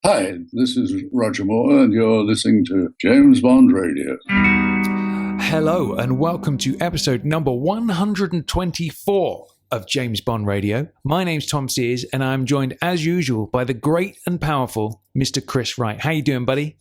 Hi, this is Roger Moore, and you're listening to James Bond Radio. Hello, and welcome to episode number 124 of James Bond Radio. My name's Tom Sears, and I'm joined, as usual, by the great and powerful Mr. Chris Wright. How you doing, buddy?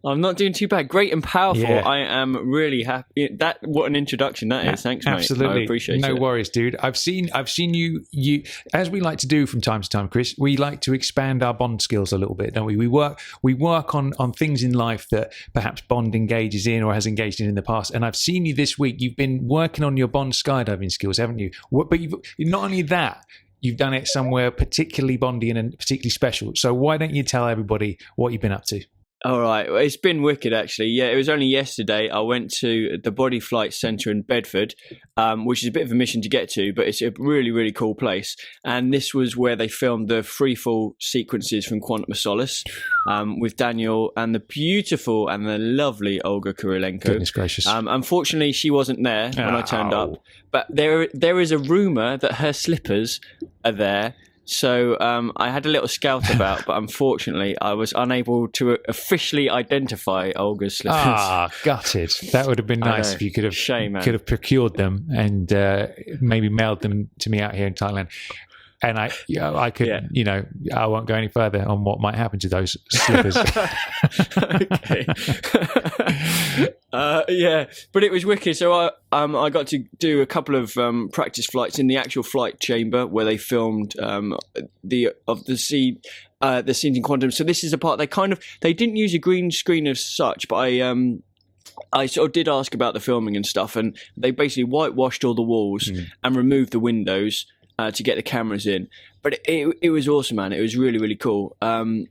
I'm not doing too bad. Great and powerful. Yeah. I am really happy. What an introduction that is. Thanks, mate. Absolutely. I appreciate it. No worries, dude. I've seen you, as we like to do from time to time, Chris, we like to expand our Bond skills a little bit, don't we? We work on things in life that perhaps Bond engages in or has engaged in the past. And I've seen you this week. You've been working on your Bond skydiving skills, haven't you? But not only that, you've done it somewhere particularly Bondy and particularly special. So why don't you tell everybody what you've been up to? All right. Well, it's been wicked, actually. Yeah, it was only yesterday. I went to the Body Flight Centre in Bedford, which is a bit of a mission to get to, but it's a really, really cool place. And this was where they filmed the freefall sequences from Quantum of Solace with Daniel and the beautiful and the lovely Olga Kurilenko. Goodness gracious. Unfortunately, she wasn't there when I turned up. But there is a rumour that her slippers are there. So I had a little scout about, but unfortunately I was unable to officially identify Olga's slippers. Gutted. That would have been nice if you could have procured them and maybe mailed them to me out here in Thailand. And I could, I won't go any further on what might happen to those slippers. Okay. But it was wicked. So I got to do a couple of practice flights in the actual flight chamber where they filmed the scenes in Quantum. So this is a part they didn't use a green screen as such, but I sort of did ask about the filming and stuff, and they basically whitewashed all the walls and removed the windows to get the cameras in. But it was awesome, man. It was really, really cool. And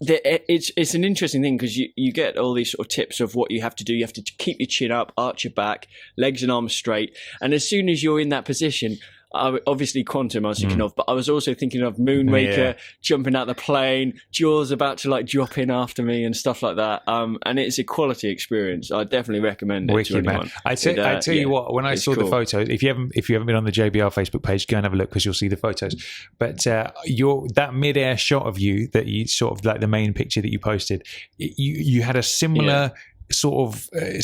it's an interesting thing because you get all these sort of tips of what you have to do. You have to keep your chin up, arch your back, legs and arms straight. And as soon as you're in that position, obviously Quantum I was thinking of, but I was also thinking of Moonraker, jumping out the plane, Jaws about to drop in after me and stuff like that. And it's a quality experience. I definally recommend it to anyone. Man. I tell you what, when I saw the photos, if you haven't been on the JBR Facebook page, go and have a look because you'll see the photos. But that mid-air shot of you that you sort of like the main picture that you posted, you had a similar sort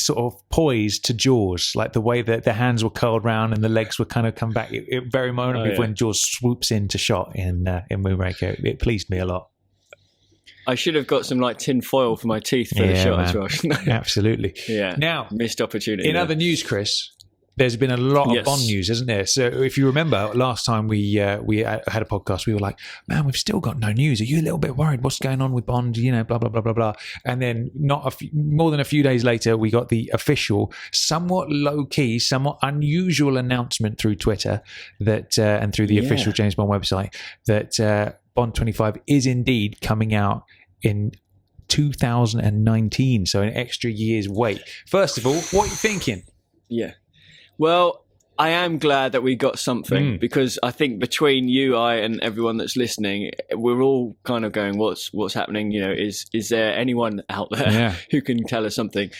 of poise to Jaws, like the way that the hands were curled round and the legs were kind of come back. It very moment when Jaws swoops into shot in Moonraker. It pleased me a lot. I should have got some tin foil for my teeth for the shot as well, shouldn't I? Absolutely. Yeah. Now, missed opportunity. In other news, Chris, there's been a lot of Bond news, hasn't there? So if you remember last time we had a podcast, we were like, man, we've still got no news. Are you a little bit worried? What's going on with Bond? Blah, blah, blah, blah, blah. And then more than a few days later, we got the official, somewhat low-key, somewhat unusual announcement through Twitter that and through the official James Bond website that Bond 25 is indeed coming out in 2019. So an extra year's wait. First of all, what are you thinking? Yeah. Well, I am glad that we got something because I think between you, I, and everyone that's listening, we're all kind of going, "What's happening?" Is there anyone out there who can tell us something?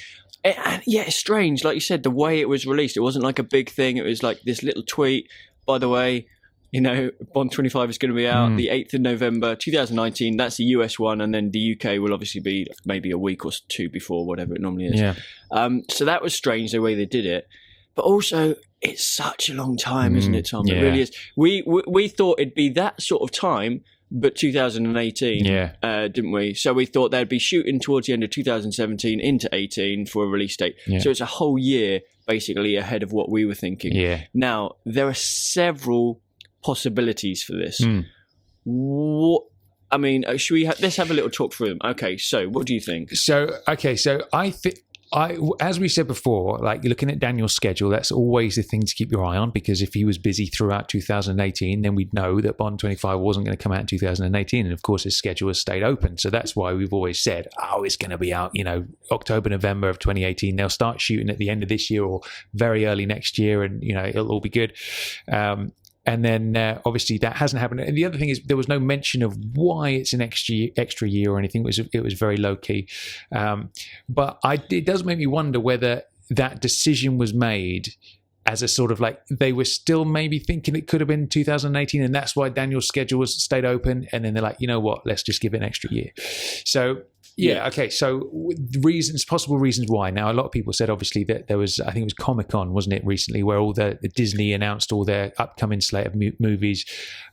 And it's strange, like you said, the way it was released. It wasn't like a big thing. It was like this little tweet. By the way, Bond 25 is going to be out the 8th of November, 2019. That's the US one, and then the UK will obviously be maybe a week or two before, whatever it normally is. Yeah. So that was strange the way they did it. But also, it's such a long time, isn't it, Tom? Yeah. It really is. We thought it'd be that sort of time, but 2018, didn't we? So we thought they'd be shooting towards the end of 2017 into 18 for a release date. Yeah. So it's a whole year, basically, ahead of what we were thinking. Yeah. Now, there are several possibilities for this. Let's have a little talk through them. Okay, so what do you think? So I think... as we said before, like you're looking at Daniel's schedule, that's always the thing to keep your eye on, because if he was busy throughout 2018, then we'd know that Bond 25 wasn't going to come out in 2018. And of course, his schedule has stayed open. So that's why we've always said, it's going to be out, October, November of 2018. They'll start shooting at the end of this year or very early next year, and, it'll all be good. And then obviously that hasn't happened. And the other thing is there was no mention of why it's an extra year or anything. It was very low key. But it does make me wonder whether that decision was made as a sort of like, they were still maybe thinking it could have been 2018, and that's why Daniel's schedule was stayed open. And then they're like, you know what, let's just give it an extra year. So yeah, okay. So possible reasons why. Now, a lot of people said obviously that there was, I think it was Comic-Con, wasn't it, recently, where all the Disney announced all their upcoming slate of movies,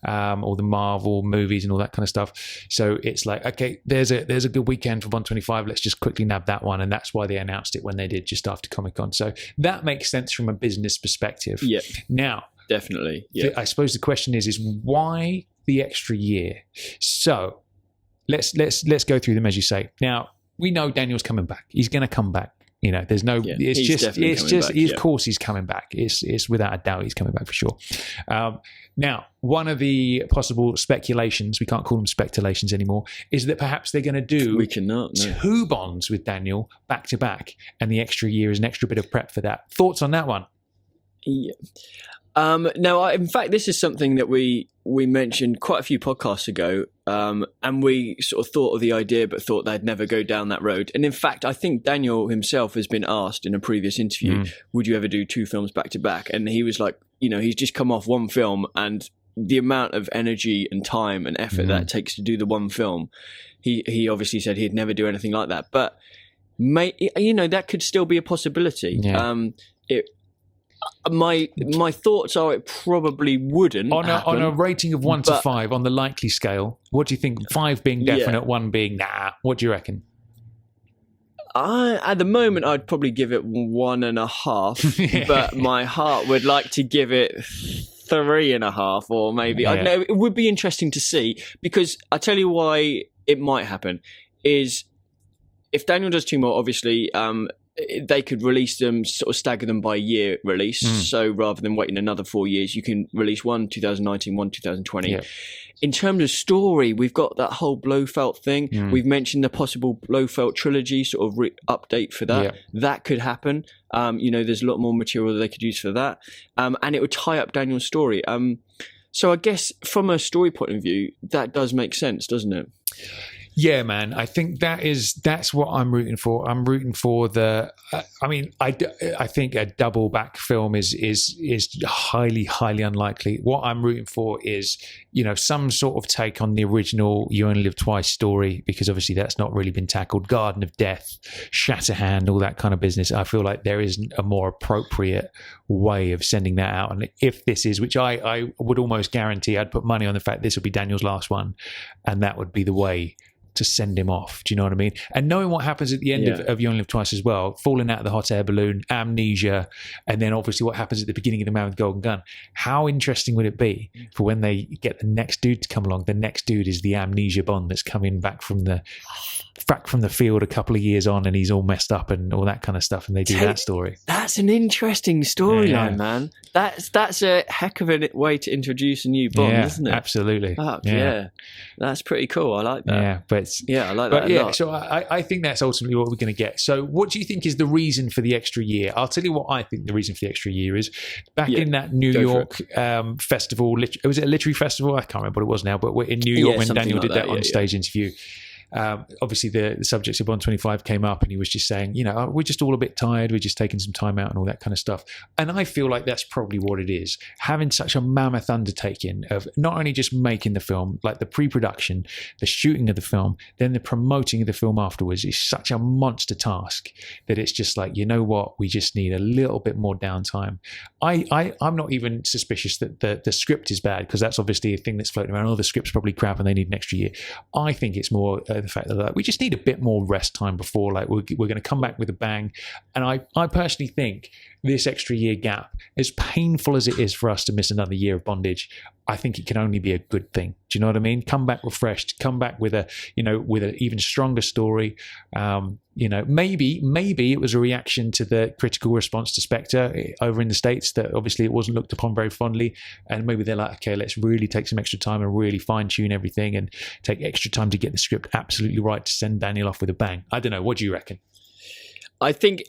all the Marvel movies and all that kind of stuff. So it's like, okay, there's a good weekend for 125. Let's just quickly nab that one, and that's why they announced it when they did, just after Comic-Con. So that makes sense from a business perspective. Yeah. Now, definitely. Yeah. I suppose the question is why the extra year? So let's go through them, as you say. Now, we know Daniel's coming back. He's going to come back. You know, there's no. It's just. Of course, he's coming back. It's without a doubt he's coming back for sure. Now, one of the possible speculations, we can't call them speculations anymore, is that perhaps they're going to do. We cannot. No. 2 bonds with Daniel back to back, and the extra year is an extra bit of prep for that. Thoughts on that one? Yeah. No, in fact, this is something that we mentioned quite a few podcasts ago, and we sort of thought of the idea, but thought they'd never go down that road. And in fact, I think Daniel himself has been asked in a previous interview, would you ever do 2 films back to back? And he was like, you know, he's just come off 1 film, and the amount of energy and time and effort that it takes to do the 1 film, he obviously said he'd never do anything like that. But, you know, that could still be a possibility. Yeah. My thoughts are it probably wouldn't happen. On a rating of 1 to 5 on the likely scale. What do you think? 5 being definite, 1 being nah. What do you reckon? At the moment, I'd probably give it 1.5, but my heart would like to give it 3.5, or maybe I don't know. It would be interesting to see, because I tell you why it might happen is if Daniel does 2 more, obviously. They could release them, sort of stagger them by year release. So rather than waiting another 4 years, you can release 1 2019, 1 2020. Yeah. In terms of story, we've got that whole Blofeld thing. We've mentioned the possible Blofeld trilogy sort of update for that. Yeah. That could happen. You know, there's a lot more material that they could use for that. And it would tie up Daniel's story. So I guess from a story point of view, that does make sense, doesn't it? Yeah, man. I think that's what I'm rooting for. I'm rooting for the. I think a double back film is highly unlikely. What I'm rooting for is, you know, some sort of take on the original "You Only Live Twice" story, because obviously that's not really been tackled. Garden of Death, Shatterhand, all that kind of business. I feel like there is a more appropriate way of sending that out. And if this is, which I would almost guarantee, I'd put money on the fact this would be Daniel's last one, and that would be the way to send him off. Do you know what I mean? And knowing what happens at the end of You Only Live Twice as well, falling out of the hot air balloon, amnesia, and then obviously what happens at the beginning of The Man with the Golden Gun. How interesting would it be for when they get the next dude to come along? The next dude is the amnesia Bond that's coming back from the field a couple of years on, and he's all messed up and all that kind of stuff, and they do that story. That's an interesting storyline, man. That's a heck of a way to introduce a new Bond, isn't it? Absolutely. That's pretty cool. I like that. Yeah, but I like that a lot. So I think that's ultimately what we're going to get. So what do you think is the reason for the extra year? I'll tell you what I think the reason for the extra year is. Back in that New York festival, was it a literary festival? I can't remember what it was now, but we're in New York when Daniel did that on stage interview. Obviously the subjects of 125 came up, and he was just saying, you know, we're just all a bit tired, we're just taking some time out and all that kind of stuff. And I feel like that's probably what it is, having such a mammoth undertaking of not only just making the film, like the pre-production, the shooting of the film, then the promoting of the film afterwards is such a monster task that it's just like, you know what, we just need a little bit more downtime. I'm not even suspicious that the script is bad, because that's obviously a thing that's floating around. The script's probably crap and they need an extra year. I think it's more the fact that like, we just need a bit more rest time before, like, we're going to come back with a bang. And I personally think this extra year gap, as painful as it is for us to miss another year of bondage, I think it can only be a good thing. Do you know what I mean? Come back refreshed, come back with an even stronger story. Maybe it was a reaction to the critical response to Spectre over in the States, that obviously it wasn't looked upon very fondly. And maybe they're like, okay, let's really take some extra time and really fine tune everything and take extra time to get the script absolutely right to send Daniel off with a bang. I don't know. What do you reckon? I think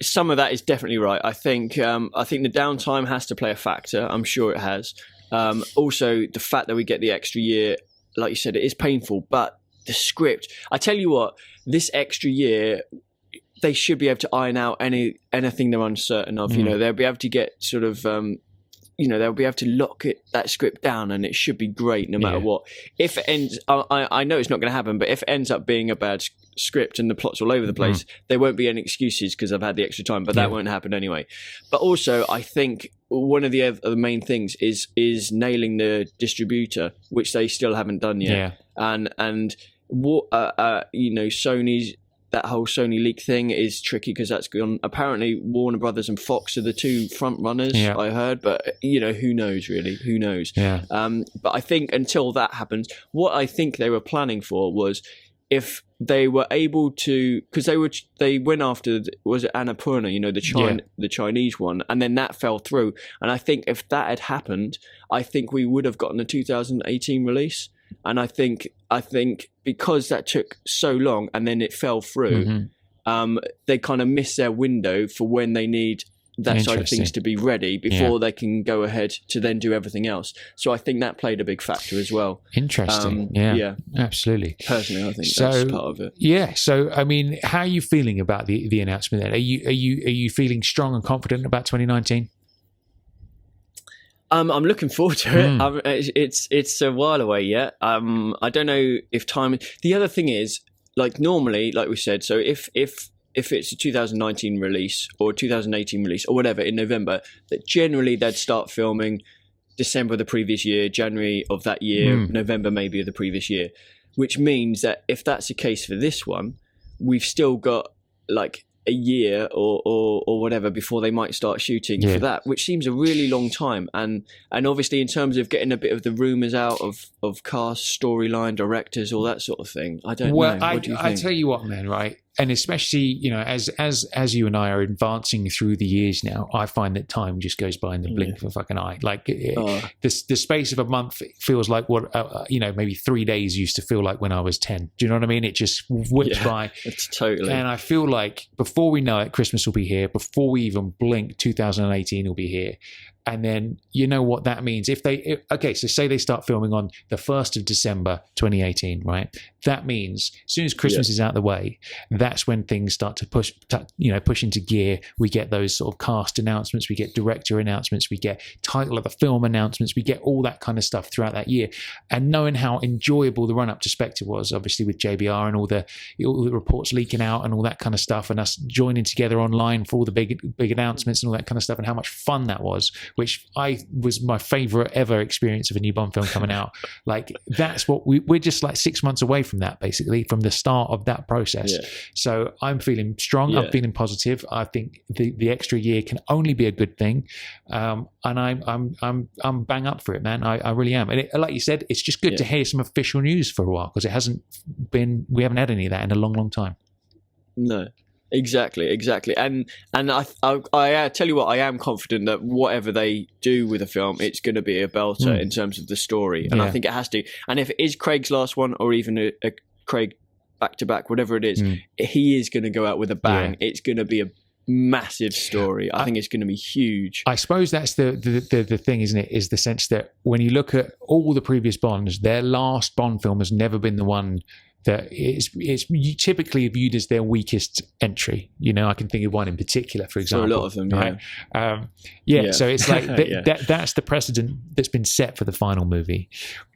some of that is definitely right. I think the downtime has to play a factor. I'm sure it has. Also, the fact that we get the extra year, like you said, it is painful. But the script, I tell you what, this extra year, they should be able to iron out anything they're uncertain of. You know, they'll be able to get sort of, they'll be able to lock that script down, and it should be great no matter what. If it ends, I know it's not going to happen, but if it ends up being a bad script and the plot's all over the place, there won't be any excuses because I've had the extra time. But that won't happen anyway. But also, I think one of the main things is nailing the distributor, which they still haven't done yet. And what Sony's. That whole Sony leak thing is tricky because that's gone. Apparently, Warner Brothers and Fox are the two front runners. I heard, but who knows? Really, who knows? But I think until that happens, what I think they were planning for was if they were able to, because they went after, was it Annapurna? The Chinese one, and then that fell through. And I think if that had happened, I think we would have gotten a 2018 release. And I think because that took so long and then it fell through, they kind of missed their window for when they need that side of things to be ready before they can go ahead to then do everything else. So I think that played a big factor as well. Interesting. Absolutely. Personally, I think that's part of it. Yeah. So, I mean, how are you feeling about the announcement then? Are you feeling strong and confident about 2019? I'm looking forward to it. It's a while away yet. I don't know if time. The other thing is, like normally, like we said, so if it's a 2019 release or 2018 release or whatever in November, that generally they'd start filming December of the previous year, January of that year, November maybe of the previous year, which means that if that's the case for this one, we've still got like a year or whatever before they might start shooting for that, which seems a really long time. And obviously in terms of getting a bit of the rumours out of cast, storyline, directors, all that sort of thing, I don't know. What do you think? I tell you what, man, right? And especially, as you and I are advancing through the years now, I find that time just goes by in the blink of a fucking eye. Like the space of a month feels like what, maybe 3 days used to feel like when I was 10. Do you know what I mean? It just whips by. It's totally. And I feel like before we know it, Christmas will be here. Before we even blink, 2018 will be here. And then you know what that means. So say they start filming on the 1st of December, 2018, right? That means as soon as Christmas is out of the way, that's when things start to push into gear. We get those sort of cast announcements, we get director announcements, we get title of the film announcements, we get all that kind of stuff throughout that year. And knowing how enjoyable the run up to Spectre was, obviously with JBR and all the reports leaking out and all that kind of stuff, and us joining together online for all the big announcements and all that kind of stuff, and how much fun that was, which was my favorite ever experience of a new Bond film coming out. Like that's what we're just like 6 months away from that, basically, from the start of that process. So I'm feeling strong. I'm feeling positive. I think the extra year can only be a good thing, and I'm bang up for it, man. I really am. And like you said, it's just good to hear some official news for a while, because we haven't had any of that in a long time. No. Exactly, and I tell you what, I am confident that whatever they do with the film, it's going to be a belter in terms of the story, and I think it has to. And if it is Craig's last one, or even a Craig back to back, whatever it is, he is going to go out with a bang. It's going to be a massive story. I think it's going to be huge. I suppose that's the thing, isn't it? Is the sense that when you look at all the previous Bonds, their last Bond film has never been the one that it's typically viewed as their weakest entry. I can think of one in particular, for example. For a lot of them, right? So it's like that's the precedent that's been set for the final movie.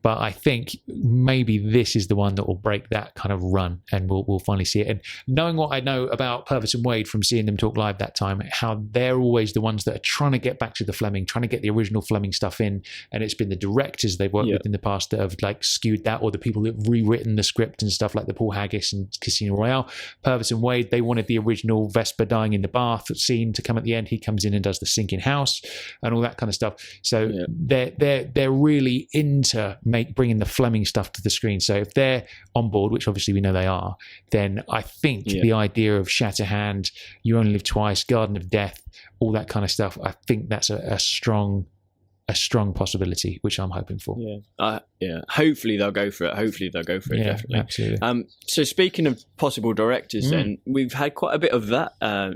But I think maybe this is the one that will break that kind of run, and we'll finally see it. And knowing what I know about Purvis and Wade from seeing them talk live that time, how they're always the ones that are trying to get back to the Fleming, trying to get the original Fleming stuff in, and it's been the directors they've worked with in the past that have like skewed that, or the people that have rewritten the script and stuff, like the Paul Haggis and Casino Royale. Purvis and Wade, they wanted the original Vesper dying in the bath scene to come at the end. He comes in and does the sinking house and all that kind of stuff. So they're really into bringing the Fleming stuff to the screen. So if they're on board, which obviously we know they are, then I think the idea of Shatterhand, You Only Live Twice, Garden of Death, all that kind of stuff, I think that's a strong possibility, which I'm hoping for. Hopefully they'll go for it. Definitely. Absolutely. So speaking of possible directors, then we've had quite a bit of that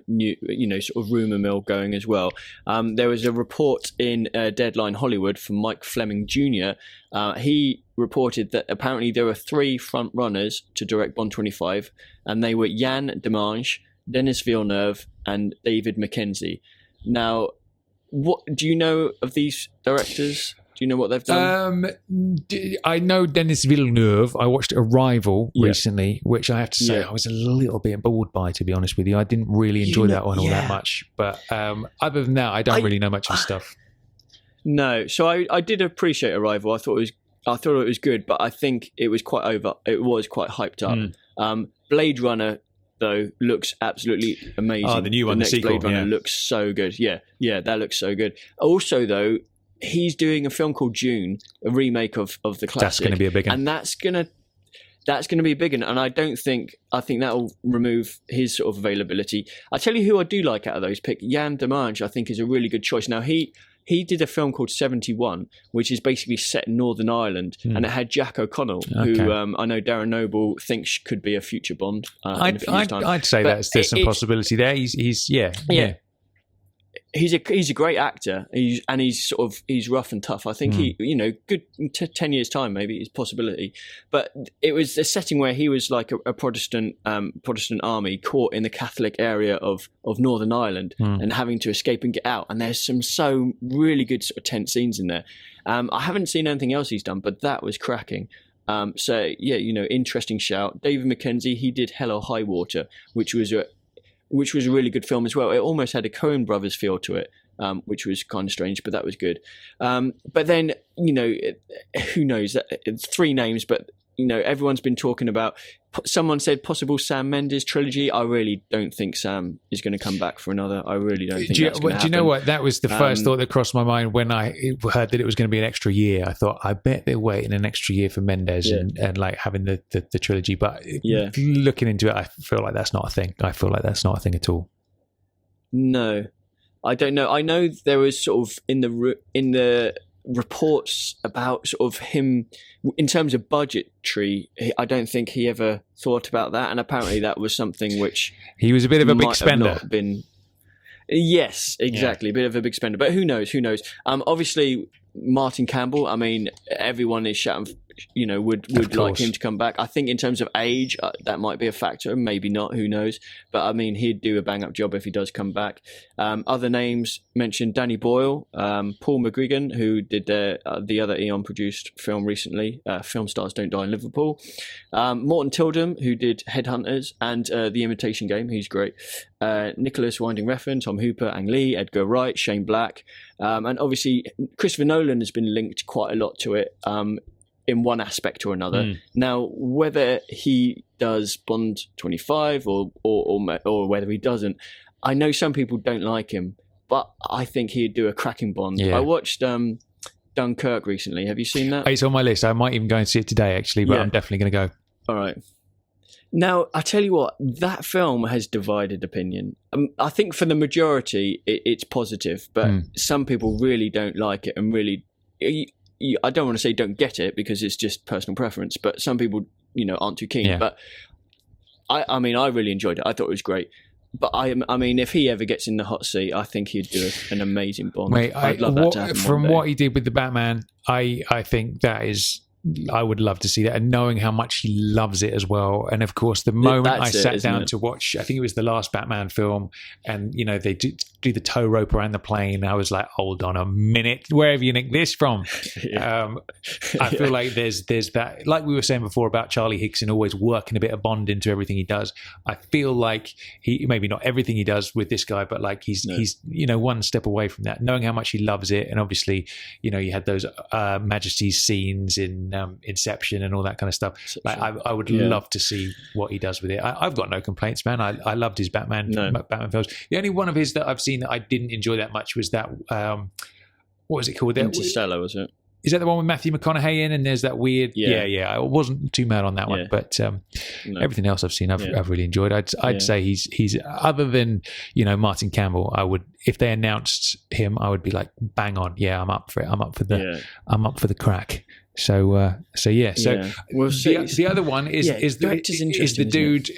new, sort of rumor mill going as well. There was a report in Deadline Hollywood from Mike Fleming Jr. He reported that apparently there were 3 front runners to direct Bond 25, and they were Yann Demange, Denis Villeneuve, and David Mackenzie. Now, what do you know of these directors? Do you know what they've done? I know Denis Villeneuve. I watched Arrival recently, which I have to say I was a little bit bored by, to be honest with you. I didn't really enjoy that one all that much. But other than that, I don't really know much of his stuff. No, so I did appreciate Arrival. I thought it was good, but I think it was quite quite hyped up. Blade Runner, though, looks absolutely amazing. Oh, the new one, the sequel. Blade Runner looks so good. Yeah, that looks so good. Also, though, he's doing a film called Dune, a remake of the classic. That's going to be a big one. And that's going to be a big one. And I think that'll remove his sort of availability. I tell you who I do like out of those pick. Yann Demange, I think, is a really good choice. Now, he did a film called 71, which is basically set in Northern Ireland, and it had Jack O'Connell, who I know Darren Noble thinks could be a future Bond. In a few years' time. I'd say there's some possibility there. He's He's a great actor. He's rough and tough. I think good 10 years time maybe is a possibility. But it was a setting where he was like a Protestant army caught in the Catholic area of Northern Ireland and having to escape and get out. And there's some really good sort of tense scenes in there. I haven't seen anything else he's done, but that was cracking. Interesting shout. David Mackenzie, he did Hell or High Water, which was a really good film as well. It almost had a Coen Brothers feel to it, which was kind of strange, but that was good. But then, who knows? It's three names, but, everyone's been talking about, someone said possible Sam Mendes trilogy. I really don't think Sam is going to come back for another. I really don't think that's going to happen. Do you know what? That was the first thought that crossed my mind when I heard that it was going to be an extra year. I thought, I bet they're waiting an extra year for Mendes and like having the trilogy. But looking into it, I feel like that's not a thing. I feel like that's not a thing at all. No, I don't know. I know there was sort of in the reports about sort of him in terms of budgetary. I don't think he ever thought about that, and apparently that was something which he was a bit of a big spender. Yes, exactly, a bit of a big spender. But who knows? Obviously, Martin Campbell. I mean, everyone is shouting, would like him to come back. I think in terms of age, that might be a factor. Maybe not. Who knows? But I mean, he'd do a bang-up job if he does come back. Other names mentioned: Danny Boyle, Paul McGuigan, who did the other Eon-produced film recently, Film Stars Don't Die in Liverpool. Morton Tildum, who did Headhunters and The Imitation Game. He's great. Nicholas Winding Refn, Tom Hooper, Ang Lee, Edgar Wright, Shane Black. And obviously, Christopher Nolan has been linked quite a lot to it in one aspect or another. Now, whether he does Bond 25 or whether he doesn't, I know some people don't like him, but I think he'd do a cracking Bond. I watched Dunkirk recently. Have you seen that? It's on my list. I might even go and see it today, actually, but I'm definitely going to go. All right. Now, I tell you what, that film has divided opinion. I think for the majority, it's positive, but some people really don't like it and really... I don't want to say don't get it because it's just personal preference, but some people, aren't too keen. But I mean, I really enjoyed it. I thought it was great. But I mean, if he ever gets in the hot seat, I think he'd do an amazing Bond. Mate, I'd love that to happen. From what he did with the Batman, I think that is... I would love to see that, and knowing how much he loves it as well. And of course, the moment I sat down to watch, I think it was the last Batman film, and they do the tow rope around the plane. I was like, hold on a minute, where have you nicked this from? I feel like there's that, like we were saying before about Charlie Hickson always working a bit of Bond into everything he does. I feel like he, maybe not everything he does with this guy, but like he's one step away from that, knowing how much he loves it. And obviously, you had those Majesty's scenes in Inception and all that kind of stuff. Like, I would love to see what he does with it. I've got no complaints, man. I loved his Batman films. The only one of his that I've seen that I didn't enjoy that much was that what was it called? Interstellar, was it? Is that the one with Matthew McConaughey in? And there's that weird... Yeah. I wasn't too mad on that one, but everything else I've seen, I've really enjoyed. I'd say he's other than Martin Campbell. I would, if they announced him, I would be like, bang on. Yeah, I'm up for it. I'm up for the crack. So we'll see. The other one is the dude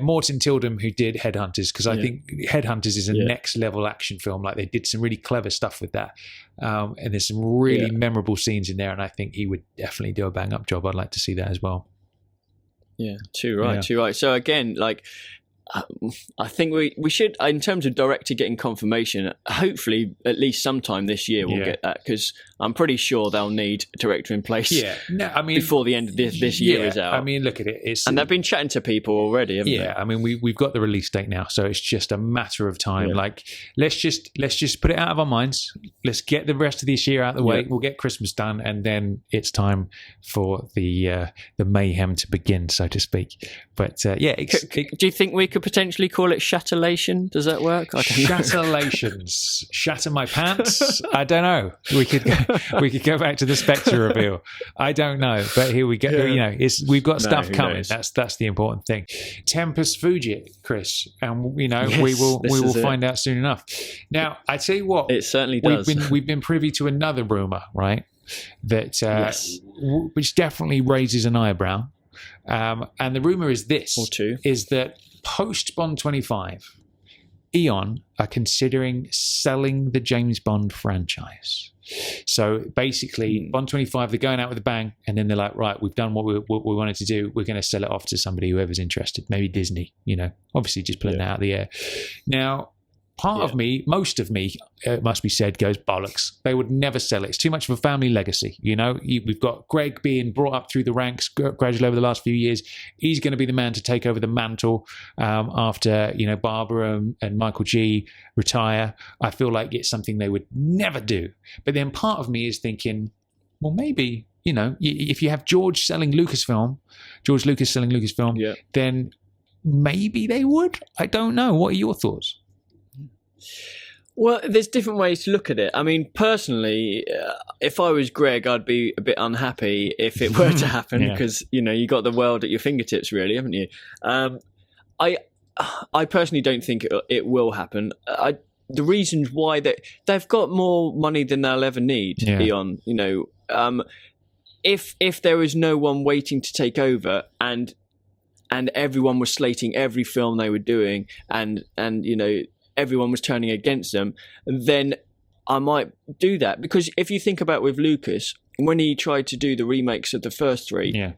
Morton Tildum who did Headhunters, because I think Headhunters is a next level action film. Like, they did some really clever stuff with that, and there's some really memorable scenes in there, and I think he would definitely do a bang up job. I'd like to see that as well. Yeah, too right. So again, like, I think we should, in terms of director getting confirmation, hopefully at least sometime this year we'll get that, because I'm pretty sure they'll need a director in place before the end of this year is out. I mean, look at it. And they've been chatting to people already, haven't they? I mean, we've got the release date now, so it's just a matter of time. Yeah. Like, let's just put it out of our minds. Let's get the rest of this year out of the way. We'll get Christmas done, and then it's time for the mayhem to begin, so to speak. But do you think we could potentially call it Shatterlation? Does that work? Shatterlations. Shatter my pants? I don't know. We could go back to the Spectre reveal. I don't know, but here we go. Yeah. We've got stuff coming. Knows? That's the important thing. Tempus fugit, Chris, and we will find out soon enough. Now, I tell you what, it certainly does. We've been privy to another rumor, right? That which definitely raises an eyebrow. And the rumor is this: or two. Is that post Bond 25, Eon are considering selling the James Bond franchise. So basically, Bond 25, they're going out with a bang, and then they're like, right, we've done what we wanted to do. We're going to sell it off to somebody, whoever's interested, maybe Disney, obviously just pulling that out of the air. Now, part of me, most of me, it must be said, goes bollocks. They would never sell it. It's too much of a family legacy. We've got Greg being brought up through the ranks gradually over the last few years. He's going to be the man to take over the mantle after, Barbara and Michael G retire. I feel like it's something they would never do. But then part of me is thinking, well, maybe, if you have George Lucas selling Lucasfilm, then maybe they would. I don't know. What are your thoughts? Well, there's different ways to look at it. I mean, personally, if I was Greg, I'd be a bit unhappy if it were to happen because, you got the world at your fingertips, really, haven't you? I personally don't think it will happen. The reasons why they've got more money than they'll ever need, Eon, if there was no one waiting to take over and everyone was slating every film they were doing and everyone was turning against them, then I might do that. Because if you think about with Lucas, when he tried to do the remakes of the first three,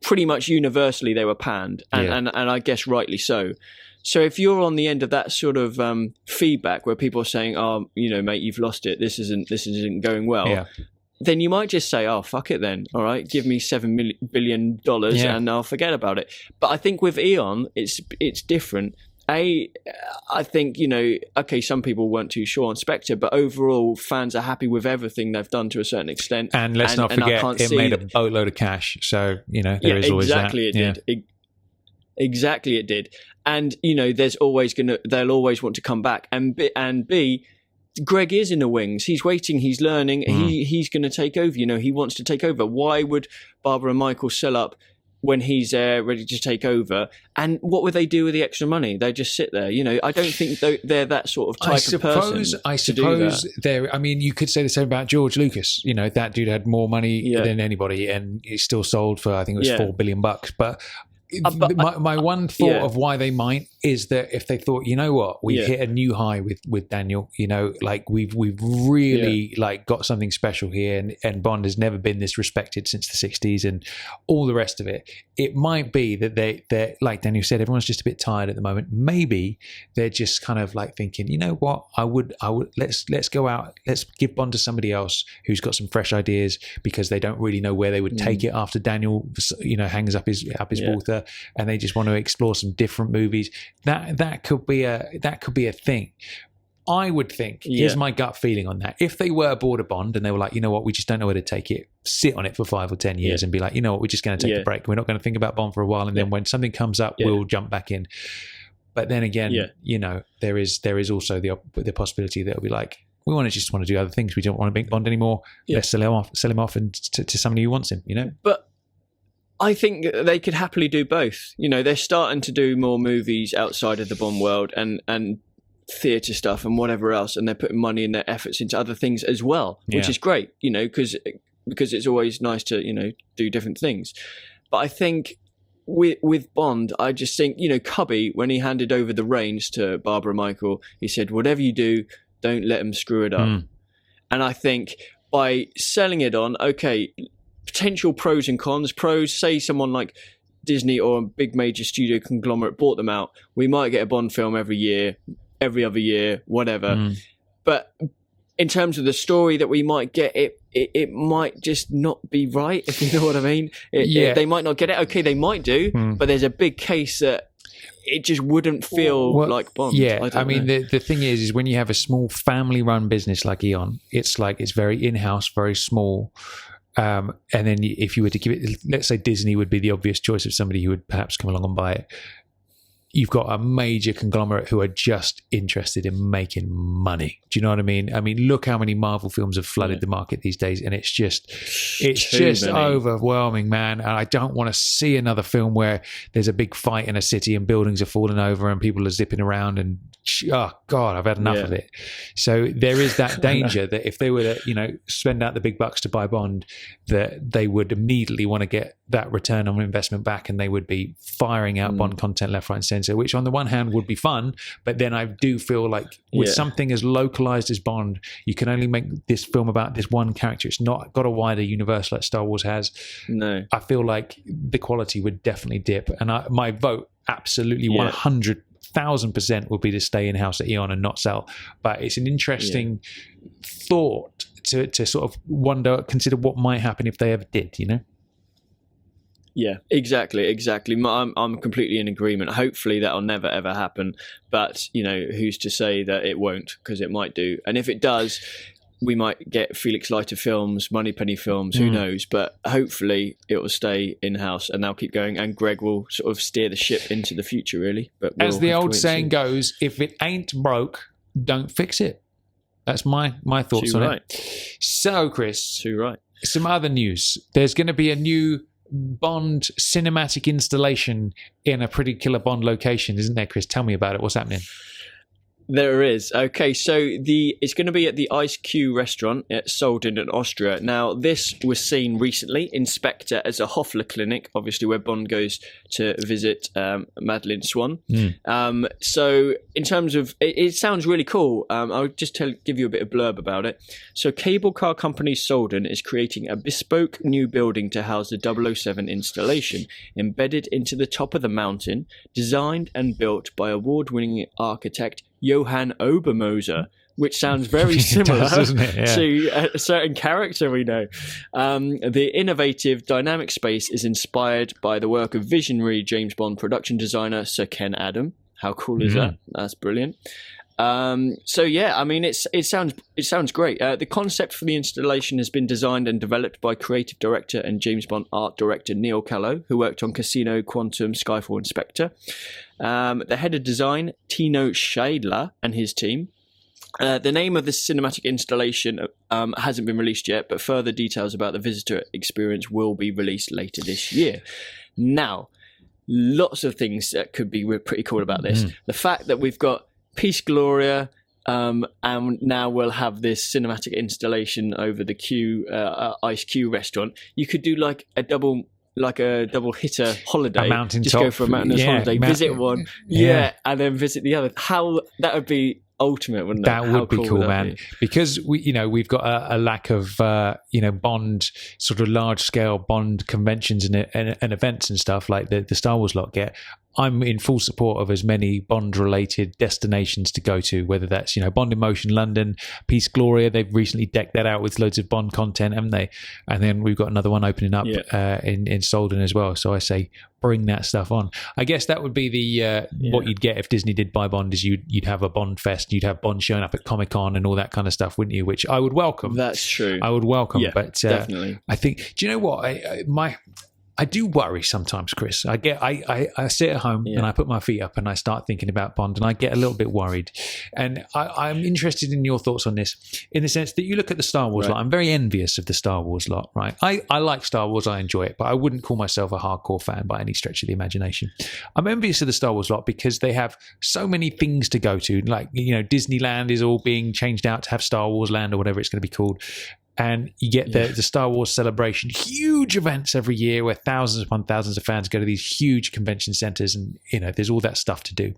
pretty much universally they were panned, and I guess rightly so. So if you're on the end of that sort of feedback where people are saying, "Oh, mate, you've lost it. This isn't going well," then you might just say, "Oh, fuck it then. All right, give me $7 billion and I'll forget about it." But I think with Eon, it's different. I think, okay, some people weren't too sure on Spectre, but overall fans are happy with everything they've done to a certain extent. And let's not forget, it made a boatload of cash. So, there is always that. Exactly, it did. And, they'll always want to come back. And B, Greg is in the wings. He's waiting. He's learning. He's going to take over. He wants to take over. Why would Barbara and Michael sell up when he's ready to take over? And what would they do with the extra money? They just sit there. I don't think they're that sort of type of person. I suppose you could say the same about George Lucas. That dude had more money than anybody, and he still sold for, I think it was $4 billion. But my one thought of why they might is that if they thought, we've hit a new high with Daniel, we've really got something special here, and Bond has never been this respected since the 60s and all the rest of it. It might be that they're like Daniel said, everyone's just a bit tired at the moment. Maybe they're just kind of thinking, I would let's go out, let's give Bond to somebody else who's got some fresh ideas, because they don't really know where they would take it after Daniel hangs up his water, and they just want to explore some different movies. That could be a thing. I would think, here's my gut feeling on that. If they were bored of Bond and they were like, we just don't know where to take it, sit on it for 5 or 10 years and be like, we're just going to take a break. We're not going to think about Bond for a while. And then when something comes up, we'll jump back in. But then again, there is also the possibility that it'll be like, we want to do other things. We don't want to make Bond anymore. Let's sell him off and to somebody who wants him, But I think they could happily do both. They're starting to do more movies outside of the Bond world and theatre stuff and whatever else, and they're putting money and their efforts into other things as well, which is great, because it's always nice to, do different things. But I think with Bond, I just think, Cubby, when he handed over the reins to Barbara Michael, he said, whatever you do, don't let them screw it up. And I think by selling it on, okay, potential pros and cons. Pros, say someone like Disney or a big major studio conglomerate bought them out, we might get a Bond film every year, every other year, whatever. But in terms of the story that we might get, it might just not be right, if you know what I mean. They might not get it. Okay, they might do, but there's a big case that it just wouldn't feel like Bond. Yeah, I mean, the thing is when you have a small family-run business like Eon, it's very in-house, very small. And then if you were to give it, let's say Disney would be the obvious choice of somebody who would perhaps come along and buy it. You've got a major conglomerate who are just interested in making money. Do you know what I mean? I mean, look how many Marvel films have flooded the market these days, and it's just overwhelming, man. And I don't want to see another film where there's a big fight in a city and buildings are falling over and people are zipping around and oh God, I've had enough of it. So there is that danger that if they were to, spend out the big bucks to buy Bond, that they would immediately want to get that return on investment back, and they would be firing out Bond content left, right, and centre, which on the one hand would be fun, but then I do feel like with something as localized as Bond, you can only make this film about this one character. It's not got a wider universe like Star Wars has. No, I feel like the quality would definitely dip, and my vote absolutely 100,000% would be to stay in-house at Eon and not sell. But it's an interesting thought to sort of consider what might happen if they ever did, Yeah, exactly. I'm completely in agreement. Hopefully that'll never, ever happen. But, who's to say that it won't? Because it might do. And if it does, we might get Felix Leiter films, Moneypenny films, who knows? But hopefully it will stay in-house and they'll keep going. And Greg will sort of steer the ship into the future, really. But as the old saying goes, if it ain't broke, don't fix it. That's my thoughts on it. So, Chris, too right. Some other news. There's going to be a new Bond cinematic installation in a pretty killer Bond location, isn't there, Chris? Tell me about it. What's happening? There is. Okay, so it's going to be at the Ice Q restaurant at Solden in Austria. Now, this was seen recently in Spectre as a Hoffler clinic, obviously where Bond goes to visit Madeleine Swan. So in terms of, it sounds really cool. I'll just give you a bit of blurb about it. So cable car company Solden is creating a bespoke new building to house the 007 installation, embedded into the top of the mountain, designed and built by award-winning architect Johann Obermoser, which sounds very similar to a certain character we know. The innovative dynamic space is inspired by the work of visionary James Bond production designer Sir Ken Adam. How cool is that? That's brilliant. It sounds great. The concept for the installation has been designed and developed by creative director and James Bond art director Neil Callow, who worked on Casino, Quantum, Skyfall, and Spectre. The head of design, Tino Scheidler, and his team. The name of the cinematic installation hasn't been released yet, but further details about the visitor experience will be released later this year. Now, lots of things that could be pretty cool about this. The fact that we've got Peace Gloria, and now we'll have this cinematic installation over the Ice Q restaurant. You could do like a double hitter holiday. A mountain just top. Go for a mountainous holiday, visit one, and then visit the other. How that would be ultimate, wouldn't it? That would be cool, man. Because we've got a lack of Bond, sort of large scale Bond conventions and events and stuff like the Star Wars lot get. I'm in full support of as many Bond-related destinations to go to, whether that's, Bond in Motion London, Peace Gloria. They've recently decked that out with loads of Bond content, haven't they? And then we've got another one opening up in Solden as well. So I say bring that stuff on. I guess that would be the what you'd get if Disney did buy Bond, is you'd have a Bond fest, you'd have Bond showing up at Comic-Con and all that kind of stuff, wouldn't you? Which I would welcome. That's true. I would welcome. Yeah, but definitely. I think, do you know what? I do worry sometimes, Chris. I sit at home and I put my feet up and I start thinking about Bond, and I get a little bit worried. And I'm interested in your thoughts on this, in the sense that you look at the Star Wars lot. I'm very envious of the Star Wars lot, right? I like Star Wars, I enjoy it, but I wouldn't call myself a hardcore fan by any stretch of the imagination. I'm envious of the Star Wars lot because they have so many things to go to. Like, Disneyland is all being changed out to have Star Wars Land or whatever it's going to be called. And you get the Star Wars celebration, huge events every year where thousands upon thousands of fans go to these huge convention centers, and there's all that stuff to do.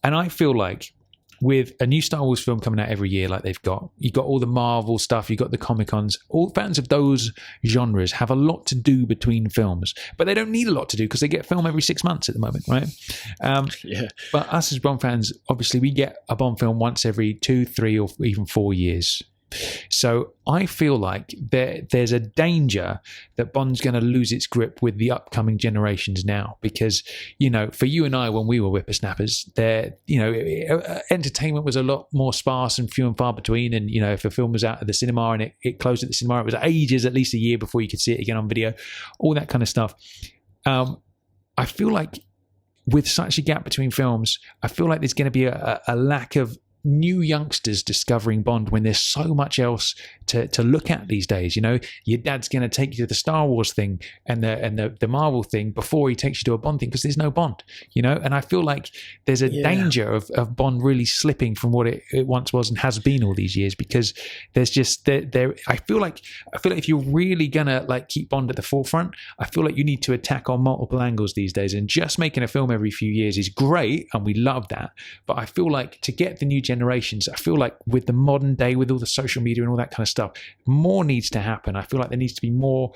And I feel like with a new Star Wars film coming out every year, like you've got all the Marvel stuff, you've got the Comic-Cons, all fans of those genres have a lot to do between films, but they don't need a lot to do because they get film every 6 months at the moment, right? But us as Bond fans, obviously we get a Bond film once every 2, 3 or even 4 years. So I feel like there's a danger that Bond's going to lose its grip with the upcoming generations now, because, you know, for you and I, when we were whippersnappers, entertainment was a lot more sparse and few and far between. And, you know, if a film was out at the cinema and it closed at the cinema, it was ages, at least a year before you could see it again on video, all that kind of stuff. I feel like with such a gap between films, I feel like there's going to be a lack of new youngsters discovering Bond when there's so much else to look at these days. You know, your dad's going to take you to the Star Wars thing and the Marvel thing before he takes you to a Bond thing, because there's no Bond, you know. And I feel like there's a danger of Bond really slipping from what it once was and has been all these years, because there's just there I feel like if you're really gonna like keep Bond at the forefront, I feel like you need to attack on multiple angles these days. And just making a film every few years is great and we love that, but I feel like to get the new generations, I feel like with the modern day, with all the social media and all that kind of stuff, more needs to happen. I feel like there needs to be more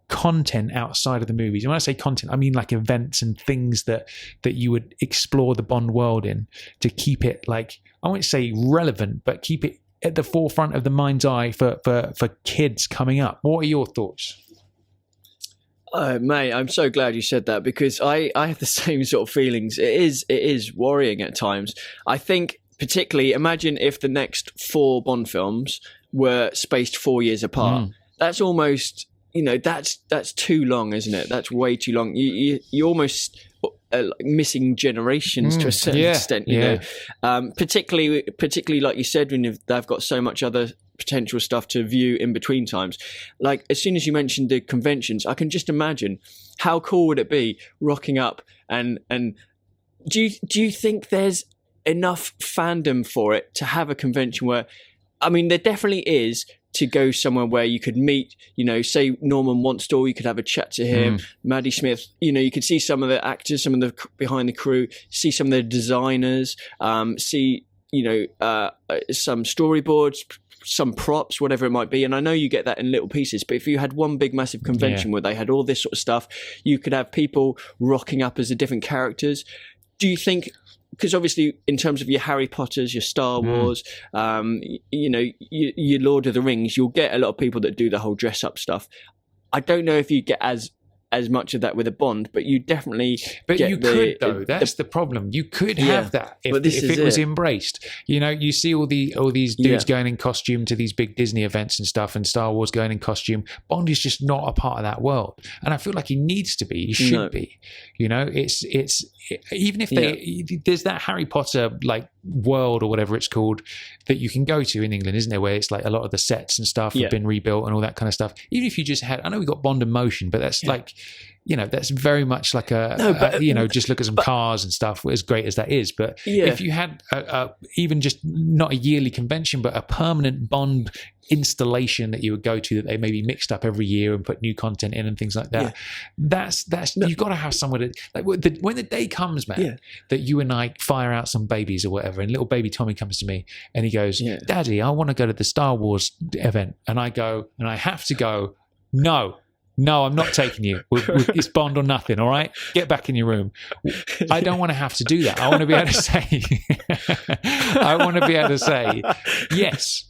content outside of the movies. And when I say content, I mean like events and things that you would explore the Bond world in, to keep it, like, I won't say relevant, but keep it at the forefront of the mind's eye for kids coming up. What are your thoughts? Oh, mate, I'm so glad you said that, because I have the same sort of feelings. It is worrying at times. I think, particularly, imagine if the next 4 Bond films were spaced 4 years apart. That's almost, you know, that's too long, isn't it? That's way too long. You almost missing generations to a certain extent, you know. Particularly like you said, when they've got so much other potential stuff to view in between times. Like, as soon as you mentioned the conventions, I can just imagine how cool would it be rocking up and do you think there's enough fandom for it to have a convention where, I mean, there definitely is, to go somewhere where you could meet, you know, say Norman Wanstall, you could have a chat to him, Maddie Smith, you know, you could see some of the actors, some of the behind the crew, see some of the designers, see, you know, some storyboards, some props, whatever it might be. And I know you get that in little pieces, but if you had one big massive convention where they had all this sort of stuff, you could have people rocking up as the different characters. Do you think, because obviously in terms of your Harry Potters, your Star Wars, you know, your Lord of the Rings, you'll get a lot of people that do the whole dress up stuff. I don't know if you get as much of that with a Bond, but you definitely could, though. That's the problem. You could have that if it was embraced. You know, you see all these dudes going in costume to these big Disney events and stuff, and Star Wars going in costume. Bond is just not a part of that world, and I feel like he needs to be. He should be. You know, it's even if there's that Harry Potter like world or whatever it's called that you can go to in England, isn't there, where it's like a lot of the sets and stuff have been rebuilt and all that kind of stuff. Even if you just had, I know we got Bond in Motion, but that's like, you know, that's very much like just look at some cars and stuff, as great as that is. But if you had even just not a yearly convention, but a permanent Bond installation that you would go to, that they maybe mixed up every year and put new content in and things like that. That's you've got to have somewhere to, like, when the day comes, man, that you and I fire out some babies or whatever, and little baby Tommy comes to me and he goes, Daddy, I want to go to the Star Wars event. And I go, and I have to go, No, I'm not taking you. It's Bond or nothing, all right? Get back in your room. I don't want to have to do that. I want to be able to say, yes,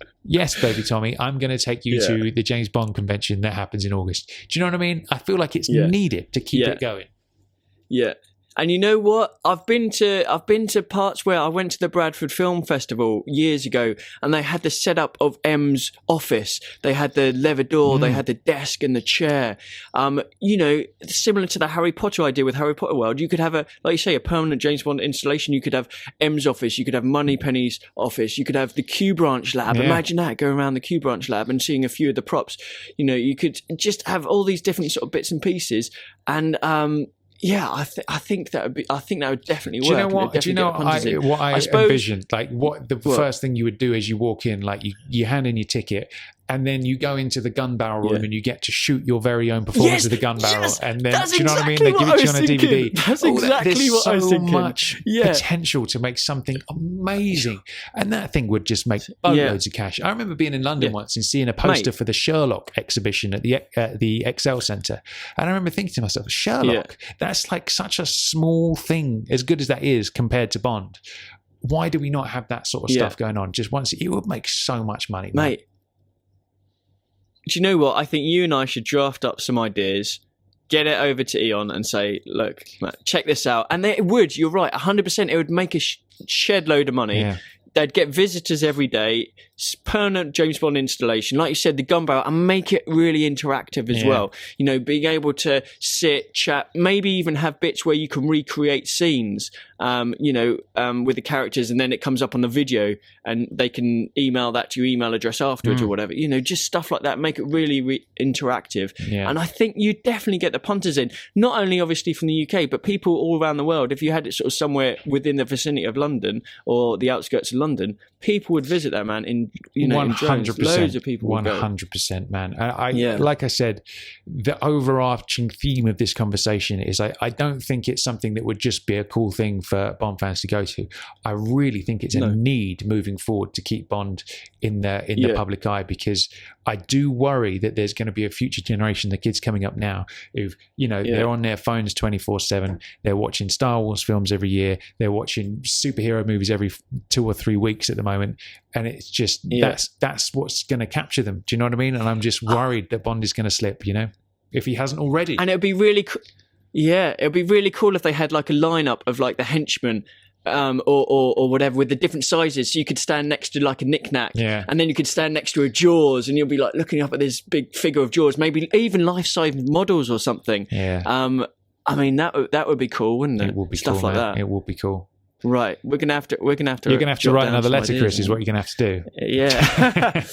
baby Tommy, I'm going to take you to the James Bond convention that happens in August. Do you know what I mean? I feel like it's needed to keep it going. Yeah. And you know what? I've been to parts where I went to the Bradford Film Festival years ago, and they had the setup of M's office. They had the leather door, they had the desk and the chair. You know, similar to the Harry Potter idea with Harry Potter World, you could have like you say, a permanent James Bond installation. You could have M's office, you could have Moneypenny's office, you could have the Q Branch lab. Imagine that, going around the Q Branch lab and seeing a few of the props. You know, you could just have all these different sort of bits and pieces, and I think that would definitely work. Do you know what? Do you know what I envisioned? Like, what the first thing you would do is you walk in, like you hand in your ticket, and then you go into the gun barrel room and you get to shoot your very own performance of the gun barrel. And then, do you know what I mean? They give it to you on a DVD. That's exactly what I was thinking. There's so much potential to make something amazing. And that thing would just make boatloads of cash. I remember being in London once and seeing a poster for the Sherlock exhibition at the Excel Centre. And I remember thinking to myself, Sherlock, that's like such a small thing, as good as that is compared to Bond. Why do we not have that sort of stuff going on? Just once, it would make so much money, mate. Do you know what? I think you and I should draft up some ideas, get it over to Eon and say, look, check this out. And it would, you're right, 100%, it would make a shed load of money. Yeah. They'd get visitors every day, permanent James Bond installation, like you said, the gun barrel, and make it really interactive as well. You know, being able to sit, chat, maybe even have bits where you can recreate scenes, with the characters, and then it comes up on the video and they can email that to your email address afterwards or whatever. You know, just stuff like that, make it really interactive. Yeah. And I think you definitely get the punters in, not only obviously from the UK, but people all around the world. If you had it sort of somewhere within the vicinity of London or the outskirts of London, people would visit that, man, in 100%. Loads of people would go. 100%, man. Like I said, the overarching theme of this conversation is I don't think it's something that would just be a cool thing for Bond fans to go to. I really think it's a need moving forward to keep Bond in the public eye, because I do worry that there's going to be a future generation, the kids coming up now, who, they're on their phones 24/7. They're watching Star Wars films every year. They're watching superhero movies every 2 or 3 weeks at the moment. And it's just, that's what's going to capture them. Do you know what I mean? And I'm just worried that Bond is going to slip, if he hasn't already. And it'd be really it'd be really cool if they had like a lineup of like the henchmen or whatever with the different sizes, so you could stand next to like a knick-knack, and then you could stand next to a Jaws, and you'll be like looking up at this big figure of Jaws, maybe even life-size models or something. I mean that would be cool, wouldn't it? It would be stuff cool, like that. It would be cool. Right, we're gonna have to. You're gonna have to write another letter, Chris. Is what you're gonna have to do. Yeah,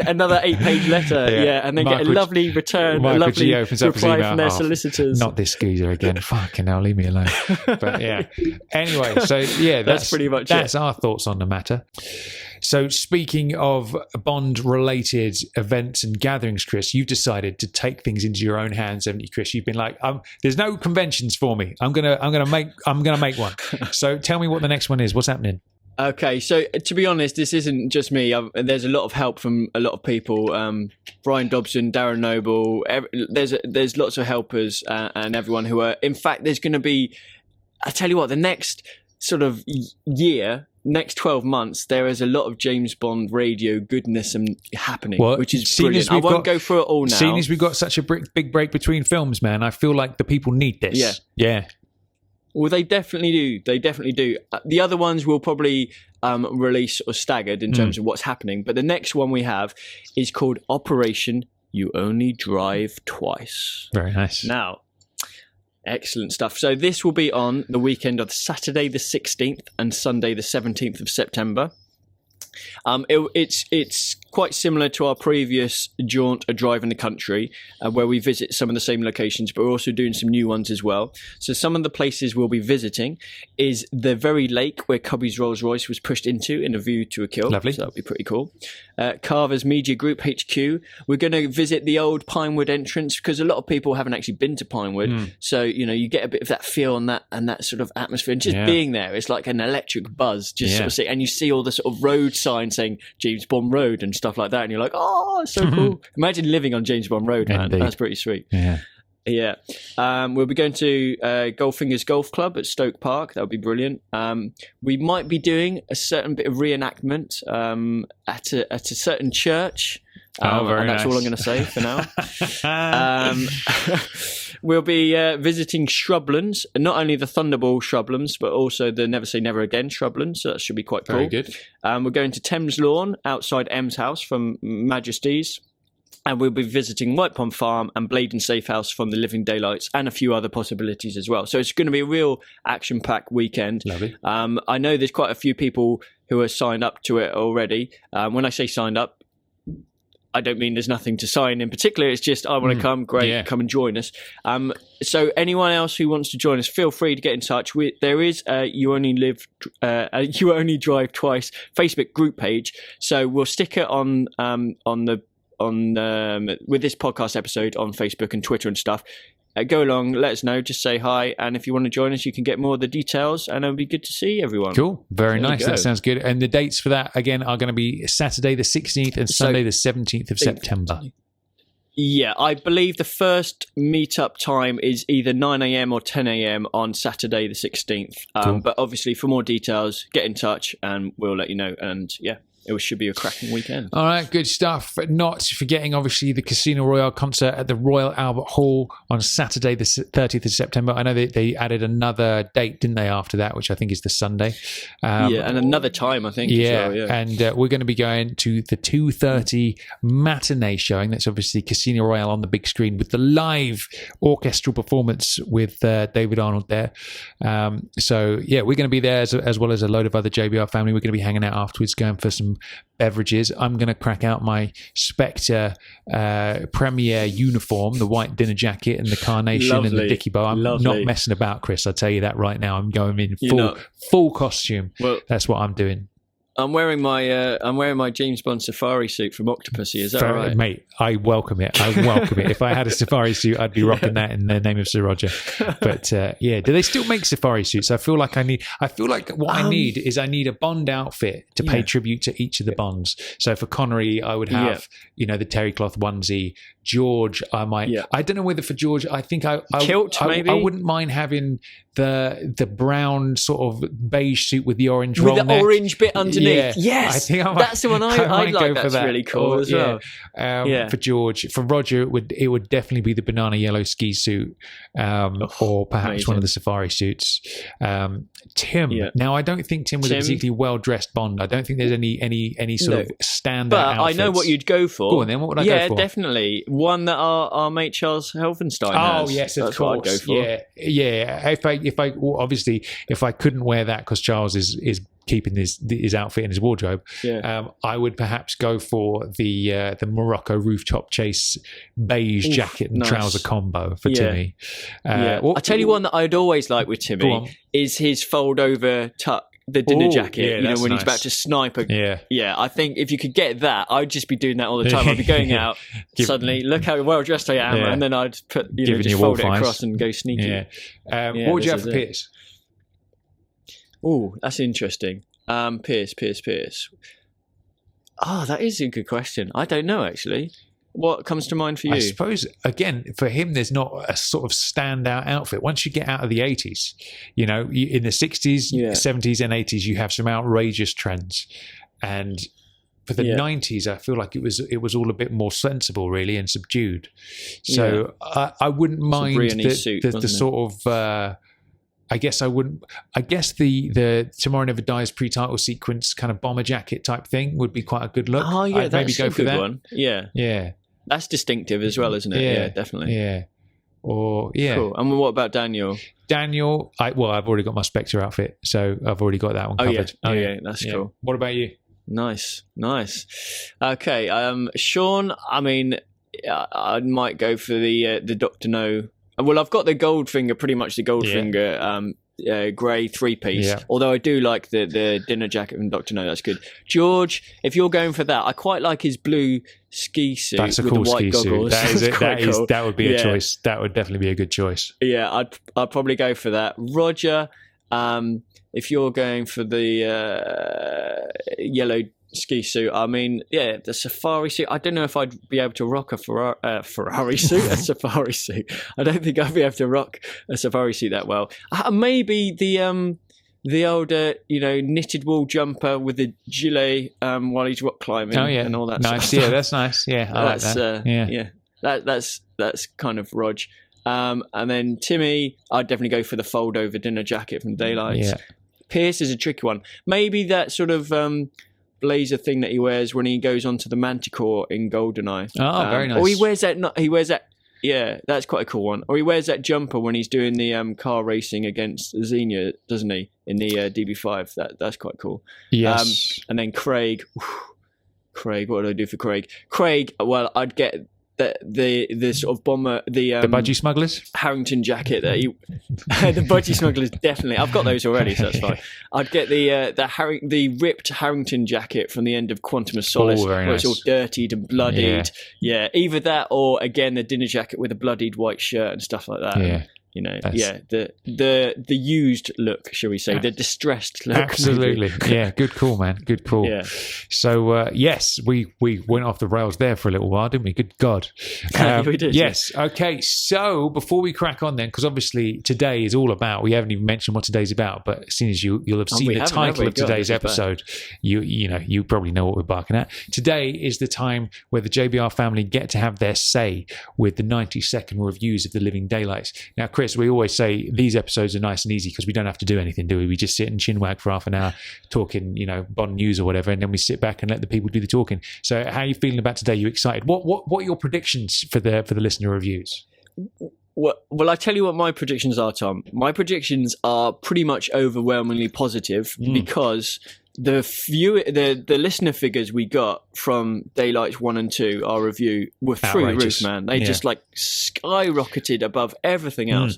another 8-page letter. And then get a lovely return, a lovely reply from their solicitors. Not this geezer again. Fucking hell, leave me alone. But anyway, so that's pretty much that's our thoughts on the matter. So speaking of Bond-related events and gatherings, Chris, you've decided to take things into your own hands, haven't you, Chris? You've been like, there's no conventions for me. I'm gonna make one. So tell me what the next one is. What's happening? Okay, so to be honest, this isn't just me. There's a lot of help from a lot of people. Brian Dobson, Darren Noble. There's lots of helpers and everyone who are. In fact, there's going to be. I tell you what, the next sort of year. Next 12 months, there is a lot of James Bond radio goodness happening, which is brilliant. I won't go through it all now. Seeing as we've got such a big break between films, man, I feel like the people need this. Yeah. Well, they definitely do. The other ones will probably release or staggered in terms of what's happening. But the next one we have is called Operation You Only Drive Twice. Very nice. Now, excellent stuff. So this will be on the weekend of Saturday the 16th and Sunday the 17th of September. It's quite similar to our previous jaunt, A Drive in the Country, where we visit some of the same locations, but we're also doing some new ones as well. So some of the places we'll be visiting is the very lake where Cubby's Rolls Royce was pushed into in A View to a Kill. Lovely. So that'll be pretty cool. Carver's Media Group HQ. We're going to visit the old Pinewood entrance, because a lot of people haven't actually been to Pinewood. So, you get a bit of that feel and that sort of atmosphere. And just being there, it's like an electric buzz. Sort of and you see all the sort of road signs saying James Bond Road and stuff like that. And you're like, oh, it's so cool. Imagine living on James Bond Road, man. Indeed. That's pretty sweet. Yeah. We'll be going to Goldfingers Golf Club at Stoke Park. That would be brilliant. We might be doing a certain bit of reenactment at a certain church. Very and that's nice. all I'm going to say for now. We'll be visiting shrublands, not only the Thunderball shrublands, but also the Never Say Never Again shrublands. So that should be quite cool. Very good. We're going to Thames Lawn outside M's house from Majesty's. And we'll be visiting White Pond Farm and Bladen Safe House from the Living Daylights, and a few other possibilities as well. So it's going to be a real action-packed weekend. Lovely. I know there's quite a few people who are signed up to it already. When I say signed up, I don't mean there's nothing to sign in particular. It's just I want to come. Great, come and join us. So anyone else who wants to join us, feel free to get in touch. There is You Only Drive Twice Facebook group page. So we'll stick it on with this podcast episode on Facebook and Twitter and stuff. Go along, let us know, just say hi, and if you want to join us, you can get more of the details, and it'll be good to see everyone. Cool, very nice. That sounds good. And the dates for that again are going to be Saturday the 16th and Sunday the 17th of September. Yeah, I believe the first meetup time is either 9 a.m. or 10 a.m. on Saturday the 16th. Cool. But obviously, for more details, get in touch, and we'll let you know. And yeah, it should be a cracking weekend. All right, good stuff. Not forgetting, obviously, the Casino Royale concert at the Royal Albert Hall on Saturday, the 30th of September. I know they added another date, didn't they, after that, which I think is the Sunday. And another time, I think. Yeah, as well, and we're going to be going to the 2:30 matinee showing. That's obviously Casino Royale on the big screen with the live orchestral performance with David Arnold there. So, yeah, we're going to be there as well as a load of other JBR family. We're going to be hanging out afterwards, going for some beverages. I'm going to crack out my Spectre premiere uniform, the white dinner jacket and the carnation and the dicky bow. I'm not messing about, Chris. I'll tell you that right now. I'm going in full costume. Well, that's what I'm doing. I'm wearing my James Bond safari suit from Octopussy. Is that all right, mate? I welcome it. If I had a safari suit, I'd be rocking that in the name of Sir Roger. But do they still make safari suits? I feel like I need a Bond outfit to pay tribute to each of the Bonds. So for Connery, I would have the terry cloth onesie. George, I might. Yeah. I don't know whether for George, I think kilt maybe. I wouldn't mind having the brown sort of beige suit with the orange roll with the orange bit underneath. Yeah. Yes, I think that's the one I'd like. That's really cool as well. For George, for Roger, it would definitely be the banana yellow ski suit, or perhaps amazing. One of the safari suits. Tim. Yeah. Now, I don't think Tim was a particularly well dressed Bond. I don't think there's any sort of standout. But outfits. I know what you'd go for. Go on, then. What would I go for? Yeah, definitely one that our mate Charles Helfenstein has. Oh yes, of That's course. What I'd go for. Yeah. If I couldn't wear that because Charles is keeping his outfit in his wardrobe, I would perhaps go for the Morocco rooftop chase beige jacket and trouser combo for Timmy. I tell you one that I'd always like with Timmy is his fold over tuck. The dinner jacket, when he's about to snipe I think if you could get that, I'd just be doing that all the time. I'd be going out, suddenly, look how well dressed I am, and then I'd put, just fold it across and go sneaky. What would you have for Pierce? Oh, that's interesting. Pierce. Oh, that is a good question. I don't know, actually. What comes to mind for you? I suppose, again, for him, there's not a sort of standout outfit. Once you get out of the 80s, in the 60s, 70s and 80s, you have some outrageous trends. And for the 90s, I feel like it was all a bit more sensible, really, and subdued. So I wouldn't mind the sort of... I guess the Tomorrow Never Dies pre-title sequence kind of bomber jacket type thing would be quite a good look. Oh yeah, I'd maybe go for that one. Yeah. That's distinctive as well, isn't it? Yeah, definitely. Yeah. Cool. And what about Daniel? I've already got my Spectre outfit, so I've already got that one covered. That's cool. What about you? Nice. Okay, Sean. I mean, I might go for the Dr. No. Well, I've got the Goldfinger, pretty much the Goldfinger grey three-piece. Yeah. Although I do like the dinner jacket from Dr. No, that's good. George, if you're going for that, I quite like his blue ski suit. That's a cool with the white ski goggles. suit. That would be a choice. That would definitely be a good choice. Yeah, I'd probably go for that. Roger, if you're going for the yellow ski suit, I mean, the safari suit. I don't know if I'd be able to rock a Ferrari suit, a safari suit. I don't think I'd be able to rock a safari suit that well. Maybe the older, knitted wool jumper with the gilet while he's rock climbing. Oh yeah, and all that. Nice, sort of stuff. That's nice. Yeah, I like that. That's kind of Rog. And then Timmy, I'd definitely go for the fold over dinner jacket from Daylight. Yeah. Pierce is a tricky one. Maybe that sort of blazer thing that he wears when he goes onto the Manticore in GoldenEye. Oh, very nice. Or he wears that. Yeah, that's quite a cool one. Or he wears that jumper when he's doing the car racing against Xenia, doesn't he? In the DB5. That's quite cool. Yes. And then Craig. Craig, what would I do for Craig? Craig, well, I'd get the sort of bomber, the budgie smugglers, Harrington jacket that you, the budgie smugglers, definitely. I've got those already, so that's fine. I'd get the ripped Harrington jacket from the end of Quantum of Solace, where it's all dirtied and bloodied. Yeah, either that or again the dinner jacket with a bloodied white shirt and stuff like that. Yeah. You know, the used look, shall we say, the distressed look. Absolutely. Yeah, good call, man. Good call. Yeah. So, yes, we went off the rails there for a little while, didn't we? Good God. We did. Yes. Yeah. Okay. So, before we crack on then, because obviously today is all about, we haven't even mentioned what today's about, but as soon as you'll have seen the title of today's episode, you probably know what we're barking at. Today is the time where the JBR family get to have their say with the 90-second reviews of The Living Daylights. Now, Chris, we always say these episodes are nice and easy because we don't have to do anything, do we? We just sit and chinwag for half an hour talking, Bond news or whatever, and then we sit back and let the people do the talking. So how are you feeling about today? You excited? What are your predictions for the listener reviews? Well, I tell you what my predictions are, Tom. My predictions are pretty much overwhelmingly positive because the listener figures we got from Daylights 1 and 2, our review, were through the roof, man. They just skyrocketed above everything else.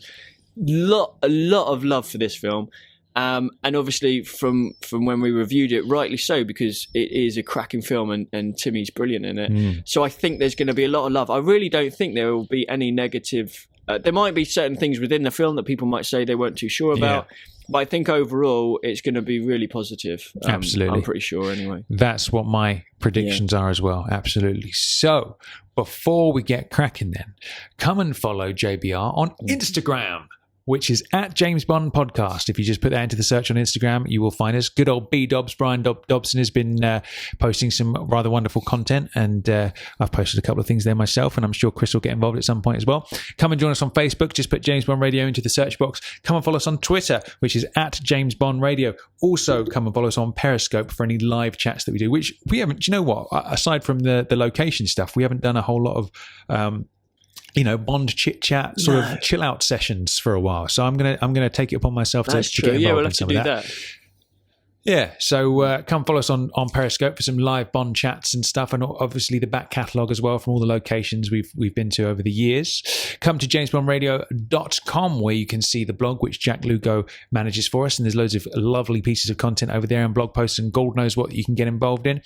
A lot of love for this film. And obviously from when we reviewed it, rightly so, because it is a cracking film and Timmy's brilliant in it. So I think there's going to be a lot of love. I really don't think there will be any negative. There might be certain things within the film that people might say they weren't too sure about. Yeah. But I think overall it's going to be really positive. Absolutely. I'm pretty sure anyway. That's what my predictions are as well. Absolutely. So before we get cracking then, come and follow JBR on Instagram, which is at James Bond Podcast. If you just put that into the search on Instagram, you will find us. Good old B-Dobs, Brian Dobson, has been posting some rather wonderful content, and I've posted a couple of things there myself, and I'm sure Chris will get involved at some point as well. Come and join us on Facebook. Just put James Bond Radio into the search box. Come and follow us on Twitter, which is at James Bond Radio. Also, come and follow us on Periscope for any live chats that we do, which we haven't, do you know what? Aside from the location stuff, we haven't done a whole lot of Bond chit chat, sort of chill out sessions for a while. So I'm gonna take it upon myself to get involved we'll have in some to do of that. Yeah, so come follow us on Periscope for some live Bond chats and stuff, and obviously the back catalogue as well from all the locations we've been to over the years. Come to jamesbondradio.com where you can see the blog, which Jack Lugo manages for us, and there's loads of lovely pieces of content over there and blog posts, and God knows what you can get involved in.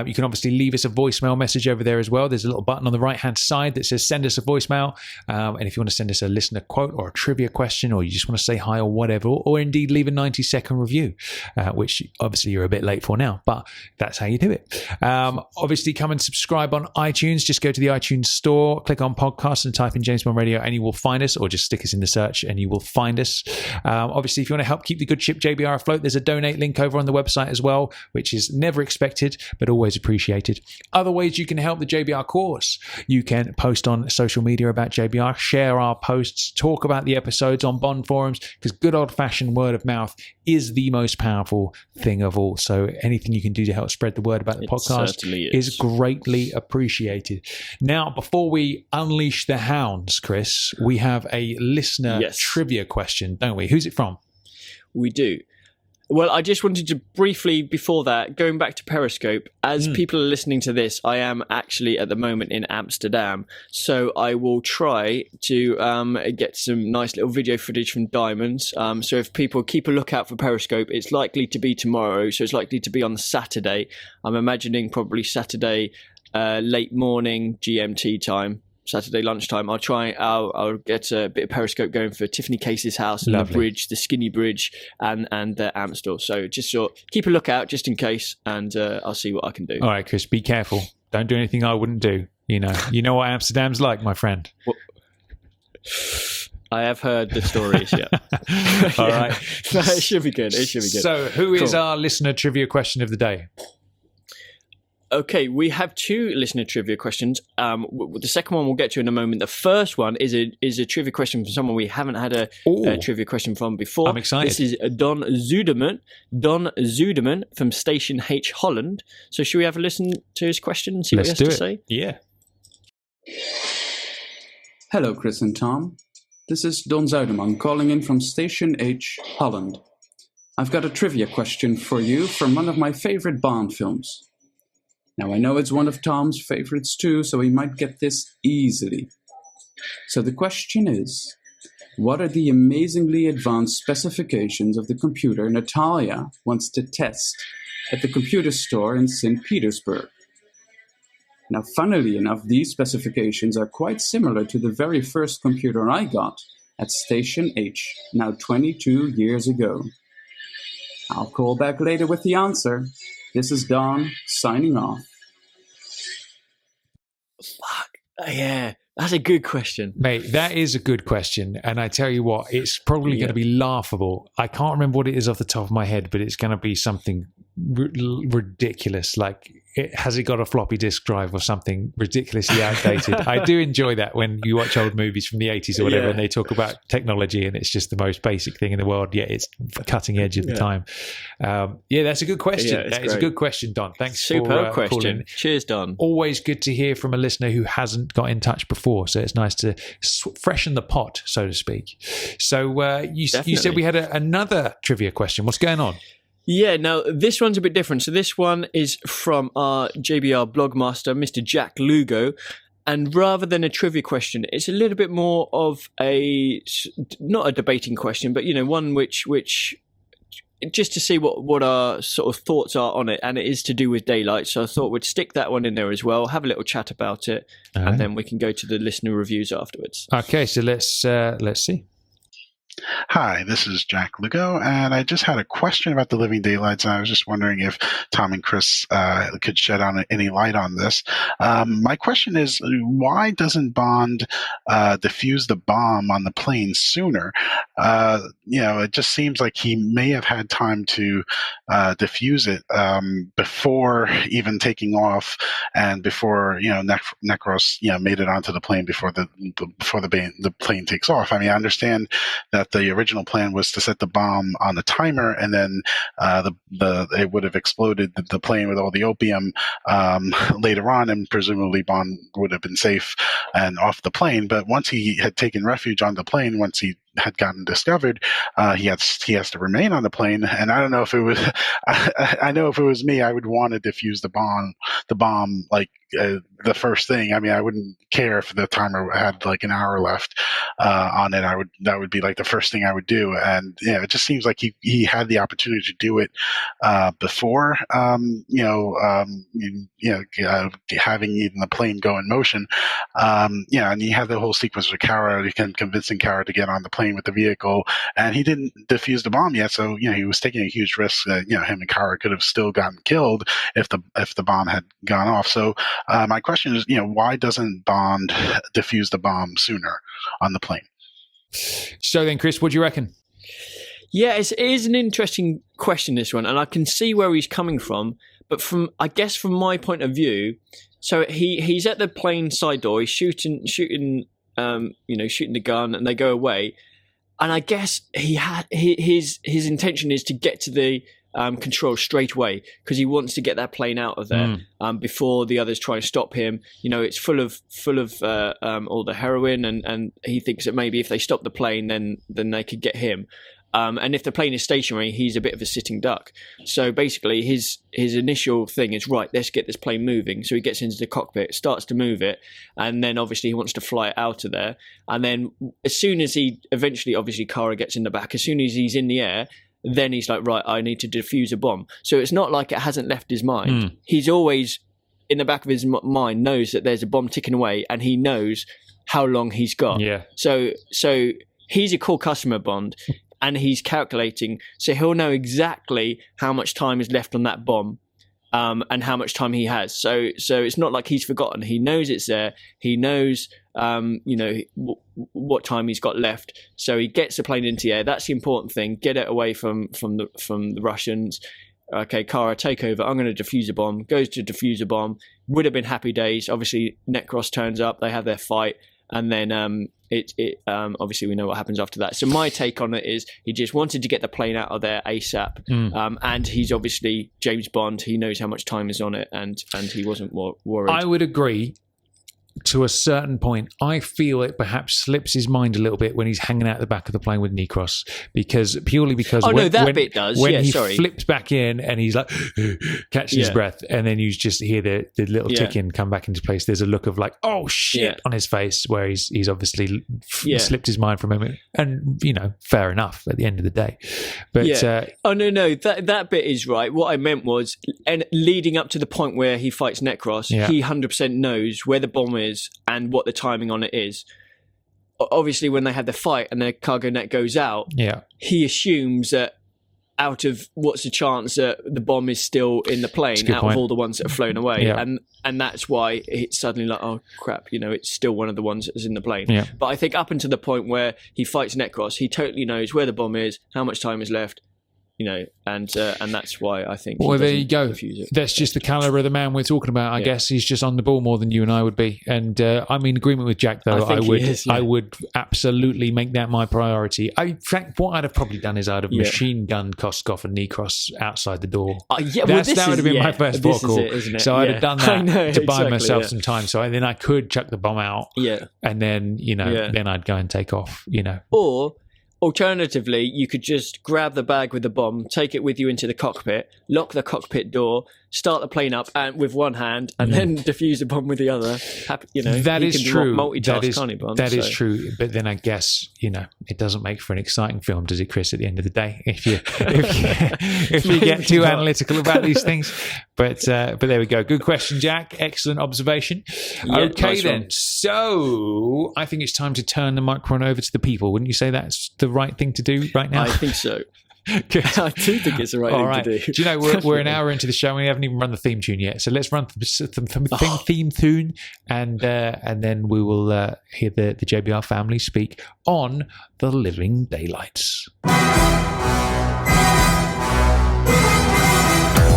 You can obviously leave us a voicemail message over there as well. There's a little button on the right-hand side that says send us a voicemail, and if you want to send us a listener quote or a trivia question, or you just want to say hi or whatever, or indeed leave a 90-second review, which obviously you're a bit late for now, but that's how you do it. Obviously, come and subscribe on iTunes. Just go to the iTunes store, click on podcasts and type in James Bond Radio and you will find us, or just stick us in the search and you will find us. Obviously, if you want to help keep the good ship JBR afloat, there's a donate link over on the website as well, which is never expected but always appreciated. Other ways you can help the JBR cause: you can post on social media about JBR, share our posts, talk about the episodes on Bond forums, because good old-fashioned word of mouth is the most powerful thing of all. So anything you can do to help spread the word about the podcast is greatly appreciated. Now, before we unleash the hounds, Chris, we have a listener trivia question, don't we? Who's it from? We do. Well, I just wanted to briefly, before that, going back to Periscope, as people are listening to this, I am actually at the moment in Amsterdam, so I will try to get some nice little video footage from Diamonds. So if people keep a lookout for Periscope, it's likely to be tomorrow, so it's likely to be on Saturday. I'm imagining probably Saturday late morning GMT time. Saturday lunchtime. I'll get a bit of Periscope going for Tiffany Case's house and the bridge, the Skinny Bridge, and Amstel. So just keep a lookout just in case, and I'll see what I can do. All right, Chris, be careful. Don't do anything I wouldn't do. You know what Amsterdam's like, my friend. I have heard the stories. Yeah. All right. No, it should be good. So, who is our listener trivia question of the day? Okay, we have two listener trivia questions. The second one we'll get to in a moment. The first one is a trivia question from someone we haven't had a trivia question from before. I'm excited. This is Don Zuderman from Station H Holland. So should we have a listen to his question and see what he has to say? Yeah. Hello, Chris and Tom. This is Don Zuiderman calling in from Station H Holland. I've got a trivia question for you from one of my favorite Bond films. Now, I know it's one of Tom's favorites too, so he might get this easily. So the question is, what are the amazingly advanced specifications of the computer Natalia wants to test at the computer store in St. Petersburg? Now, funnily enough, these specifications are quite similar to the very first computer I got at Station H, now 22 years ago. I'll call back later with the answer. This is Don, signing off. Fuck. Yeah, that's a good question. Mate, that is a good question. And I tell you what, it's probably going to be laughable. I can't remember what it is off the top of my head, but it's going to be something ridiculous. Like, has it got a floppy disk drive or something ridiculously outdated? I do enjoy that when you watch old movies from the 80s or whatever, and they talk about technology and it's just the most basic thing in the world, yet it's cutting edge at the time. That's a good question. That is a good question, Don. Thanks for question. Calling. Cheers, Don. Always good to hear from a listener who hasn't got in touch before, so it's nice to freshen the pot, so to speak. So you said we had another trivia question. What's going on? Yeah, now this one's a bit different. So this one is from our JBR blogmaster, Mr. Jack Lugo. And rather than a trivia question, it's a little bit more of not a debating question, but, one which just to see what our sort of thoughts are on it. And it is to do with daylight. So I thought we'd stick that one in there as well, have a little chat about it, and then we can go to the listener reviews afterwards. Okay, so let's see. Hi, this is Jack Lugo, and I just had a question about the living daylights, and I was just wondering if Tom and Chris could shed any light on this. My question is, why doesn't Bond defuse the bomb on the plane sooner? It just seems like he may have had time to defuse it before even taking off, and before Necros made it onto the plane before the plane takes off. I mean, I understand that the original plan was to set the bomb on the timer, and then it would have exploded the plane with all the opium later on, and presumably Bond would have been safe and off the plane. But once he had taken refuge on the plane, once he had gotten discovered, he has to remain on the plane. And I don't know if it was, I know if it was me, I would want to defuse the bomb like the first thing. I mean, I wouldn't care if the timer had like an hour left on it. That would be like the first thing I would do. And it just seems like he had the opportunity to do it before, having even the plane go in motion. And he had the whole sequence with Kara, convincing Kara to get on the plane with the vehicle, and he didn't defuse the bomb yet. So he was taking a huge risk that him and Kara could have still gotten killed if the bomb had gone off. So my question is, why doesn't Bond defuse the bomb sooner on the plane? So then, Chris, what do you reckon? Yeah, it is an interesting question, this one, and I can see where he's coming from. But from my point of view, so he's at the plane side door, he's shooting the gun, and they go away. And I guess his intention is to get to the control straight away, because he wants to get that plane out of there before the others try to stop him. It's full of all the heroin, and he thinks that maybe if they stop the plane, then they could get him. And if the plane is stationary, he's a bit of a sitting duck. So basically, his initial thing is, right, let's get this plane moving. So he gets into the cockpit, starts to move it, and then obviously he wants to fly it out of there. And then as soon as obviously Kara gets in the back, as soon as he's in the air, then he's like, right, I need to defuse a bomb. So it's not like it hasn't left his mind. He's always, in the back of his mind, knows that there's a bomb ticking away, and he knows how long he's got. Yeah. So he's a cool customer, Bond. And he's calculating, so he'll know exactly how much time is left on that bomb, and how much time he has. So it's not like he's forgotten. He knows it's there. He knows, what time he's got left. So he gets the plane into the air. That's the important thing. Get it away from the Russians. Okay, Kara, take over. I'm going to defuse a bomb. Goes to defuse a bomb. Would have been happy days. Obviously, Necros turns up. They have their fight. And then obviously we know what happens after that. So my take on it is he just wanted to get the plane out of there ASAP. And he's obviously James Bond. He knows how much time is on it, and he wasn't worried. I would agree to a certain point. I feel it perhaps slips his mind a little bit when he's hanging out the back of the plane with Nikos, because when bit does. When yeah, he sorry. flips back in and he's like catching his breath, and then you just hear the little tick in come back into place. There's a look of like, oh shit, on his face, where he's obviously slipped his mind for a moment, and fair enough at the end of the day. But no, that bit is right. What I meant was, and leading up to the point where he fights Necros, he 100% knows where the bomb is and what the timing on it is. Obviously, when they have the fight and the cargo net goes out, he assumes that out of what's the chance that the bomb is still in the plane out of all the ones that have flown away, and that's why it's suddenly like, oh crap, it's still one of the ones that's in the plane. But I think up until the point where he fights Necros, he totally knows where the bomb is, how much time is left, and that's why I think. Well, there you go. That's just the caliber of the man we're talking about. I guess he's just on the ball more than you and I would be. And I'm in agreement with Jack, though. I would absolutely make that my priority. In fact, what I'd have probably done is I'd have machine gunned Koskov and Nikos outside the door. That would have been my first port call. So I'd have done that to buy myself some time. So then I could chuck the bomb out. And then then I'd go and take off. Or alternatively, you could just grab the bag with the bomb, take it with you into the cockpit, lock the cockpit door, start the plane up with one hand, and then defuse the bomb with the other. That is true. Multitask, that is true. But then I guess it doesn't make for an exciting film, does it, Chris? At the end of the day, if you get too analytical about these things. But there we go. Good question, Jack. Excellent observation. Okay, nice then. So I think it's time to turn the microphone over to the people. Wouldn't you say that's the right thing to do right now? I think so. Good. I do think it's the right thing to do. Do you know, we're an hour into the show and we haven't even run the theme tune yet. So let's run the theme tune, and then we will hear the JBR family speak on The Living Daylights. Who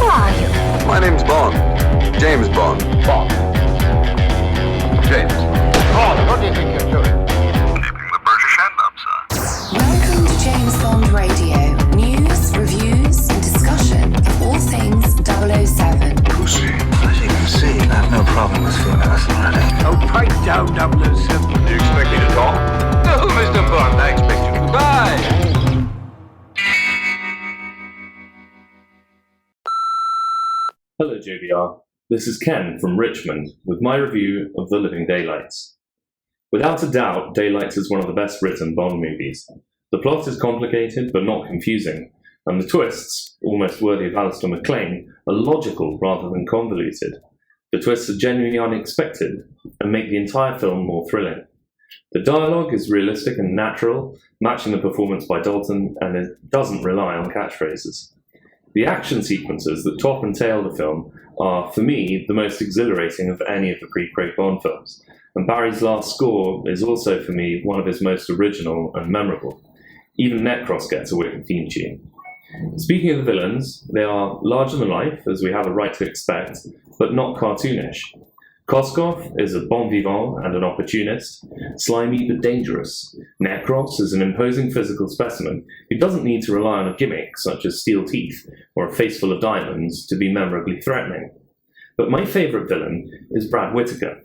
are you? My name's Bond. James Bond. Bond. James. Bond, what do you think you're doing? Keeping the British hand up, sir. Welcome to James Bond Radio. News, reviews, and discussion of all things 007. Pussy. As you can see, I have no problem with female authority. Oh, pipe down, 007. Do you expect me to talk? No, Mr. Bond, I expect you to goodbye. Hello JBR, this is Ken from Richmond with my review of The Living Daylights. Without a doubt, Daylights is one of the best written Bond movies. The plot is complicated but not confusing, and the twists, almost worthy of Alistair MacLean, are logical rather than convoluted. The twists are genuinely unexpected and make the entire film more thrilling. The dialogue is realistic and natural, matching the performance by Dalton, and it doesn't rely on catchphrases. The action sequences that top and tail the film are, for me, the most exhilarating of any of the pre-Craig Bond films, and Barry's last score is also, for me, one of his most original and memorable. Even Necros gets a wicked theme tune. Speaking of the villains, they are larger than life, as we have a right to expect, but not cartoonish. Koskov is a bon vivant and an opportunist, slimy but dangerous. Necros is an imposing physical specimen who doesn't need to rely on a gimmick such as steel teeth or a face full of diamonds to be memorably threatening. But my favourite villain is Brad Whitaker.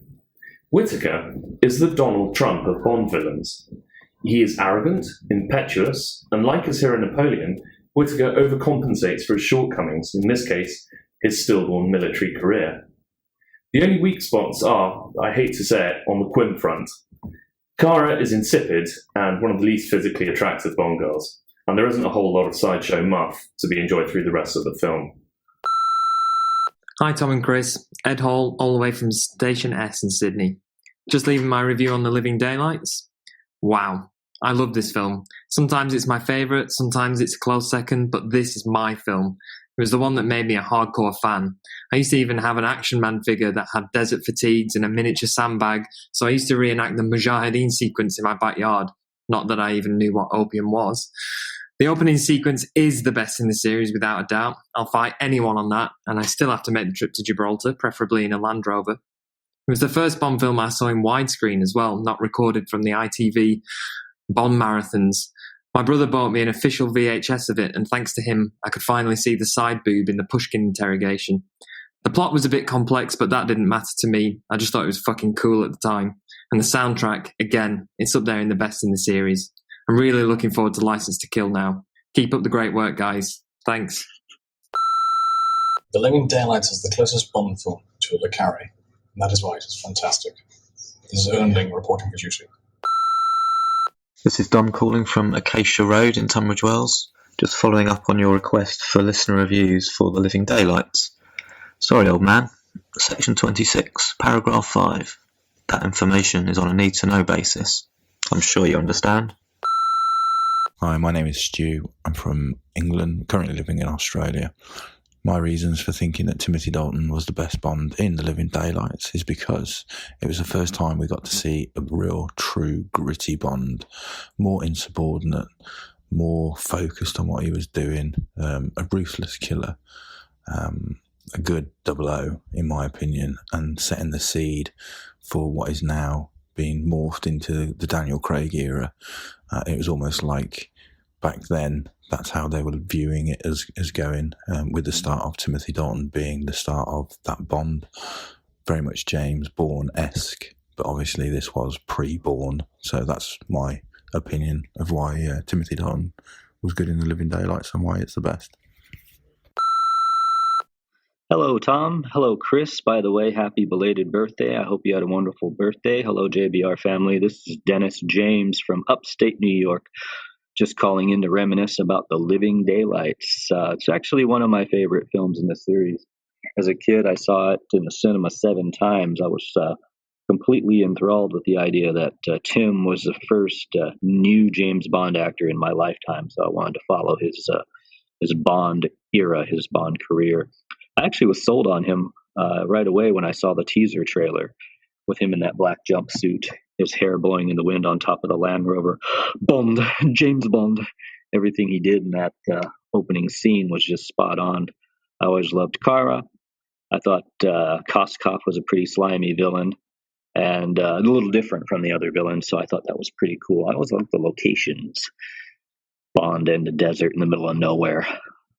Whitaker is the Donald Trump of Bond villains. He is arrogant, impetuous, and like his hero Napoleon, Whitaker overcompensates for his shortcomings, in this case, his stillborn military career. The only weak spots are, I hate to say it, on the Quim front. Cara is insipid and one of the least physically attractive Bond girls, and there isn't a whole lot of sideshow muff to be enjoyed through the rest of the film. Hi Tom and Chris, Ed Hall all the way from Station S in Sydney. Just leaving my review on The Living Daylights. Wow, I love this film. Sometimes it's my favourite, sometimes it's a close second, but this is my film. It was the one that made me a hardcore fan. I used to even have an Action Man figure that had desert fatigues and a miniature sandbag, so I used to reenact the Mujahideen sequence in my backyard. Not that I even knew what opium was. The opening sequence is the best in the series, without a doubt. I'll fight anyone on that, and I still have to make the trip to Gibraltar, preferably in a Land Rover. It was the first Bond film I saw in widescreen as well, not recorded from the ITV Bond marathons. My brother bought me an official VHS of it, and thanks to him, I could finally see the side boob in the Pushkin interrogation. The plot was a bit complex, but that didn't matter to me. I just thought it was fucking cool at the time. And the soundtrack, again, it's up there in the best in the series. I'm really looking forward to License to Kill now. Keep up the great work, guys. Thanks. The Living Daylights is the closest Bond film to a Le Carré, and that is why it is fantastic. This is Erling reporting for duty. This is Dom calling from Acacia Road in Tunbridge Wells, just following up on your request for listener reviews for The Living Daylights. Sorry, old man. Section 26, paragraph 5. That information is on a need-to-know basis. I'm sure you understand. Hi, my name is Stu. I'm from England, currently living in Australia. My reasons for thinking that Timothy Dalton was the best Bond in The Living Daylights is because it was the first time we got to see a real, true, gritty Bond, more insubordinate, more focused on what he was doing, a ruthless killer, a good 00, in my opinion, and setting the seed for what is now being morphed into the Daniel Craig era. It was almost like back then that's how they were viewing it as going, with the start of Timothy Dalton being the start of that Bond, very much James Bourne-esque, but obviously this was pre-Bourne, so that's my opinion of why Timothy Dalton was good in The Living Daylights and why it's the best. Hello, Tom. Hello, Chris. By the way, happy belated birthday. I hope you had a wonderful birthday. Hello, JBR family. This is Dennis James from upstate New York, just calling in to reminisce about The Living Daylights. It's actually one of my favorite films in the series. As a kid, I saw it in the cinema 7 times. I was completely enthralled with the idea that Tim was the first new James Bond actor in my lifetime, so I wanted to follow his Bond era, his Bond career. I actually was sold on him right away when I saw the teaser trailer with him in that black jumpsuit, his hair blowing in the wind on top of the Land Rover. Bond, James Bond. Everything he did in that opening scene was just spot on. I always loved Kara. I thought Koskov was a pretty slimy villain and a little different from the other villains, so I thought that was pretty cool. I always loved the locations. Bond in the desert in the middle of nowhere.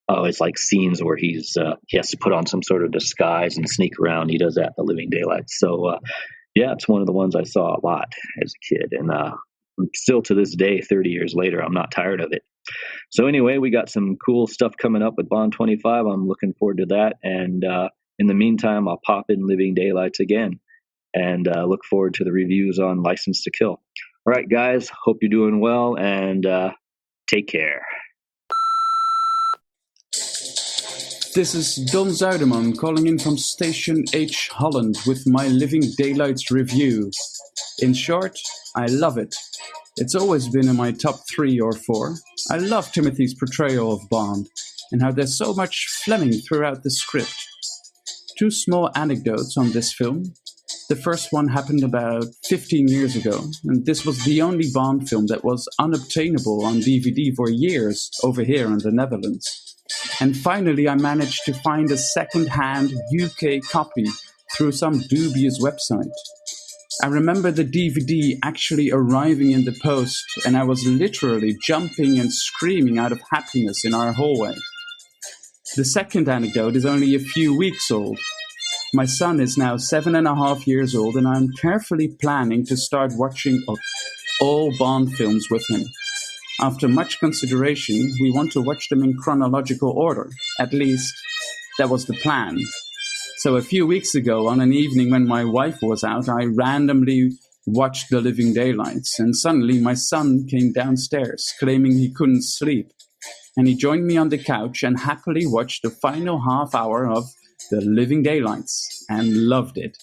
I always like scenes where he has to put on some sort of disguise and sneak around. He does that in The Living Daylights. So, yeah, it's one of the ones I saw a lot as a kid. And still to this day, 30 years later, I'm not tired of it. So anyway, we got some cool stuff coming up with Bond 25. I'm looking forward to that. And in the meantime, I'll pop in Living Daylights again and look forward to the reviews on License to Kill. All right, guys, hope you're doing well and take care. This is Don Zuiderman calling in from Station H Holland with my Living Daylights review. In short, I love it. It's always been in my top 3 or 4. I love Timothy's portrayal of Bond and how there's so much Fleming throughout the script. 2 small anecdotes on this film. The first one happened about 15 years ago, and this was the only Bond film that was unobtainable on DVD for years over here in the Netherlands. And finally, I managed to find a second-hand UK copy through some dubious website. I remember the DVD actually arriving in the post, and I was literally jumping and screaming out of happiness in our hallway. The second anecdote is only a few weeks old. My son is now 7.5 years old, and I'm carefully planning to start watching all Bond films with him. After much consideration, we want to watch them in chronological order. At least, that was the plan. So a few weeks ago, on an evening when my wife was out, I randomly watched The Living Daylights, and suddenly my son came downstairs, claiming he couldn't sleep. And he joined me on the couch and happily watched the final half hour of The Living Daylights, and loved it.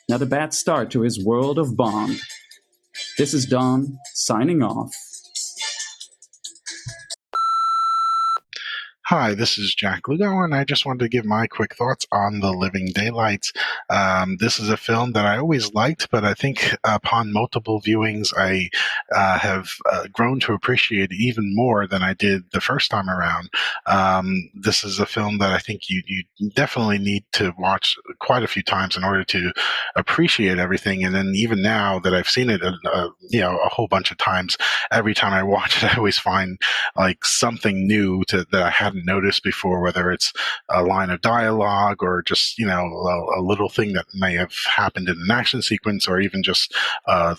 Not a bad start to his world of Bond. This is Don, signing off. Hi, this is Jack Lugo, and I just wanted to give my quick thoughts on The Living Daylights. This is a film that I always liked, but I think upon multiple viewings, I have grown to appreciate even more than I did the first time around. This is a film that I think you definitely need to watch quite a few times in order to appreciate everything. And then even now that I've seen it, a whole bunch of times, every time I watch it, I always find like something new that I hadn't hadn't noticed before, whether it's a line of dialogue or just, a little thing that may have happened in an action sequence, or even just, a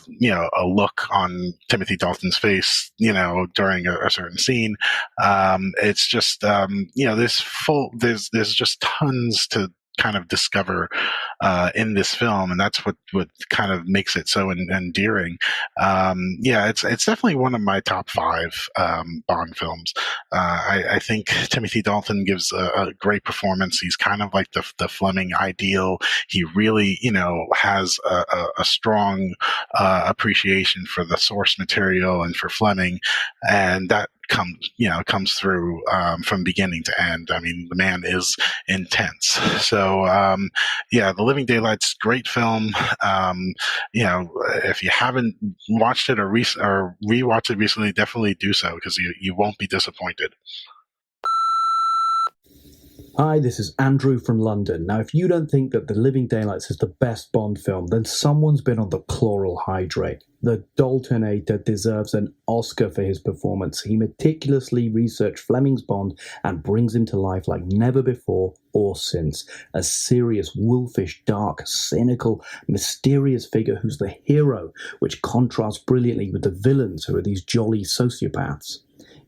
look on Timothy Dalton's face, during a certain scene. It's just, there's just tons to kind of discover in this film, and that's what kind of makes it so endearing. It's definitely one of my top 5 Bond films. I think Timothy Dalton gives a great performance. He's kind of like the Fleming ideal. He really, has a strong appreciation for the source material and for Fleming, and that comes through from beginning to end. I mean, the man is intense. So, The Living Daylights, great film. If you haven't watched it or rewatched it recently, definitely do so, because you won't be disappointed. Hi, this is Andrew from London. Now, if you don't think that The Living Daylights is the best Bond film, then someone's been on the chloral hydrate. The Daltonator deserves an Oscar for his performance. He meticulously researched Fleming's Bond and brings him to life like never before or since. A serious, wolfish, dark, cynical, mysterious figure who's the hero, which contrasts brilliantly with the villains who are these jolly sociopaths.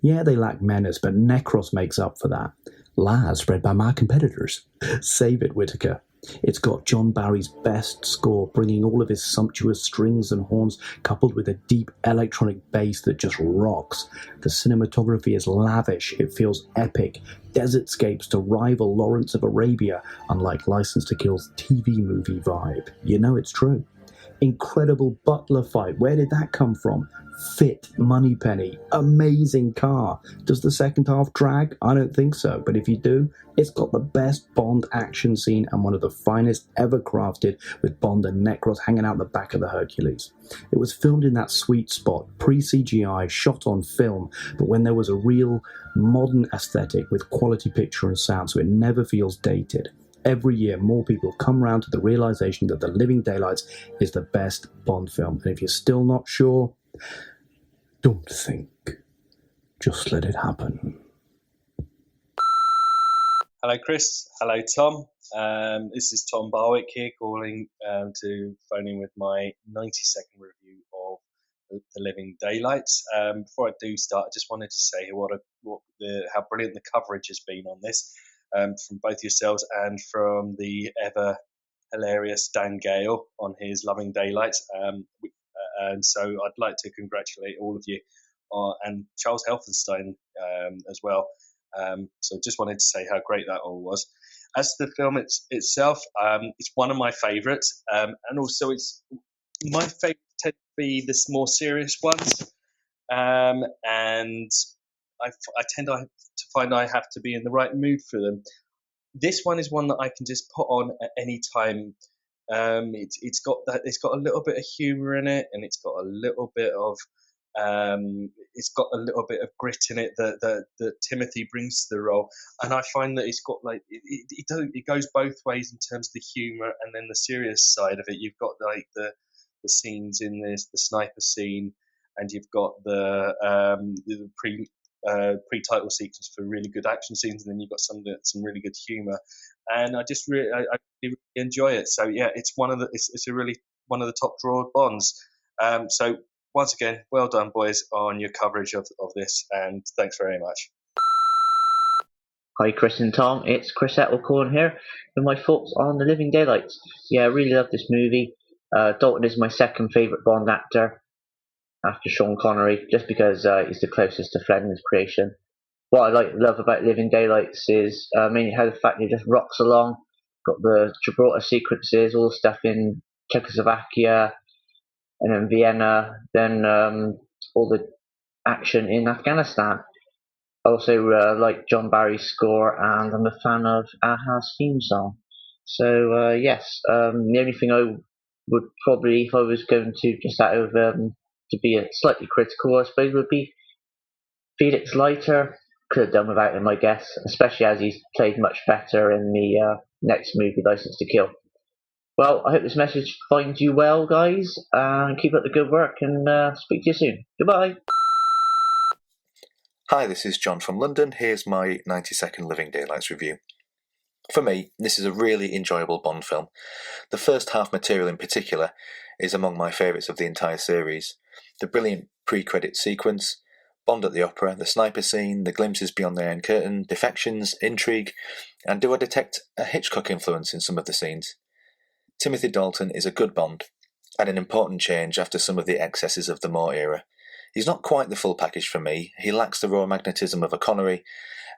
Yeah, they lack menace, but Necros makes up for that. Lies spread by my competitors. Save it, Whittaker. It's got John Barry's best score, bringing all of his sumptuous strings and horns, coupled with a deep electronic bass that just rocks. The cinematography is lavish. It feels epic. Desertscapes to rival Lawrence of Arabia, unlike License to Kill's TV movie vibe. You know it's true. Incredible butler fight. Where did that come from? Fit Moneypenny. Amazing car. Does the second half drag? I don't think so, but if you do, it's got the best Bond action scene and one of the finest ever crafted, with Bond and Necros hanging out the back of the Hercules. It was filmed in that sweet spot, pre-CGI, shot on film, but when there was a real modern aesthetic with quality picture and sound, so it never feels dated. Every year, more people come round to the realization that The Living Daylights is the best Bond film. And if you're still not sure, don't think. Just let it happen. Hello, Chris. Hello, Tom. This is Tom Barwick here, calling to phone in with my 90-second review of The Living Daylights. Before I do start, I just wanted to say how brilliant the coverage has been on this. From both yourselves and from the ever hilarious Dan Gale on his Loving Daylights. And so I'd like to congratulate all of you and Charles Helfenstein as well. So just wanted to say how great that all was. As the film itself, it's one of my favourites, and also it's my favourite tend to be the more serious ones, and I tend to find I have to be in the right mood for them. This one is one that I can just put on at any time. It's got a little bit of humour in it, and it's got a little bit of grit in it that Timothy brings to the role. And I find that it's got it goes both ways in terms of the humour and then the serious side of it. You've got like the scenes in this, the sniper scene, and you've got the pre-title sequence for really good action scenes, and then you've got some really good humour, and I just really enjoy it. So yeah, it's really one of the top drawer Bonds. So once again, well done, boys, on your coverage of this, and thanks very much. Hi, Chris and Tom. It's Chris Ettlecorn here with my thoughts on The Living Daylights. Yeah, I really love this movie. Dalton is my second favourite Bond actor after Sean Connery, just because he's the closest to Fleming's creation. What I love about Living Daylights is mainly how the fact it just rocks along. Got the Gibraltar sequences, all the stuff in Czechoslovakia, and then Vienna, then all the action in Afghanistan. I also like John Barry's score, and I'm a fan of Aha's theme song. So yes, the only thing I would probably, if I was going to just out of to be slightly critical, I suppose, would be Felix Leiter. Could have done without him, I guess, especially as he's played much better in the next movie, License to Kill. Well, I hope this message finds you well, guys, and keep up the good work, and speak to you soon. Goodbye. Hi, this is John from London. Here's my 90-second Living Daylights review. For me, this is a really enjoyable Bond film. The first half material in particular is among my favourites of the entire series. The brilliant pre-credit sequence, Bond at the opera, the sniper scene, the glimpses beyond the Iron Curtain, defections, intrigue, and do I detect a Hitchcock influence in some of the scenes? Timothy Dalton is a good Bond, and an important change after some of the excesses of the Moore era. He's not quite the full package for me. He lacks the raw magnetism of a Connery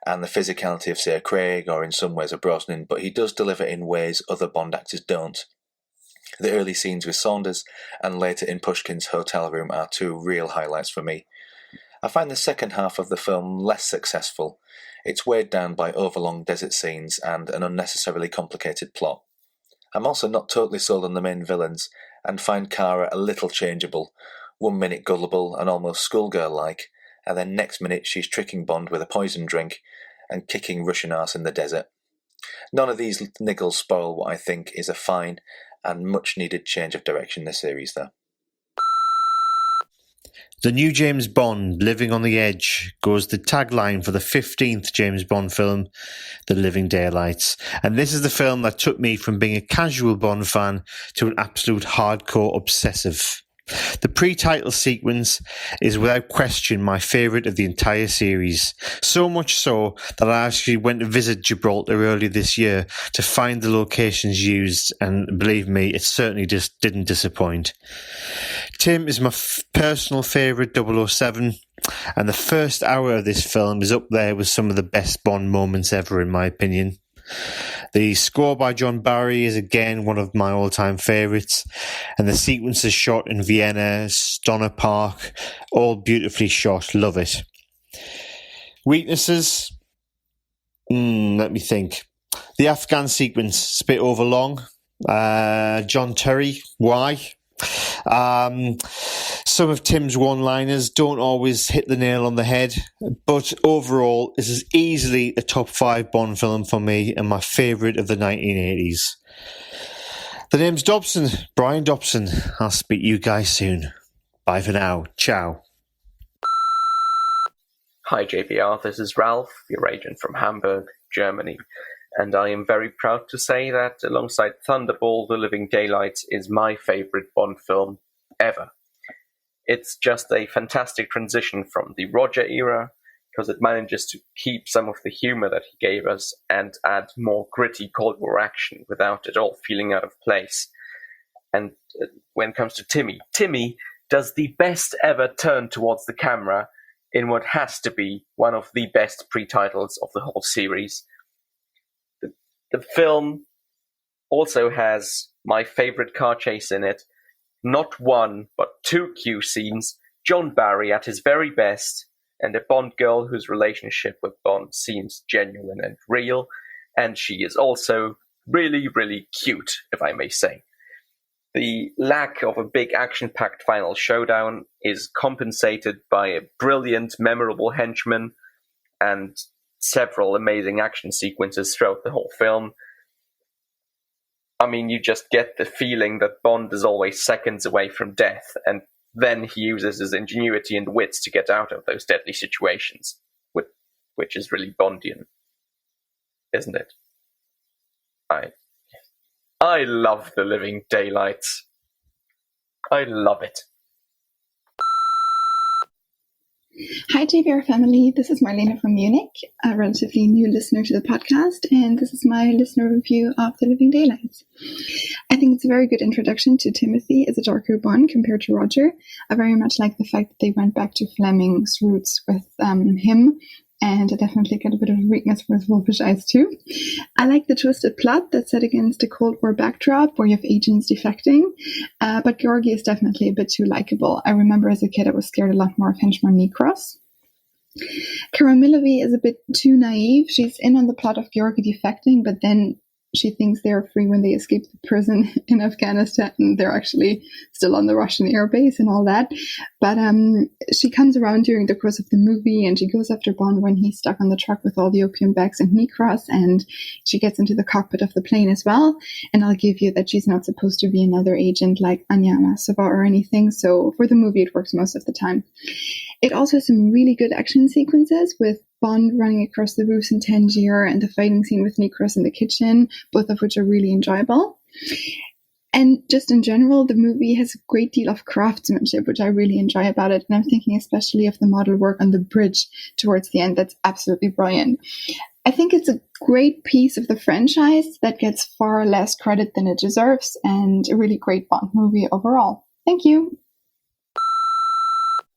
and the physicality of, say, a Craig or in some ways a Brosnan, but he does deliver in ways other Bond actors don't. The early scenes with Saunders and later in Pushkin's hotel room are two real highlights for me. I find the second half of the film less successful. It's weighed down by overlong desert scenes and an unnecessarily complicated plot. I'm also not totally sold on the main villains and find Kara a little changeable. 1 minute gullible and almost schoolgirl-like, and then next minute she's tricking Bond with a poison drink and kicking Russian arse in the desert. None of these niggles spoil what I think is a fine and much-needed change of direction in the series, though. The new James Bond, Living on the Edge, goes the tagline for the 15th James Bond film, The Living Daylights. And this is the film that took me from being a casual Bond fan to an absolute hardcore obsessive. The pre-title sequence is without question my favourite of the entire series, so much so that I actually went to visit Gibraltar earlier this year to find the locations used, and believe me, it certainly just didn't disappoint. Tim is my personal favourite 007, and the first hour of this film is up there with some of the best Bond moments ever, in my opinion. The score by John Barry is again one of my all-time favourites, and the sequences shot in Vienna, Stoner Park, all beautifully shot. Love it. Weaknesses? Let me think. The Afghan sequence is a bit overlong. John Terry, why? Some of Tim's one-liners don't always hit the nail on the head, but overall, this is easily a top 5 Bond film for me and my favourite of the 1980s. The name's Dobson, Brian Dobson. I'll speak to you guys soon. Bye for now. Ciao. Hi JBR, this is Ralph, your agent from Hamburg, Germany, and I am very proud to say that alongside Thunderball, The Living Daylights is my favourite Bond film ever. It's just a fantastic transition from the Roger era, because it manages to keep some of the humour that he gave us and add more gritty Cold War action without it all feeling out of place. And when it comes to Timmy does the best ever turn towards the camera in what has to be one of the best pre-titles of the whole series. The film also has my favourite car chase in it. Not one, but 2 Q scenes, John Barry at his very best, and a Bond girl whose relationship with Bond seems genuine and real, and she is also really, really cute, if I may say. The lack of a big action-packed final showdown is compensated by a brilliant, memorable henchman and several amazing action sequences throughout the whole film. I mean, you just get the feeling that Bond is always seconds away from death, and then he uses his ingenuity and wits to get out of those deadly situations, which is really Bondian, isn't it? I love The Living Daylights. I love it. Hi, JBR Family. This is Marlena from Munich, a relatively new listener to the podcast, and this is my listener review of The Living Daylights. I think it's a very good introduction to Timothy as a darker Bond compared to Roger. I very much like the fact that they went back to Fleming's roots with him, and I definitely get a bit of a weakness for his wolfish eyes too. I like the twisted plot that's set against a Cold War backdrop where you have agents defecting, but Georgi is definitely a bit too likable. I remember as a kid I was scared a lot more of henchman Nikros. Kara Milovy is a bit too naive. She's in on the plot of Georgi defecting, but then she thinks they're free when they escape the prison in Afghanistan, and they're actually still on the Russian airbase and all that. But she comes around during the course of the movie, and she goes after Bond when he's stuck on the truck with all the opium bags and Nikras, and she gets into the cockpit of the plane as well. And I'll give you that she's not supposed to be another agent like Anya Masova or anything, so for the movie it works most of the time. It also has some really good action sequences with Bond running across the roofs in Tangier and the fighting scene with Nikras in the kitchen, both of which are really enjoyable. And just in general, the movie has a great deal of craftsmanship, which I really enjoy about it. And I'm thinking especially of the model work on the bridge towards the end. That's absolutely brilliant. I think it's a great piece of the franchise that gets far less credit than it deserves, and a really great Bond movie overall. Thank you.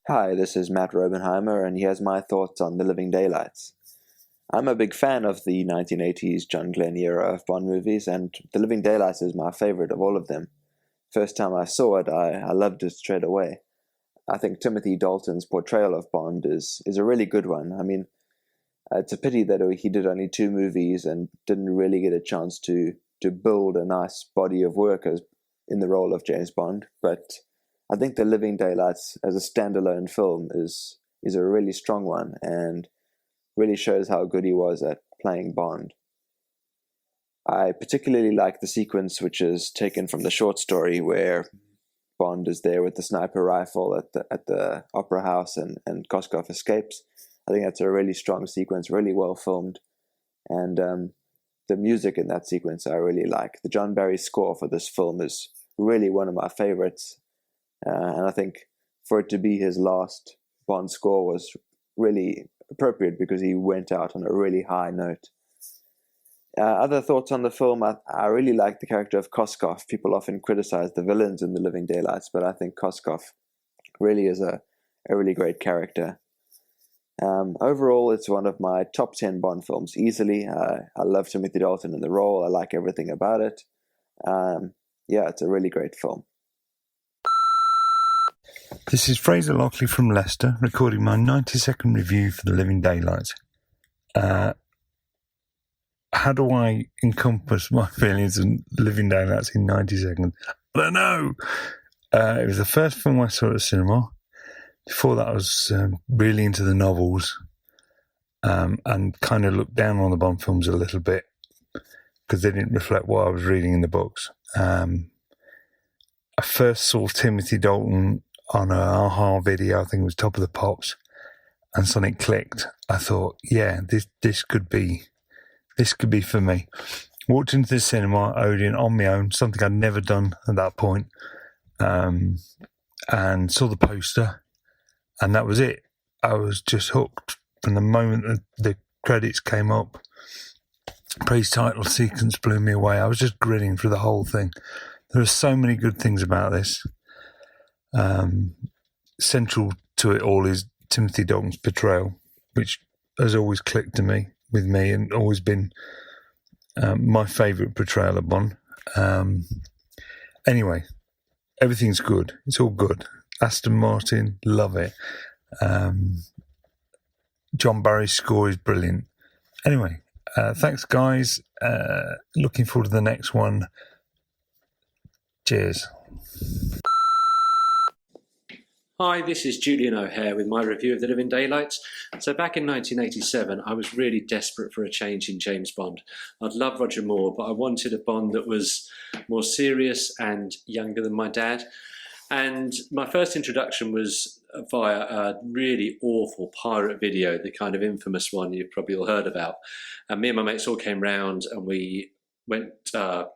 Hi, this is Matt Robenheimer, and here's my thoughts on The Living Daylights. I'm a big fan of the 1980s John Glenn era of Bond movies, and The Living Daylights is my favorite of all of them. First time I saw it, I loved it straight away. I think Timothy Dalton's portrayal of Bond is a really good one. I mean, it's a pity that he did only 2 movies and didn't really get a chance to build a nice body of work as in the role of James Bond, but I think The Living Daylights as a standalone film is a really strong one and really shows how good he was at playing Bond. I particularly like the sequence which is taken from the short story where Bond is there with the sniper rifle at the opera house and Koskov escapes. I think that's a really strong sequence, really well filmed, and the music in that sequence I really like. The John Barry score for this film is really one of my favorites. And I think for it to be his last Bond score was really appropriate because he went out on a really high note. Other thoughts on the film, I really like the character of Koskov. People often criticize the villains in The Living Daylights, but I think Koskov really is a really great character. Overall, it's one of my top 10 Bond films, easily. I love Timothy Dalton in the role. I like everything about it. Yeah, it's a really great film. This is Fraser Lockley from Leicester, recording my 90-second review for The Living Daylights. How do I encompass my feelings on Living Daylights in 90 seconds? I don't know. It was the first film I saw at the cinema. Before that, I was really into the novels and kind of looked down on the Bond films a little bit because they didn't reflect what I was reading in the books. I first saw Timothy Dalton on an AHA video, I think it was Top of the Pops, and something clicked. I thought, yeah, this could be for me. Walked into the cinema, Odeon, on my own, something I'd never done at that point, and saw the poster, and that was it. I was just hooked from the moment that the credits came up. Pre-title sequence blew me away. I was just grinning through the whole thing. There are so many good things about this. Central to it all is Timothy Dalton's portrayal, which has always clicked with me and always been my favourite portrayal of Bond. Anyway, everything's good. It's all good. Aston Martin, love it. John Barry's score is brilliant. Anyway, thanks guys. Looking forward to the next one. Cheers. Hi, this is Julian O'Hare with my review of The Living Daylights. So back in 1987, I was really desperate for a change in James Bond. I'd love Roger Moore, but I wanted a Bond that was more serious and younger than my dad. And my first introduction was via a really awful pirate video, the kind of infamous one you've probably all heard about. And me and my mates all came round and we went to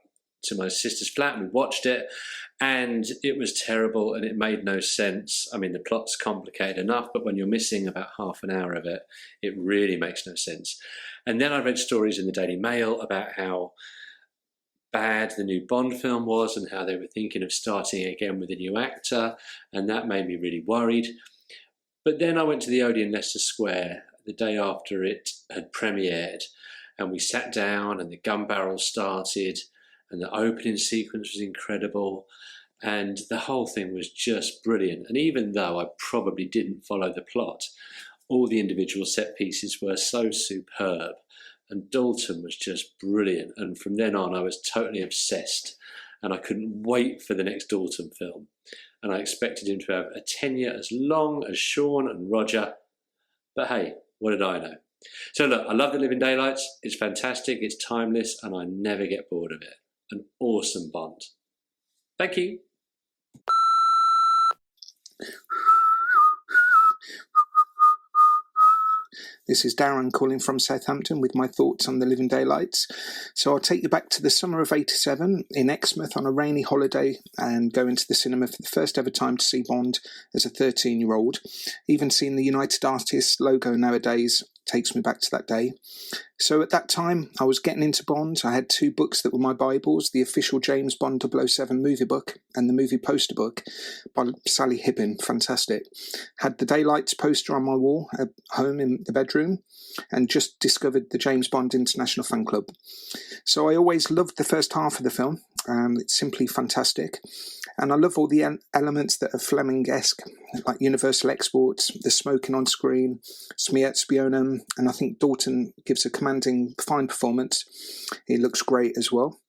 my sister's flat and we watched it. And it was terrible and it made no sense. I mean, the plot's complicated enough, but when you're missing about half an hour of it, it really makes no sense. And then I read stories in the Daily Mail about how bad the new Bond film was and how they were thinking of starting again with a new actor. And that made me really worried. But then I went to the Odeon Leicester Square the day after it had premiered. And we sat down and the gun barrel started and the opening sequence was incredible. And the whole thing was just brilliant. And even though I probably didn't follow the plot, all the individual set pieces were so superb And Dalton was just brilliant. And from then on, I was totally obsessed. And I couldn't wait for the next Dalton film. And I expected him to have a tenure as long as Sean and Roger. But hey, what did I know? So look, I love The Living Daylights. It's fantastic, it's timeless, and I never get bored of it. An awesome Bond. Thank you. This is Darren calling from Southampton with my thoughts on The Living Daylights. So I'll take you back to the summer of '87 in Exmouth on a rainy holiday and go into the cinema for the first ever time to see Bond as a 13-year-old. Even seeing the United Artists logo nowadays takes me back to that day. So at that time, I was getting into Bond. I had 2 books that were my Bibles, the official James Bond 007 movie book and the movie poster book by Sally Hibbin, fantastic. Had the Daylights poster on my wall at home in the bedroom and just discovered the James Bond International Fan Club. So I always loved the first half of the film. It's simply fantastic. And I love all the elements that are Fleming-esque, like universal exports, the smoking on screen, Smiet Spionum, and I think Dalton gives a commanding, fine performance. He looks great as well.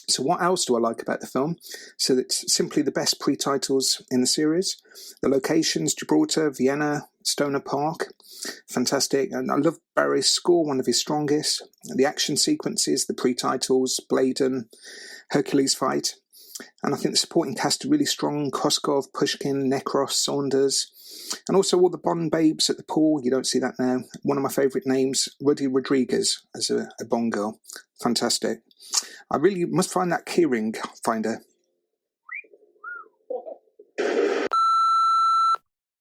So what else do I like about the film? So it's simply the best pre-titles in the series. The locations, Gibraltar, Vienna, Stoner Park, fantastic. And I love Barry's score, one of his strongest. The action sequences, the pre-titles, Bladen, Hercules fight. And I think the supporting cast are really strong. Koskov, Pushkin, Necros, Saunders. And also all the Bond babes at the pool. You don't see that now. One of my favourite names, Ruddy Rodriguez as a Bond girl. Fantastic. I really must find that keyring finder.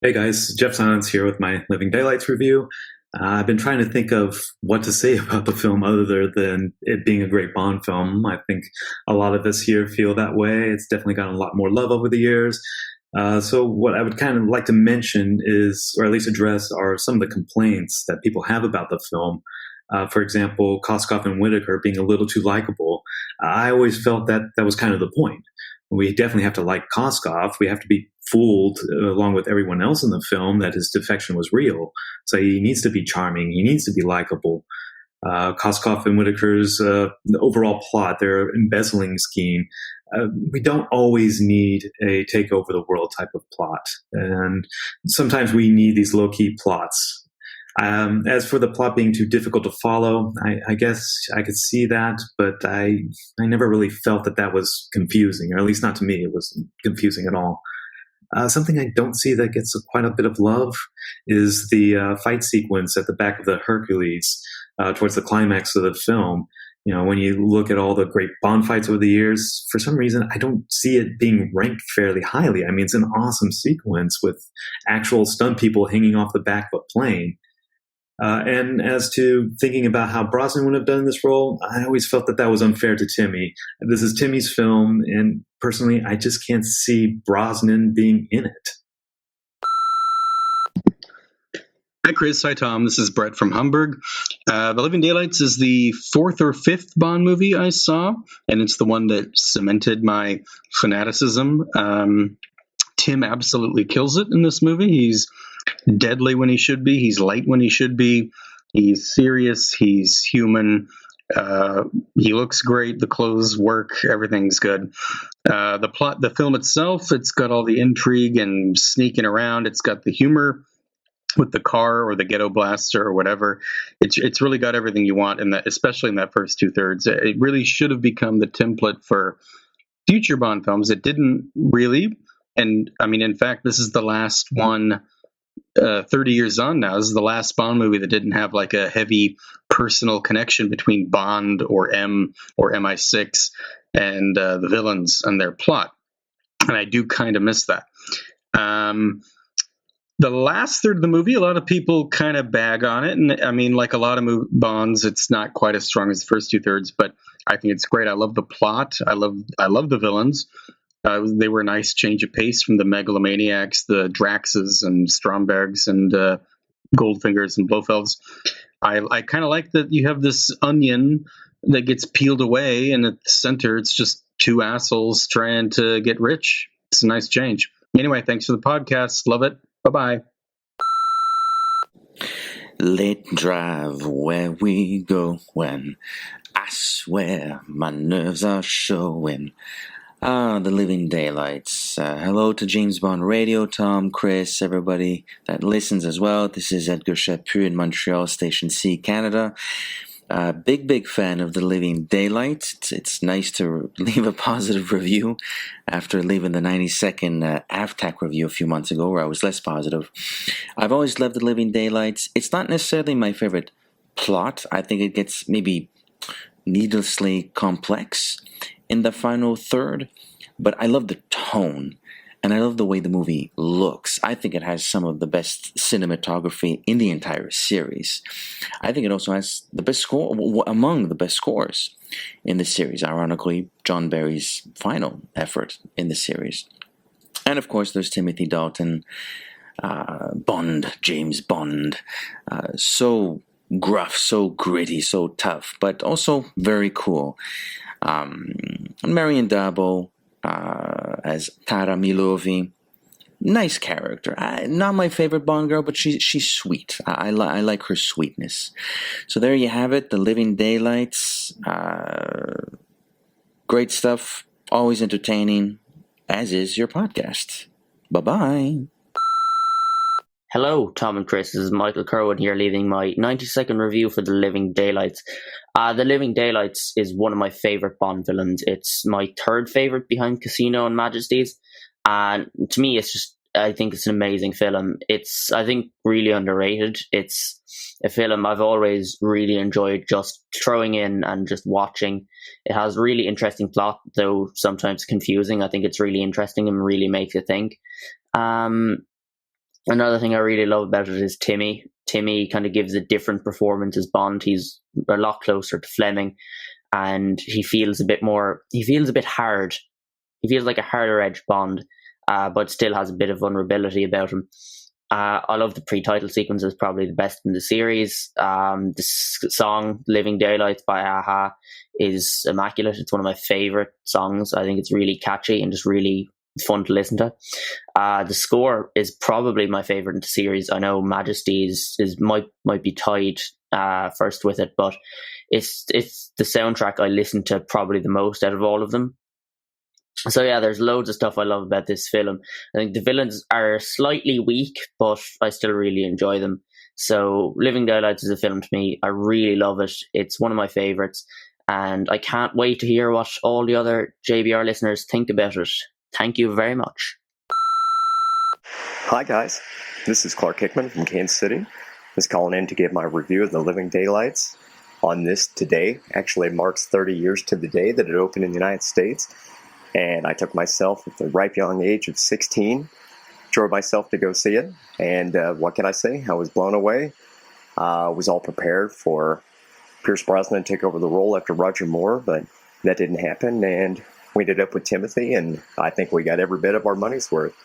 Hey guys, Jeff Silence here with my Living Daylights review. I've been trying to think of what to say about the film other than it being a great Bond film. I think a lot of us here feel that way. It's definitely gotten a lot more love over the years. So what I would kind of like to mention is, or at least address, are some of the complaints that people have about the film. For example, Koskov and Whitaker being a little too likable. I always felt that that was kind of the point. We definitely have to like Koskov. We have to be fooled, along with everyone else in the film, that his defection was real. So he needs to be charming. He needs to be likable. Koskov and Whitaker's overall plot, their embezzling scheme, we don't always need a take over the world type of plot. And sometimes we need these low-key plots. As for the plot being too difficult to follow, I guess I could see that, but I never really felt that that was confusing, or at least not to me. It wasn't confusing at all. Something I don't see that gets quite a bit of love is the fight sequence at the back of the Hercules towards the climax of the film. You know, when you look at all the great Bond fights over the years, for some reason, I don't see it being ranked fairly highly. I mean, it's an awesome sequence with actual stunt people hanging off the back of a plane. And as to thinking about how Brosnan would have done this role, I always felt that that was unfair to Timmy. This is Timmy's film, and personally, I just can't see Brosnan being in it. Hi, Chris. Hi, Tom. This is Brett from Hamburg. The Living Daylights is the 4th or 5th Bond movie I saw, and it's the one that cemented my fanaticism. Tim absolutely kills it in this movie. He's deadly when he should be. He's light when he should be. He's serious. He's human. He looks great. The clothes work. Everything's good. The plot, the film itself, it's got all the intrigue and sneaking around. It's got the humor with the car or the ghetto blaster or whatever. It's really got everything you want in that, especially in that first 2/3. It really should have become the template for future Bond films. It didn't really. And I mean, in fact, this is the last one 30 years on now. This is the last Bond movie that didn't have like a heavy personal connection between Bond or M or MI6 and the villains and their plot. And I do kind of miss that. The last third of the movie, a lot of people kind of bag on it. And I mean, like a lot of Bonds, it's not quite as strong as the first 2/3, but I think it's great. I love the plot. I love the villains. They were a nice change of pace from the megalomaniacs, the Draxes and Strombergs and Goldfingers and Blofelds. I kind of like that you have this onion that gets peeled away, and at the center, it's just 2 assholes trying to get rich. It's a nice change. Anyway, thanks for the podcast. Love it. Bye-bye. Late drive where we go when I swear my nerves are showing. The Living Daylights. Hello to James Bond Radio, Tom, Chris, everybody that listens as well. This is Edgar Chaput in Montreal, Station C, Canada. Big fan of The Living Daylights. It's nice to leave a positive review after leaving the 90-second AvTac review a few months ago where I was less positive. I've always loved The Living Daylights. It's not necessarily my favorite plot. I think it gets maybe needlessly complex in the final third, but I love the tone. And I love the way the movie looks. I think it has some of the best cinematography in the entire series. I think it also has the best score, among the best scores in the series. Ironically, John Barry's final effort in the series. And of course, there's Timothy Dalton, Bond, James Bond. So gruff, so gritty, so tough, but also very cool. Marion Dabo, as Tara Milovi. Nice character. Not my favorite Bond girl, but she's sweet. I like her sweetness. So there you have it, The Living Daylights. Great stuff. Always entertaining, as is your podcast. Bye-bye. Hello, Tom and Chris. This is Michael Kerwin here, leaving my 90-second review for The Living Daylights. The Living Daylights is one of my favorite Bond villains. It's my third favorite behind Casino and Majesties. And to me, I think it's an amazing film. It's, I think, really underrated. It's a film I've always really enjoyed just throwing in and just watching. It has really interesting plot, though sometimes confusing. I think it's really interesting and really makes you think. Another thing I really love about it is Timmy. Timmy kind of gives a different performance as Bond. He's a lot closer to Fleming, and he feels a bit hard. He feels like a harder edged Bond, but still has a bit of vulnerability about him. I love the pre-title sequence. Is probably the best in the series. The song "Living Daylights" by a-ha is immaculate. It's one of my favorite songs. I think it's really catchy and just really fun to listen to. The score is probably my favorite in the series. I know Majesties might be tied first with it, but it's the soundtrack I listen to probably the most out of all of them. So yeah, there's loads of stuff I love about this film. I think the villains are slightly weak, but I still really enjoy them. So Living Daylights is a film to me. I really love it. It's one of my favorites, and I can't wait to hear what all the other JBR listeners think about it. Thank you very much. Hi guys, this is Clark Hickman from Kansas City. Just calling in to give my review of The Living Daylights. On this today, actually marks 30 years to the day that it opened in the United States. And I took myself at the ripe young age of 16, drove myself to go see it. And what can I say? I was blown away. Was all prepared for Pierce Brosnan to take over the role after Roger Moore, but that didn't happen. And we ended up with Timothy, and I think we got every bit of our money's worth.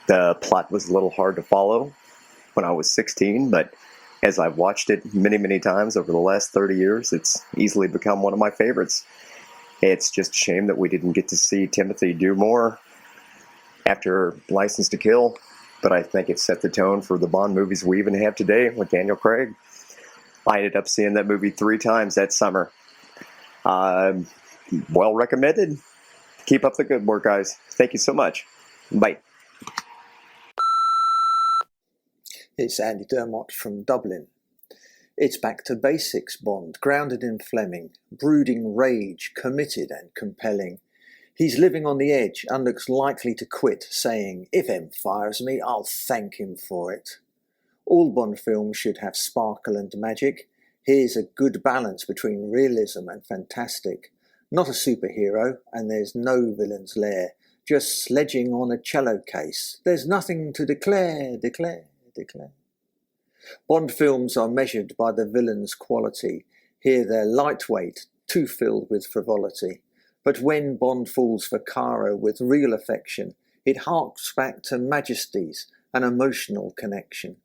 The plot was a little hard to follow when I was 16, but as I've watched it many times over the last 30 years, it's easily become one of my favorites. It's just a shame that we didn't get to see Timothy do more after License to Kill, but I think it set the tone for the Bond movies we even have today with Daniel Craig. I ended up seeing that movie 3 times that summer. Well recommended. Keep up the good work, guys. Thank you so much. Bye. It's Andy Dermott from Dublin. It's back to basics Bond, grounded in Fleming, brooding rage, committed and compelling. He's living on the edge and looks likely to quit, saying, "If M fires me, I'll thank him for it." All Bond films should have sparkle and magic. Here's a good balance between realism and fantastic. Not a superhero, and there's no villain's lair, just sledging on a cello case. There's nothing to declare. Bond films are measured by the villain's quality. Here they're lightweight, too filled with frivolity. But when Bond falls for Cara with real affection, it harks back to Majesties, an emotional connection.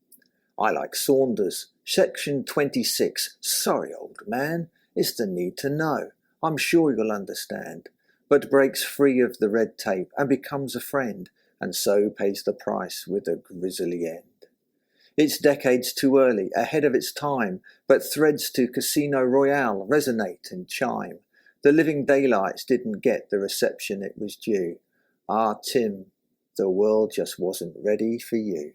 I like Saunders. Section 26. Sorry, old man, it's the need to know. I'm sure you'll understand. But breaks free of the red tape and becomes a friend, and so pays the price with a grisly end. It's decades too early, ahead of its time, but threads to Casino Royale resonate and chime. The Living Daylights didn't get the reception it was due. Ah, Tim, the world just wasn't ready for you.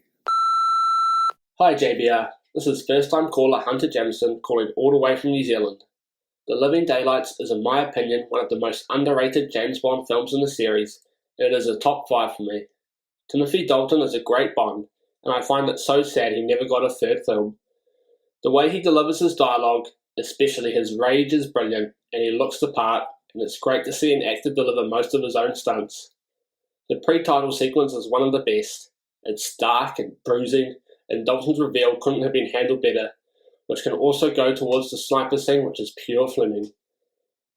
Hi JBR, this is first-time caller Hunter Jamison calling all the way from New Zealand. The Living Daylights is, in my opinion, one of the most underrated James Bond films in the series. It is a top 5 for me. Timothy Dalton is a great Bond, and I find it so sad he never got a third film. The way he delivers his dialogue, especially his rage, is brilliant, and he looks the part, and it's great to see an actor deliver most of his own stunts. The pre-title sequence is one of the best. It's dark and bruising, and Dalton's reveal couldn't have been handled better, which can also go towards the sniper scene, which is pure Fleming.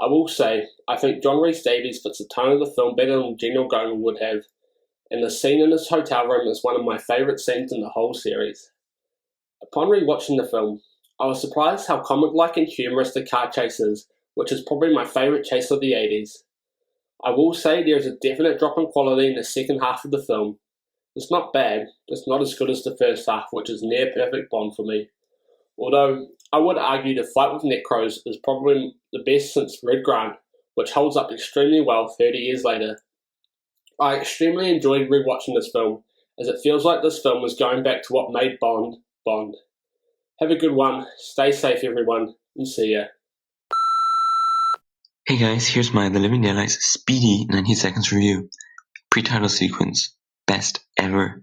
I will say, I think John Rhys Davies fits the tone of the film better than General Goma would have, and the scene in his hotel room is one of my favourite scenes in the whole series. Upon rewatching the film, I was surprised how comic-like and humorous the car chase is, which is probably my favourite chase of the 80s. I will say there is a definite drop in quality in the second half of the film. It's not bad, just not as good as the first half, which is near perfect Bond for me. Although, I would argue the fight with Necros is probably the best since Red Grant, which holds up extremely well 30 years later. I extremely enjoyed rewatching this film, as it feels like this film was going back to what made Bond, Bond. Have a good one, stay safe everyone, and see ya. Hey guys, here's my The Living Daylights speedy 90 seconds review. Pre-title sequence, best ever.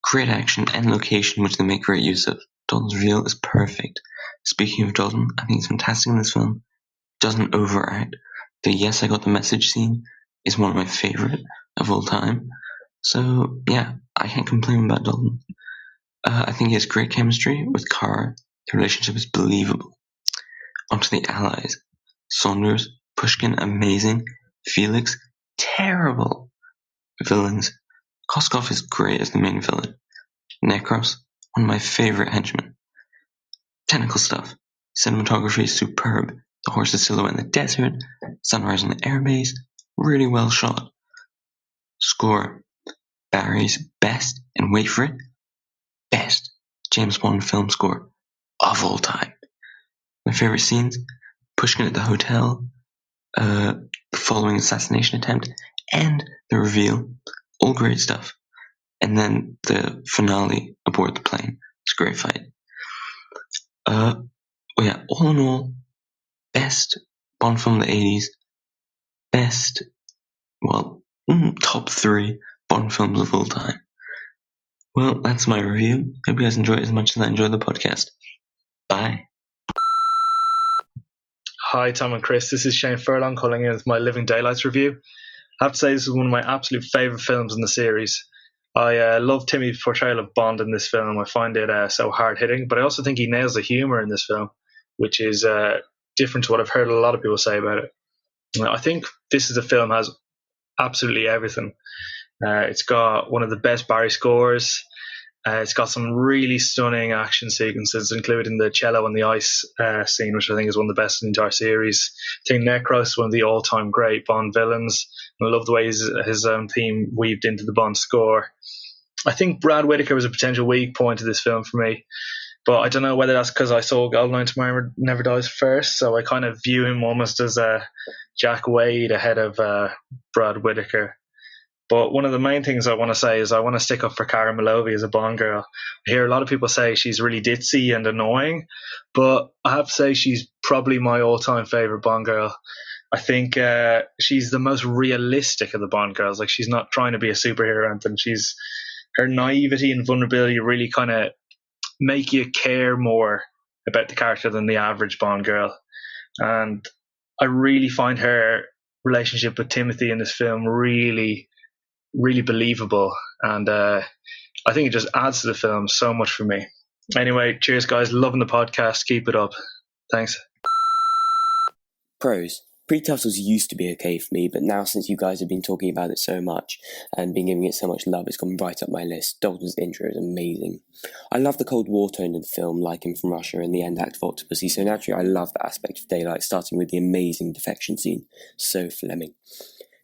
Great action and location which they make great use of. Dalton's reveal is perfect. Speaking of Dalton, I think he's fantastic in this film. Doesn't overact. The yes I got the message scene is one of my favorite of all time. So yeah, I can't complain about Dalton. I think he has great chemistry with Kara. The relationship is believable. Onto the allies. Saunders, Pushkin, amazing. Felix, terrible. Villains. Koskov is great as the main villain. Necros, one of my favorite henchmen. Technical stuff. Cinematography is superb. The horse's silhouette in the desert, sunrise on the airbase, really well shot. Score. Barry's best, and wait for it, best James Bond film score of all time. My favorite scenes, Pushkin at the hotel, following assassination attempt, and the reveal, all great stuff. And then the finale aboard the plane. It's a great fight. Yeah, all in all, best Bond film of the 80s, best, well, top 3 Bond films of all time. Well, that's my review. Hope you guys enjoy it as much as I enjoy the podcast. Bye. Hi, Tom and Chris. This is Shane Furlong calling in with my Living Daylights review. I have to say this is one of my absolute favourite films in the series. I love Timmy's portrayal of Bond in this film. I find it so hard-hitting, but I also think he nails the humour in this film, which is different to what I've heard a lot of people say about it. I think this is a film that has absolutely everything. It's got one of the best Barry scores. It's got some really stunning action sequences, including the cello on the ice scene, which I think is one of the best in the entire series. I think Necros is one of the all-time great Bond villains. And I love the way his own theme weaved into the Bond score. I think Brad Whitaker was a potential weak point of this film for me, but I don't know whether that's because I saw Goldeneye Tomorrow Never Dies first, so I kind of view him almost as Jack Wade ahead of Brad Whitaker. But one of the main things I want to say is I want to stick up for Cara Malovey as a Bond girl. I hear a lot of people say she's really ditzy and annoying, but I have to say she's probably my all-time favourite Bond girl. I think she's the most realistic of the Bond girls. Like, she's not trying to be a superhero or anything. Her naivety and vulnerability really kind of make you care more about the character than the average Bond girl. And I really find her relationship with Timothy in this film really, really believable. And I think it just adds to the film so much for me. Anyway, cheers, guys. Loving the podcast. Keep it up. Thanks. Pros. Pre-titles used to be okay for me, but now since you guys have been talking about it so much and been giving it so much love, it's gone right up my list. Dalton's intro is amazing. I love the Cold War tone of the film, like him from Russia and the end act of Octopussy, so naturally I love that aspect of Daylight, starting with the amazing defection scene. So Fleming.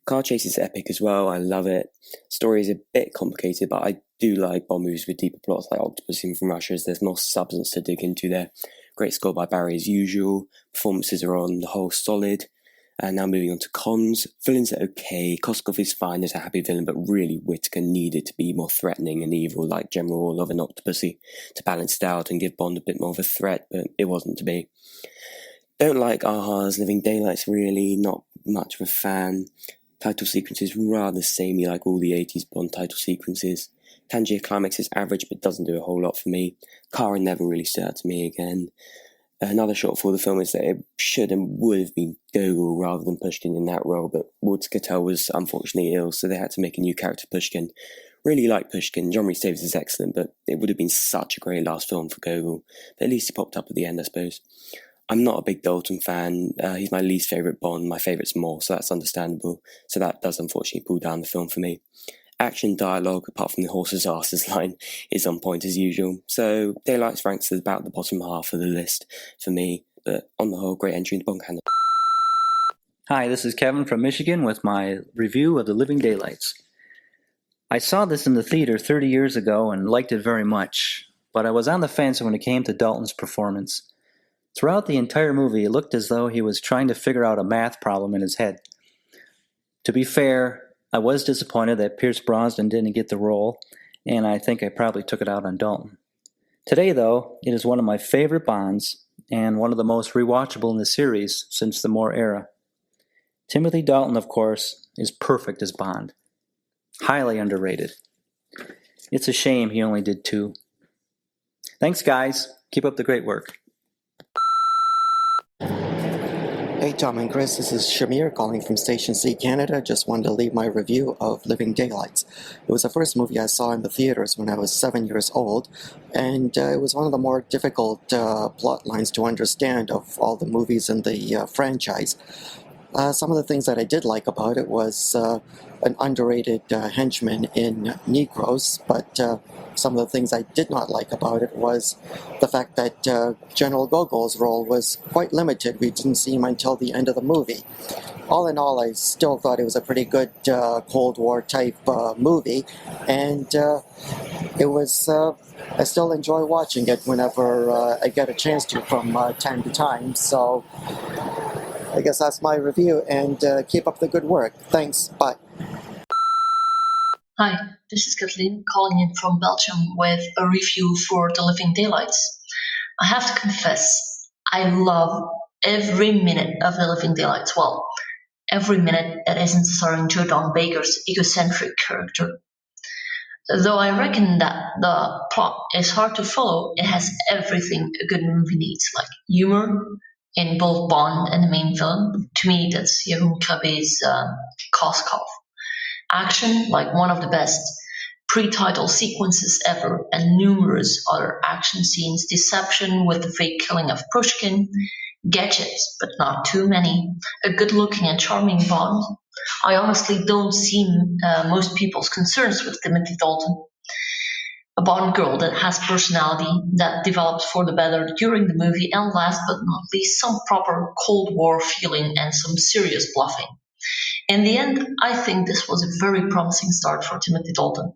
Car chase is epic as well, I love it. Story is a bit complicated, but I do like Bond movies with deeper plots like Octopussy from Russia, as there's more substance to dig into there. Great score by Barry as usual, performances are on the whole solid. And now moving on to cons. Villains are okay, Koskov is fine as a happy villain, but really Whittaker needed to be more threatening and evil like General Orlov and Octopussy to balance it out and give Bond a bit more of a threat, but it wasn't to be. Don't like Aha's Living Daylights really, not much of a fan. Title sequence is rather samey like all the 80s Bond title sequences. Tangier Climax is average but doesn't do a whole lot for me. Kara never really stood out to me again. Another shot for the film is that it should and would have been Gogol rather than Pushkin in that role, but Woods Cattell was unfortunately ill, so they had to make a new character, Pushkin. Really like Pushkin. John Rhys Davies is excellent, but it would have been such a great last film for Gogol. But at least he popped up at the end, I suppose. I'm not a big Dalton fan. He's my least favourite Bond. My favourite's Moore, so that's understandable. So that does unfortunately pull down the film for me. Action dialogue, apart from the horse's asses line, is on point as usual. So Daylights ranks at about the bottom half of the list for me, but on the whole, great entry into Bond canon. Hi, this is Kevin from Michigan with my review of The Living Daylights. I saw this in the theater 30 years ago and liked it very much, but I was on the fence when it came to Dalton's performance. Throughout the entire movie, it looked as though he was trying to figure out a math problem in his head. To be fair, I was disappointed that Pierce Brosnan didn't get the role, and I think I probably took it out on Dalton. Today, though, it is one of my favorite Bonds, and one of the most rewatchable in the series since the Moore era. Timothy Dalton, of course, is perfect as Bond. Highly underrated. It's a shame he only did 2. Thanks, guys. Keep up the great work. Hey Tom and Chris, this is Shamir calling from Station C, Canada. Just wanted to leave my review of Living Daylights. It was the first movie I saw in the theaters when I was 7 years old, and it was one of the more difficult plot lines to understand of all the movies in the franchise. Some of the things that I did like about it was an underrated henchman in Negroes, but some of the things I did not like about it was the fact that General Gogol's role was quite limited. We didn't see him until the end of the movie. All in all, I still thought it was a pretty good Cold War type movie, and it was. I still enjoy watching it whenever I get a chance to from time to time. So I guess that's my review, and keep up the good work. Thanks. Bye. Hi, this is Kathleen calling in from Belgium with a review for The Living Daylights. I have to confess, I love every minute of The Living Daylights. Well, every minute that isn't starring Jordan Baker's egocentric character. Though I reckon that the plot is hard to follow, it has everything a good movie needs, like humor in both Bond and the main villain. To me, that's Jeroen Krabbe's Koskov. Action, like one of the best pre-title sequences ever, and numerous other action scenes, deception with the fake killing of Pushkin, gadgets, but not too many, a good-looking and charming Bond. I honestly don't see most people's concerns with Timothy Dalton. A Bond girl that has personality, that develops for the better during the movie, and last but not least, some proper Cold War feeling and some serious bluffing. In the end, I think this was a very promising start for Timothy Dalton.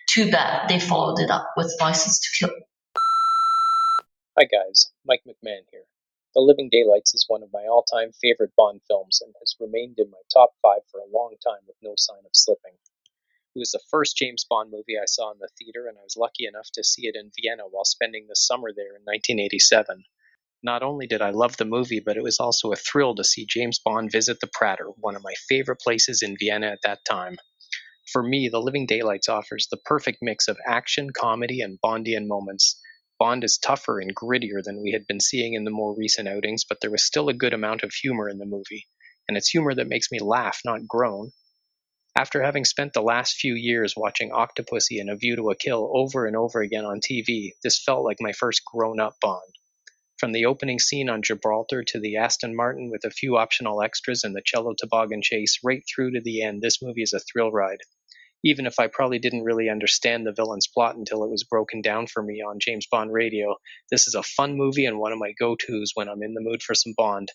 Too bad they followed it up with License to Kill. Hi guys, Mike McMahon here. The Living Daylights is one of my all-time favorite Bond films and has remained in my top 5 for a long time with no sign of slipping. It was the first James Bond movie I saw in the theater, and I was lucky enough to see it in Vienna while spending the summer there in 1987. Not only did I love the movie, but it was also a thrill to see James Bond visit the Prater, one of my favorite places in Vienna at that time. For me, The Living Daylights offers the perfect mix of action, comedy, and Bondian moments. Bond is tougher and grittier than we had been seeing in the more recent outings, but there was still a good amount of humor in the movie, and it's humor that makes me laugh, not groan. After having spent the last few years watching Octopussy and A View to a Kill over and over again on TV, this felt like my first grown-up Bond. From the opening scene on Gibraltar to the Aston Martin with a few optional extras and the cello toboggan chase, right through to the end, this movie is a thrill ride. Even if I probably didn't really understand the villain's plot until it was broken down for me on James Bond radio, this is a fun movie and one of my go-tos when I'm in the mood for some Bond.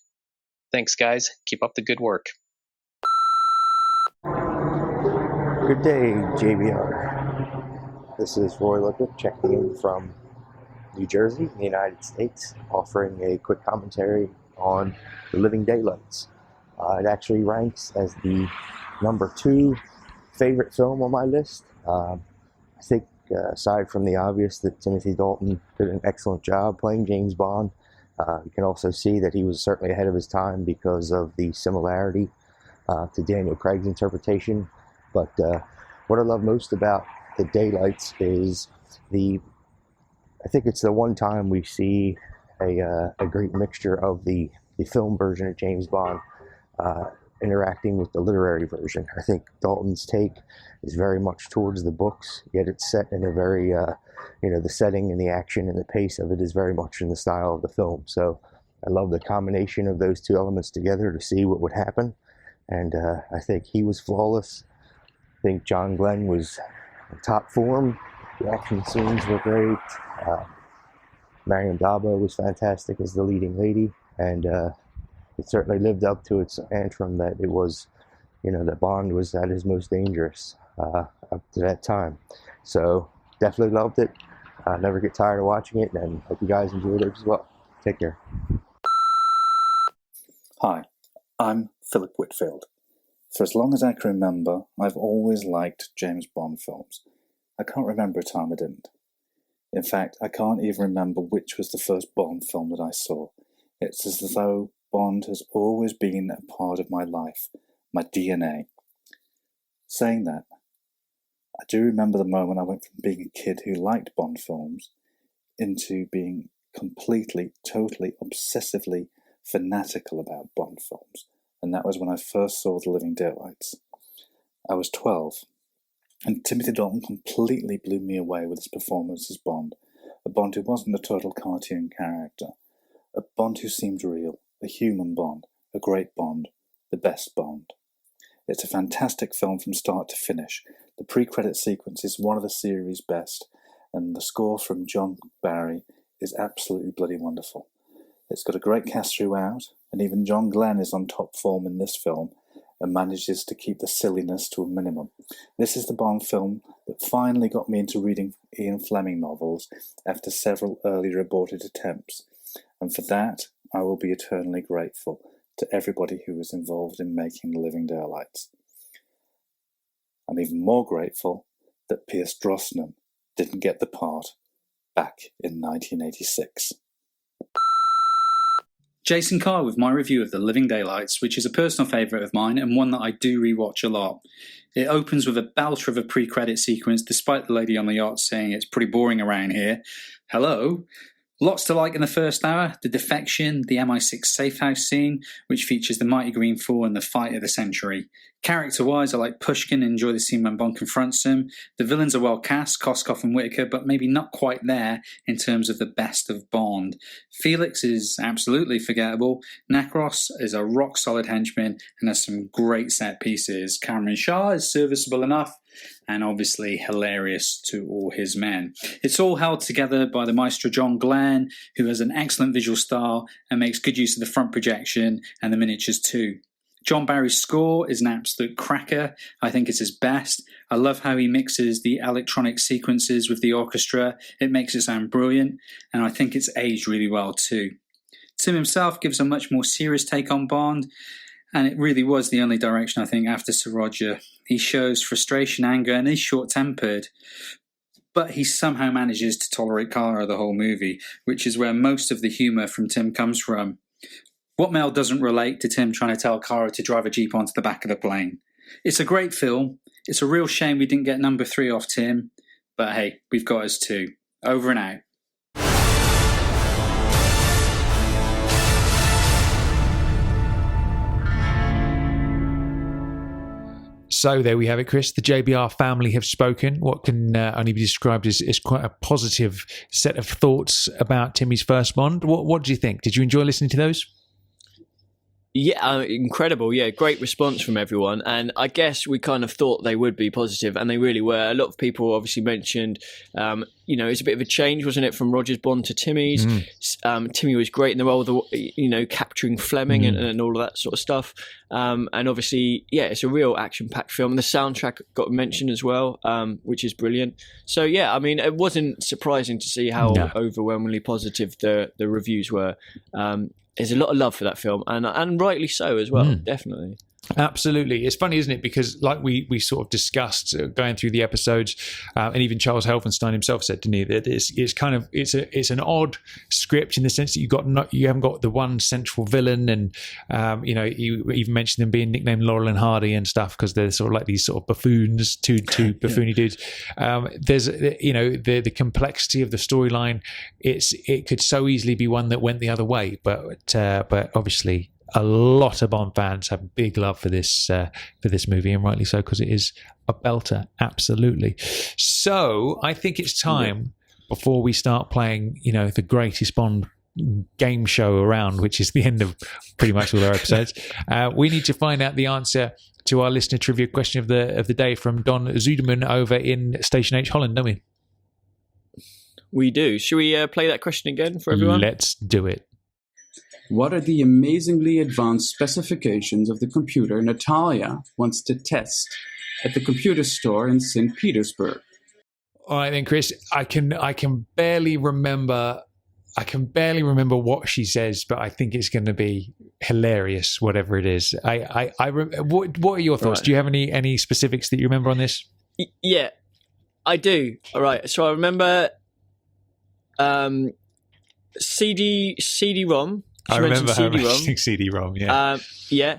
Thanks guys, keep up the good work. Good day, JBR. This is Roy Lippitt checking in from New Jersey, in the United States, offering a quick commentary on The Living Daylights. It actually ranks as the number 2 favorite film on my list. I think, aside from the obvious that Timothy Dalton did an excellent job playing James Bond, you can also see that he was certainly ahead of his time because of the similarity to Daniel Craig's interpretation. But what I love most about The Daylights is I think it's the one time we see a great mixture of the film version of James Bond interacting with the literary version. I think Dalton's take is very much towards the books, yet it's set in a very, the setting and the action and the pace of it is very much in the style of the film. So I love the combination of those two elements together to see what would happen. And I think he was flawless. I think John Glenn was in top form. The action scenes were great. Mariam Daba was fantastic as the leading lady, and it certainly lived up to its anthem that it was, that Bond was at his most dangerous up to that time. So definitely loved it. Never get tired of watching it, and hope you guys enjoyed it as well. Take care. Hi, I'm Philip Whitfield. For as long as I can remember, I've always liked James Bond films. I can't remember a time I didn't. In fact, I can't even remember which was the first Bond film that I saw. It's as though Bond has always been a part of my life, my DNA. Saying that, I do remember the moment I went from being a kid who liked Bond films into being completely, totally, obsessively fanatical about Bond films. And that was when I first saw The Living Daylights. I was 12. And Timothy Dalton completely blew me away with his performance as Bond. A Bond who wasn't a total cartoon character. A Bond who seemed real. A human Bond. A great Bond. The best Bond. It's a fantastic film from start to finish. The pre-credit sequence is one of the series' best. And the score from John Barry is absolutely bloody wonderful. It's got a great cast throughout. And even John Glenn is on top form in this film, and manages to keep the silliness to a minimum. This is the Bond film that finally got me into reading Ian Fleming novels after several earlier aborted attempts, and for that I will be eternally grateful to everybody who was involved in making The Living Daylights. I'm even more grateful that Pierce Brosnan didn't get the part back in 1986. Jason Carr with my review of The Living Daylights, which is a personal favourite of mine and one that I do rewatch a lot. It opens with a belter of a pre-credit sequence, despite the lady on the yacht saying it's pretty boring around here. Hello? Lots to like in the first hour. The defection, the MI6 safe house scene, which features the Mighty Green Four and the fight of the century. Character-wise, I like Pushkin and enjoy the scene when Bond confronts him. The villains are well cast, Koskov and Whitaker, but maybe not quite there in terms of the best of Bond. Felix is absolutely forgettable. Necros is a rock-solid henchman and has some great set pieces. Cameron Shah is serviceable enough, and obviously hilarious to all his men. It's all held together by the maestro John Glenn, who has an excellent visual style and makes good use of the front projection and the miniatures too. John Barry's score is an absolute cracker. I think it's his best. I love how he mixes the electronic sequences with the orchestra. It makes it sound brilliant, and I think it's aged really well too. Tim himself gives a much more serious take on Bond, and it really was the only direction, I think, after Sir Roger. He shows frustration, anger, and is short-tempered, but he somehow manages to tolerate Cara the whole movie, which is where most of the humour from Tim comes from. What male doesn't relate to Tim trying to tell Cara to drive a Jeep onto the back of the plane? It's a great film. It's a real shame we didn't get number 3 off Tim, but hey, we've got us 2. Over and out. So there we have it, Chris. The JBR family have spoken. What can only be described as quite a positive set of thoughts about Timmy's first Bond. What do you think? Did you enjoy listening to those? Yeah, incredible. Yeah, great response from everyone. And I guess we kind of thought they would be positive, and they really were. A lot of people obviously mentioned it's a bit of a change, wasn't it, from Roger's Bond to Timmy's? Timmy was great in the role of capturing Fleming and all of that sort of stuff. And obviously, it's a real action-packed film. And the soundtrack got mentioned as well, which is brilliant. So, it wasn't surprising to see how overwhelmingly positive the reviews were. There's a lot of love for that film, and rightly so as well, definitely. Absolutely. It's funny, isn't it? Because like we sort of discussed going through the episodes, and even Charles Helfenstein himself said to me that it's an odd script in the sense that you haven't got the one central villain, and you even mentioned them being nicknamed Laurel and Hardy and stuff because they're sort of like these sort of buffoons, two buffoony dudes. There's the complexity of the storyline. It could so easily be one that went the other way, but obviously a lot of Bond fans have big love for this movie, and rightly so, because it is a belter, absolutely. So I think it's time, before we start playing, the greatest Bond game show around, which is the end of pretty much all our episodes, we need to find out the answer to our listener trivia question of the day from Don Zuderman over in Station H, Holland, don't we? We do. Should we play that question again for everyone? Let's do it. What are the amazingly advanced specifications of the computer Natalia wants to test at the computer store in St. Petersburg? All right then, Chris. I can barely remember what she says, but I think it's going to be hilarious, whatever it is. What are your thoughts? Right. Do you have any specifics that you remember on this? Yeah, I do. All right. So I remember CD-ROM. I remember her mentioning CD-ROM, yeah.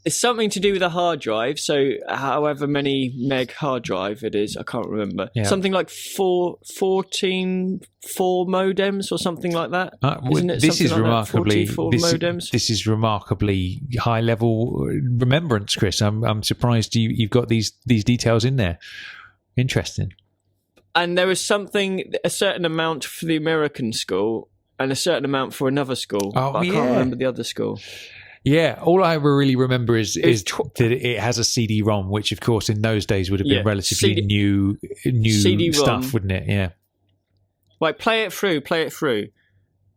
It's something to do with a hard drive, so however many meg hard drive it is, I can't remember. Yeah. Something like 14 modems or something like that. Isn't it? This is like remarkably modems? This is remarkably high level remembrance, Chris. I'm surprised you've got these details in there. Interesting. And there was a certain amount for the American school and a certain amount for another school. But I can't remember the other school. Yeah, all I really remember is that it has a CD-ROM, which of course in those days would have been relatively new stuff, wouldn't it? Yeah. Right, play it through.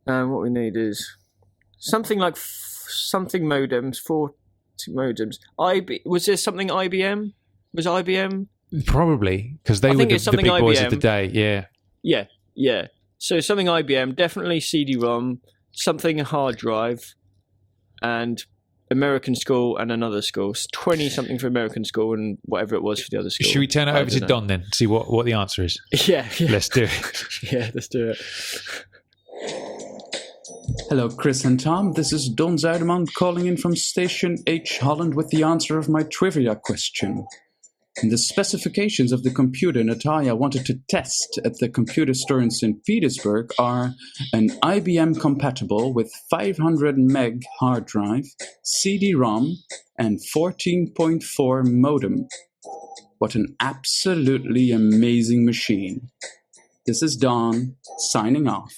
What we need is something like something modems, 40 modems. Was there something IBM? Was IBM? Probably, because they were the big boys of the day, Yeah. So something IBM, definitely CD-ROM, something hard drive, and American school and another school. 20-something for American school and whatever it was for the other school. Should we turn it over to Don then, see what the answer is? Yeah. Let's do it. Yeah, let's do it. Hello, Chris and Tom. This is Don Zuiderman calling in from Station H, Holland, with the answer of my trivia question. The specifications of the computer Natalia wanted to test at the computer store in St. Petersburg are an IBM compatible with 500 meg hard drive, CD-ROM, and 14.4 modem. What an absolutely amazing machine. This is Don, signing off.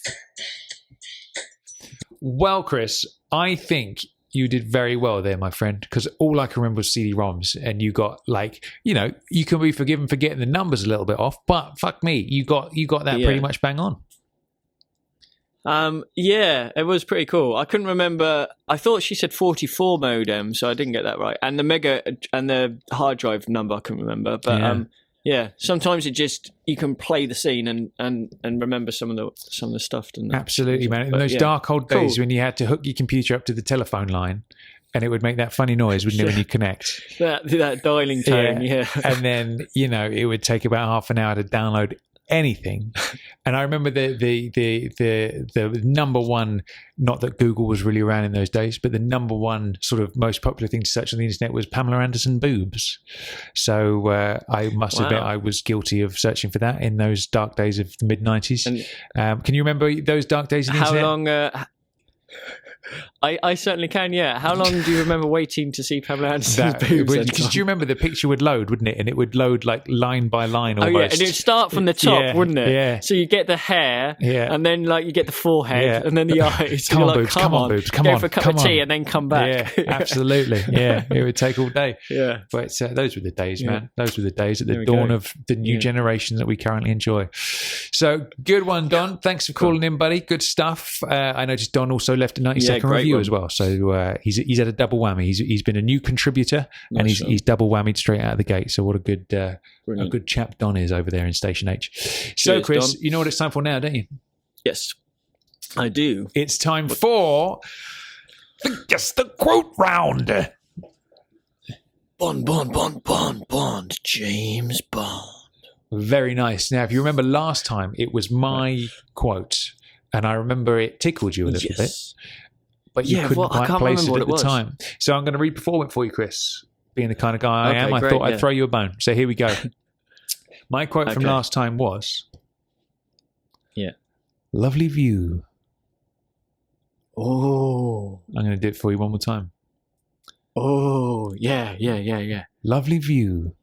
Well, Chris, I think you did very well there, my friend, because all I can remember was CD-ROMs, and you got you can be forgiven for getting the numbers a little bit off, but fuck me, you got that pretty much bang on. Yeah, it was pretty cool. I couldn't remember. I thought she said 44 modem, so I didn't get that right. And the mega and the hard drive number I couldn't remember, but yeah, sometimes you can play the scene and remember some of the stuff. Absolutely, man. In those dark old days when you had to hook your computer up to the telephone line, and it would make that funny noise, wouldn't it, when you connect? That dialing tone, yeah. And then it would take about half an hour to download anything. And I remember the number one, not that Google was really around in those days, but the number one sort of most popular thing to search on the internet was Pamela Anderson boobs. So I must admit I was guilty of searching for that in those dark days of the mid-90s. Can you remember those dark days in the internet? I certainly can, yeah. How long do you remember waiting to see Pamela Anderson's boobs? Because do you remember the picture would load, wouldn't it? And it would load like line by line almost. Oh, yeah, and it would start from the top, wouldn't it? Yeah. So you get the hair, and then like you get the forehead, and then the eyes. Come on, like, boobs, come on, boobs, come go on. for a cup come of tea on. and then come back. Yeah, absolutely. Yeah, it would take all day. Yeah. But those were the days, Yeah. man. Those were the days at the There we dawn go. of the new generation that we currently enjoy. So good one, Don. Thanks for calling in, buddy. Good stuff. I noticed Don also left a 90-second great review one. as well. So he's had a double whammy. He's been a new contributor and Nice he's double whammied straight out of the gate. So what a good Brilliant. chap Don is over there in Station H. So Cheers, Chris, Don. you know what it's time for now, don't you? Yes, I do. It's time for Guess the Quote Round. Bond, James Bond. Very nice. Now, if you remember last time, it was my quote, and I remember it tickled you a little bit, but you couldn't I quite can't place it remember at what the it was. time. So I'm going to re-perform it for you, Chris. Being the kind of guy I Okay, am, I great, thought I'd yeah. throw you a bone. So here we go. My quote from Okay. last time was, Yeah. "Lovely view." Oh. I'm going to do it for you one more time. Oh, yeah. Lovely view.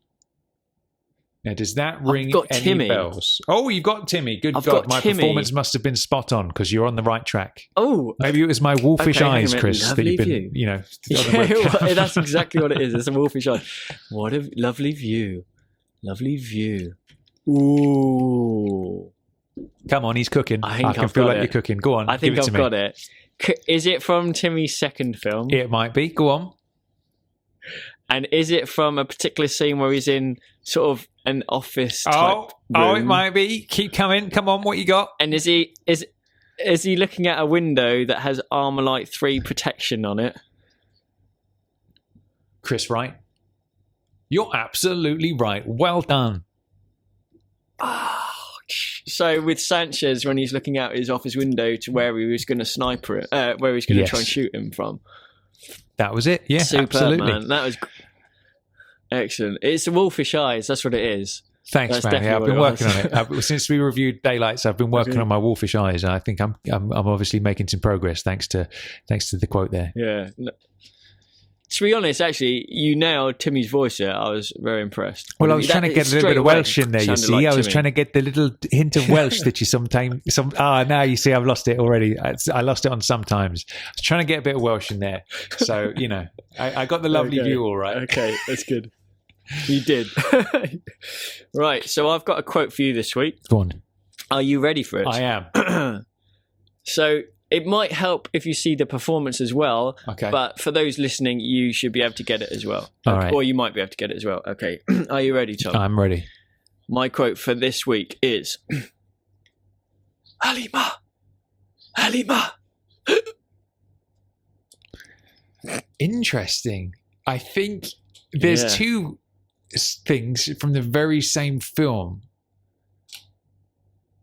Now, does that ring got any Timmy. bells? Oh, you've got Timmy. Good I've God, got my Timmy. performance must have been spot on because you're on the right track. Oh. Maybe it was my wolfish Okay, hang on a eyes, minute. Chris, that Lovely you've been, view. you know. Yeah, that's exactly what it is. It's a wolfish eye. What a lovely view. Lovely view. Ooh. Come on, he's cooking. I think can I've feel got like it. you're cooking. Go on, I think give it I've to me. got it. Is it from Timmy's second film? It might be. Go on. And is it from a particular scene where he's in sort of an office type Oh, room? it might be. Keep coming. Come on, what you got? And is he looking at a window that has Armalite 3 protection on it? Chris, right? You're absolutely right. Well done. So with Sanchez, when he's looking out his office window to where he was going to sniper it, where he was going to try and shoot him from. That was it. Yeah, Superb, absolutely. man. That was excellent. It's the wolfish eyes. That's what it is. Thanks, That's man. Yeah, I've definitely been what it working on it. Since we reviewed Daylights, I've been working on my wolfish eyes, and I think I'm obviously making some progress thanks to the quote there. Yeah. No. To be honest, actually, you nailed Timmy's voice there. I was very impressed. Well, I was trying to get a little bit of Welsh in there, you see. Like I was Timmy. trying to get the little hint of Welsh that you sometimes... now you see I've lost it already. I lost it on sometimes. I was trying to get a bit of Welsh in there. So, you know, I got the lovely view all right. Okay, that's good. You did. Right, so I've got a quote for you this week. Go on. Are you ready for it? I am. So it might help if you see the performance as well. Okay. But for those listening, you should be able to get it as well. All right. Or you might be able to get it as well. Okay. Are you ready, Tom? I'm ready. My quote for this week is Halima. Interesting. I think there's two things from the very same film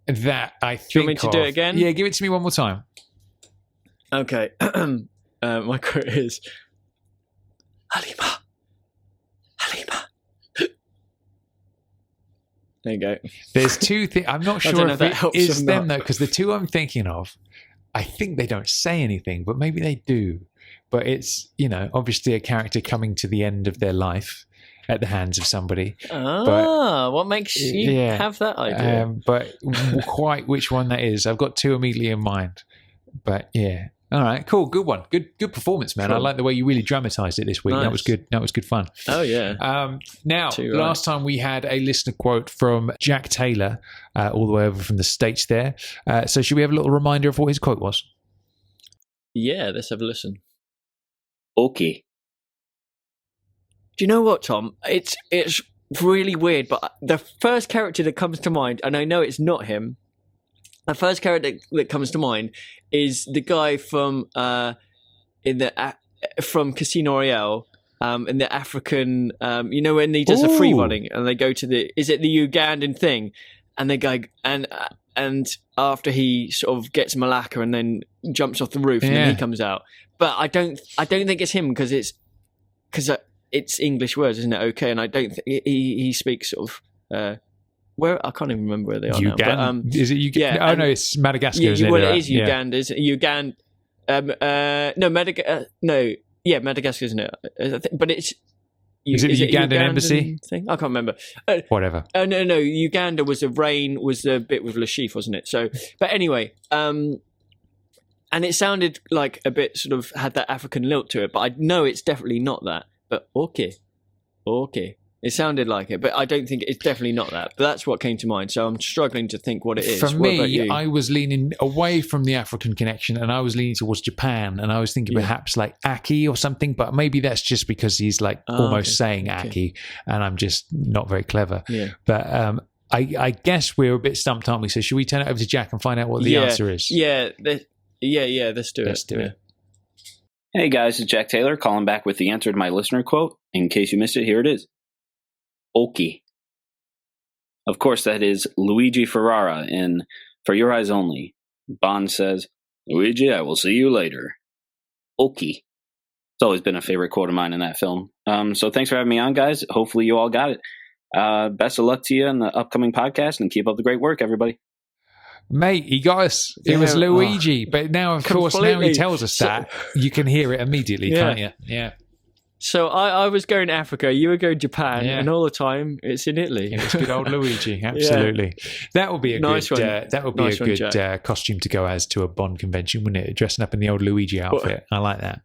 that I think Do you want me to of. do it again? Yeah, give it to me one more time. Okay. My quote is Halima. There you go. There's two things. I'm not I don't sure know if if that it helps is or them not. though, because the two I'm thinking of, I think they don't say anything, but maybe they do. But it's, you know, obviously a character coming to the end of their life at the hands of somebody. What makes you have that idea? But quite which one that is, I've got two immediately in mind. But yeah. All right, cool, good one, good performance, man. Cool. I like the way you really dramatised it this week. Nice. That was good. That was good fun. Oh yeah. Now, Too right. last time we had a listener quote from Jack Taylor, all the way over from the States. There. So should we have a little reminder of what his quote was? Yeah, let's have a listen. Okay. Do you know what, Tom? It's really weird, but the first character that comes to mind, and I know it's not him. The first character that comes to mind is the guy from from Casino Royale, in the African. You know when he does a free running and they go to the the Ugandan thing, and they go and after he sort of gets Malacca and then jumps off the roof and then he comes out. But I don't think it's him because it's English words, isn't it? Okay, and I don't think he speaks sort of. Where I can't even remember where they are Uganda. now. But, is it Uganda? Yeah, oh no, it's Madagascar. Yeah, isn't well, it? it is Uganda. Is Uganda? No, Madagascar, isn't it? But it's. Is it the Ugandan embassy thing? I can't remember. Whatever. Oh no! Uganda was the bit with Lashif, wasn't it? So, but anyway, and it sounded like a bit sort of had that African lilt to it, but I know it's definitely not that. But okay, it sounded like it, but I don't think it's definitely not that. But that's what came to mind. So I'm struggling to think what it is. For What me, about you? I was leaning away from the African connection, and I was leaning towards Japan, and I was thinking perhaps like Aki or something, but maybe that's just because he's like almost saying Aki, and I'm just not very clever. Yeah. But I guess we're a bit stumped, aren't we? So should we turn it over to Jack and find out what the answer is? Yeah. Let's do it. Let's do it. Hey guys, it's Jack Taylor calling back with the answer to my listener quote. In case you missed it, here it is. Oki. Of course, that is Luigi Ferrara in For Your Eyes Only. Bond says, Luigi, I will see you later. Oki. It's always been a favorite quote of mine in that film. So thanks for having me on, guys. Hopefully you all got it. Best of luck to you in the upcoming podcast, and keep up the great work, everybody. Mate, he got us. It was Luigi. But now, of course, now he tells us that, you can hear it immediately, can't you? Yeah. So I was going to Africa, you were going to Japan, and all the time it's in Italy. It's good old Luigi, absolutely. That would be a Nice good. one. That would be Nice a one, good costume to go as to a Bond convention, wouldn't it? Dressing up in the old Luigi outfit. I like that.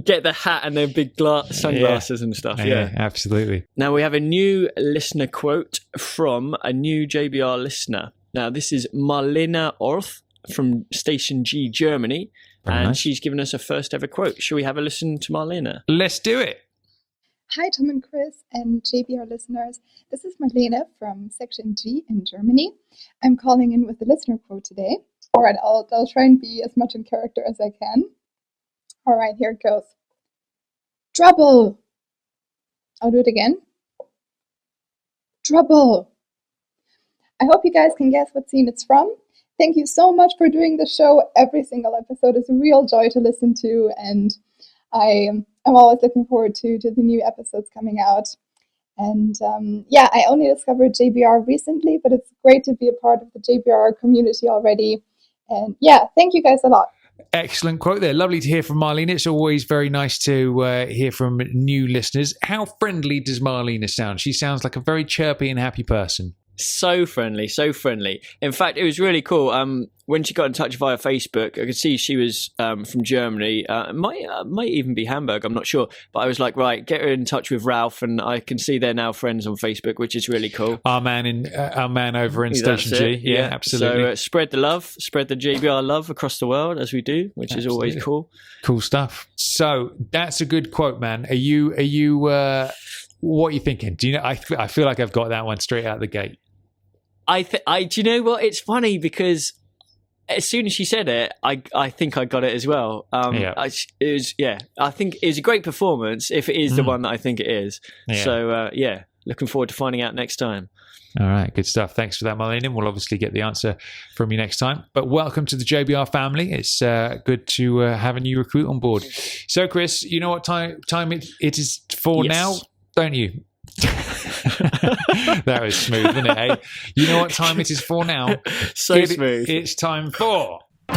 Get the hat and the big sunglasses and stuff. Yeah, absolutely. Now we have a new listener quote from a new JBR listener. Now this is Marlena Orth from Station G, Germany. Very nice. She's given us a first ever quote. Shall we have a listen to Marlena? Let's do it. Hi, Tom and Chris and JBR listeners. This is Marlene from Section G in Germany. I'm calling in with a listener quote today. All right, I'll try and be as much in character as I can. All right, here it goes. Trouble. I'll do it again. Trouble. I hope you guys can guess what scene it's from. Thank you so much for doing the show. Every single episode is a real joy to listen to, and I'm always looking forward to the new episodes coming out. And I only discovered JBR recently, but it's great to be a part of the JBR community already. And thank you guys a lot. Excellent quote there. Lovely to hear from Marlene. It's always very nice to hear from new listeners. How friendly does Marlene sound? She sounds like a very chirpy and happy person. So friendly, so friendly. In fact, it was really cool. When she got in touch via Facebook, I could see she was from Germany. Might even be Hamburg, I'm not sure. But I was like, right, get her in touch with Ralph, and I can see they're now friends on Facebook, which is really cool. Our man over in Station G. Yeah, absolutely. So spread the love, spread the JBR love across the world as we do, which is always cool. Cool stuff. So that's a good quote, man. Are you? What are you thinking? Do you know? I feel like I've got that one straight out the gate. Do you know what? It's funny because as soon as she said it, I think I got it as well. I think it was a great performance if it is the one that I think it is. Yeah. So looking forward to finding out next time. All right, good stuff. Thanks for that, Marlene. We'll obviously get the answer from you next time. But welcome to the JBR family. It's good to have a new recruit on board. So, Chris, you know what time it is for now, don't you? That was smooth, wasn't it? Eh? You know what time it is for now? Smooth. It's time for Who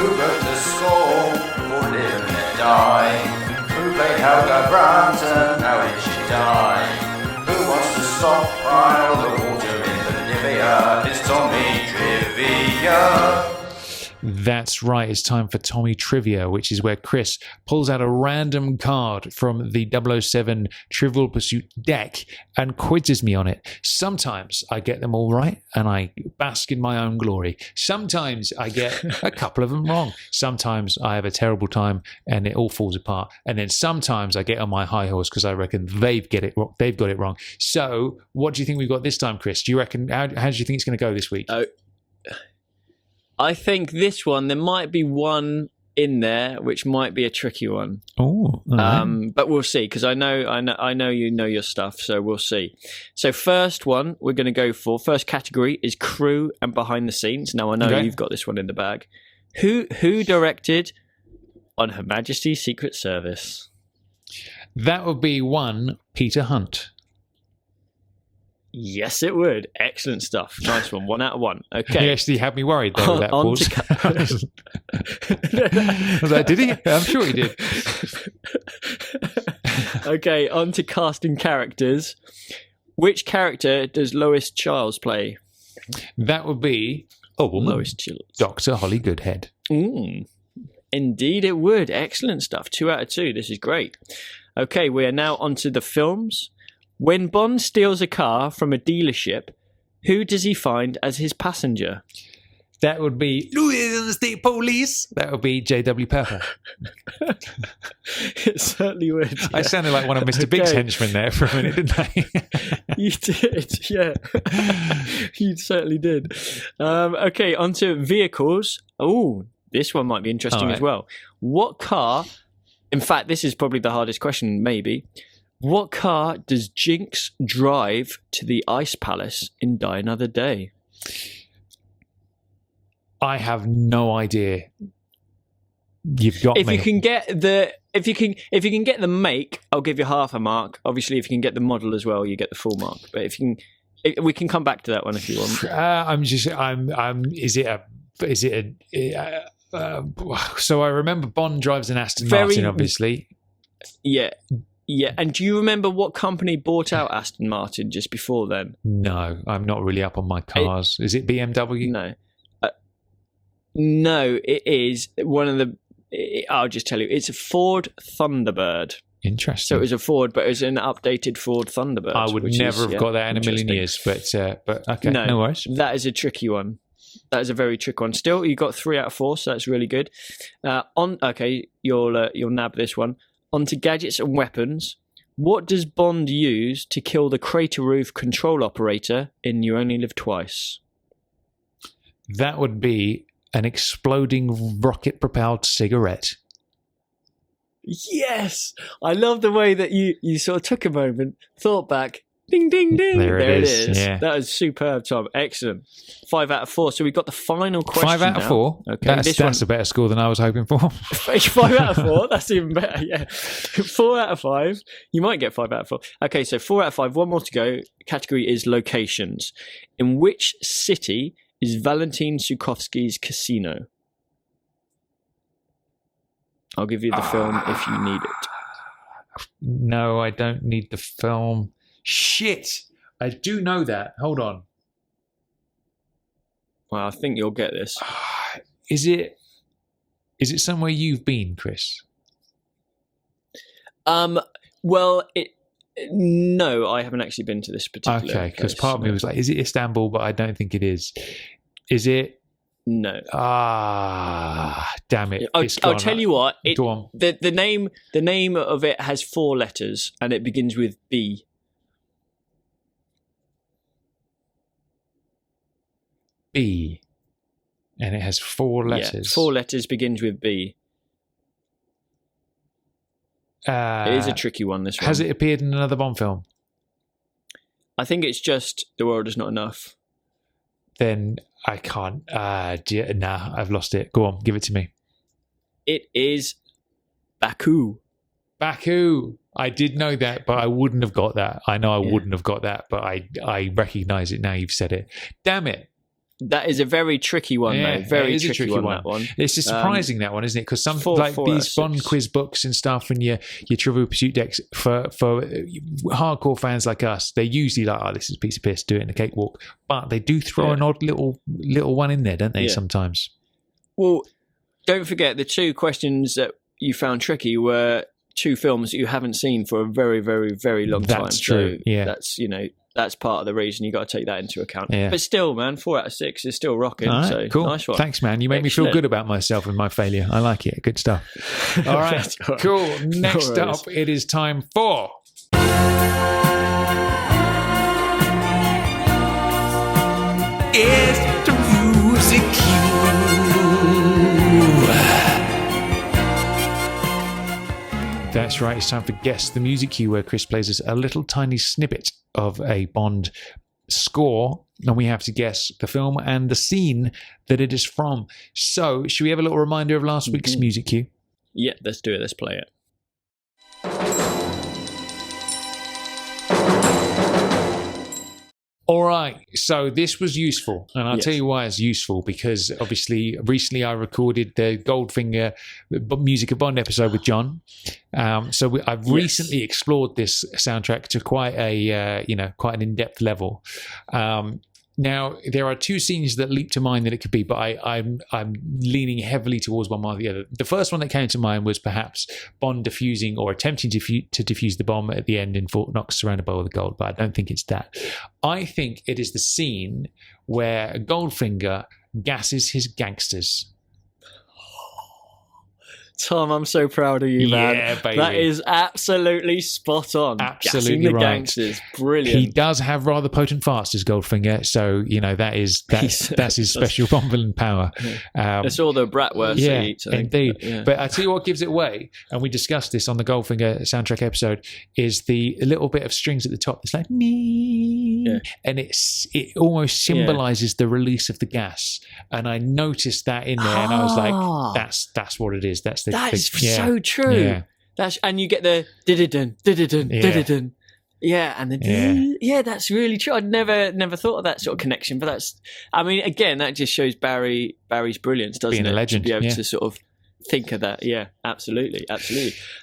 wrote the score for Live and Let Die? Who played Helga Brandt? How did she die? Who wants to stockpile the water in Bolivia? It's Tommy Trivia. That's right. It's time for Tommy Trivia, which is where Chris pulls out a random card from the 007 Trivial Pursuit deck and quizzes me on it. Sometimes I get them all right and I bask in my own glory. Sometimes I get a couple of them wrong. Sometimes I have a terrible time and it all falls apart. And then sometimes I get on my high horse because I reckon they've got it wrong. So what do you think we've got this time, Chris? Do you reckon, how do you think it's going to go this week? I think this one, there might be one in there which might be a tricky one. Oh, but we'll see, because I know you know your stuff, so we'll see. So first one we're going to go for, first category is crew and behind the scenes. Now I know you've got this one in the bag. Who directed On Her Majesty's Secret Service? That would be one Peter Hunt. Yes, it would. Excellent stuff. Nice one. 1 out of 1. Okay. He actually had me worried there with that pause. I was like, did he? I'm sure he did. Okay, on to casting characters. Which character does Lois Chiles play? That would be Lois Chiles. Dr. Holly Goodhead. Indeed it would. Excellent stuff. 2 out of 2. This is great. Okay, we are now on to the films. When Bond steals a car from a dealership, who does he find as his passenger? That would be Louisiana State Police. That would be J.W. Pepper. It certainly would. Yeah. I sounded like one of Mr. Big's henchmen there for a minute, didn't I? You did, yeah. You certainly did. Okay, on to vehicles. Oh, this one might be interesting as well. What car, in fact, this is probably the hardest question, maybe. What car does Jinx drive to the Ice Palace in Die Another Day? I have no idea. You've got if me. you can get the make, I'll give you half a mark. Obviously, if you can get the model as well, you get the full mark. But if you can, we can come back to that one if you want. So I remember Bond drives an Aston Martin, obviously. Yeah. And do you remember what company bought out Aston Martin just before then? No, I'm not really up on my cars. Is it BMW? No. No, it is one of the... I'll just tell you. It's a Ford Thunderbird. Interesting. So it was a Ford, but it was an updated Ford Thunderbird. I would never have got that in a million years, but okay, no worries. That is a tricky one. That is a very tricky one. Still, you got 3 out of 4, so that's really good. You'll nab this one. On to gadgets and weapons. What does Bond use to kill the crater roof control operator in You Only Live Twice? That would be an exploding rocket-propelled cigarette. Yes! I love the way that you sort of took a moment, thought back, ding, ding, ding. There it is. Yeah. That is superb, Tom. Excellent. 5 out of 4. So we've got the final question 5 out of 4? Okay, that's a better score than I was hoping for. 5 out of 4? That's even better, yeah. 4 out of 5. You might get 5 out of 4. Okay, so 4 out of 5. One more to go. Category is locations. In which city is Valentin Sukovsky's casino? I'll give you the film if you need it. No, I don't need the film. Shit! I do know that. Hold on. Well, I think you'll get this. Is it somewhere you've been, Chris? Well, no, I haven't actually been to this particular Okay, because place, part of me was like, is it Istanbul? But I don't think it is. Is it? No. Damn it. I'll tell you what. Go on. The name of it has 4 letters and it begins with B. B. And it has 4 letters. Yeah, 4 letters, begins with B. It is a tricky one, this one. Has it appeared in another Bond film? I think it's just The World Is Not Enough. Then I can't. I've lost it. Go on, give it to me. It is Baku. Baku. I did know that, but I wouldn't have got that. I know I wouldn't have got that, but I recognise it now you've said it. Damn it. That is a very tricky one, though. Very tricky one, that one. It's just surprising, that one, isn't it? Because some these Bond quiz books and stuff and your Trivial Pursuit decks, for hardcore fans like us, they're usually like, this is a piece of piss, do it in a cakewalk. But they do throw an odd little one in there, don't they, sometimes? Well, don't forget, the 2 questions that you found tricky were 2 films that you haven't seen for a very, very, very long time. That's true, So that's part of the reason. You got to take that into account. Yeah. But still, man, 4 out of 6 is still rocking. All right, so cool. Nice one. Thanks, man. You make me feel good about myself and my failure. I like it. Good stuff. All right, cool. Next up, it is time for... It's the music cue. That's right. It's time for Guess the Music Cue, where Chris plays us a little tiny snippet of a Bond score, and we have to guess the film and the scene that it is from. So, should we have a little reminder of last week's music cue? Yeah, let's do it. Let's play it. All right, so this was useful, and I'll Yes. tell you why it's useful, because obviously recently I recorded the Goldfinger Music of Bond episode with John. I've recently explored this soundtrack to quite an in-depth level. Now, there are two scenes that leap to mind that it could be, but I'm leaning heavily towards one or the other. The first one that came to mind was perhaps Bond defusing or attempting to defuse the bomb at the end in Fort Knox, surrounded by all the gold, but I don't think it's that. I think it is the scene where Goldfinger gasses his gangsters. Tom, I'm so proud of you, man. Yeah, baby. That is absolutely spot on. Absolutely Gassing the right. gangsters. Brilliant. He does have rather potent farts, as Goldfinger, so that's his special Bond villain power. It's all the bratwurst yeah, he eats, I think. indeed. But I tell you what gives it away, and we discussed this on the Goldfinger soundtrack episode, is the little bit of strings at the top. It's like me, and it almost symbolises the release of the gas. And I noticed that in there, and I was like, that's what it is. That's so true. Yeah. And you get the dididun, dididun, dididun. Yeah, and the that's really true. I'd never thought of that sort of connection, but again, that just shows Barry's brilliance, doesn't it? Being a legend, to be able to sort of think of that. Yeah, absolutely.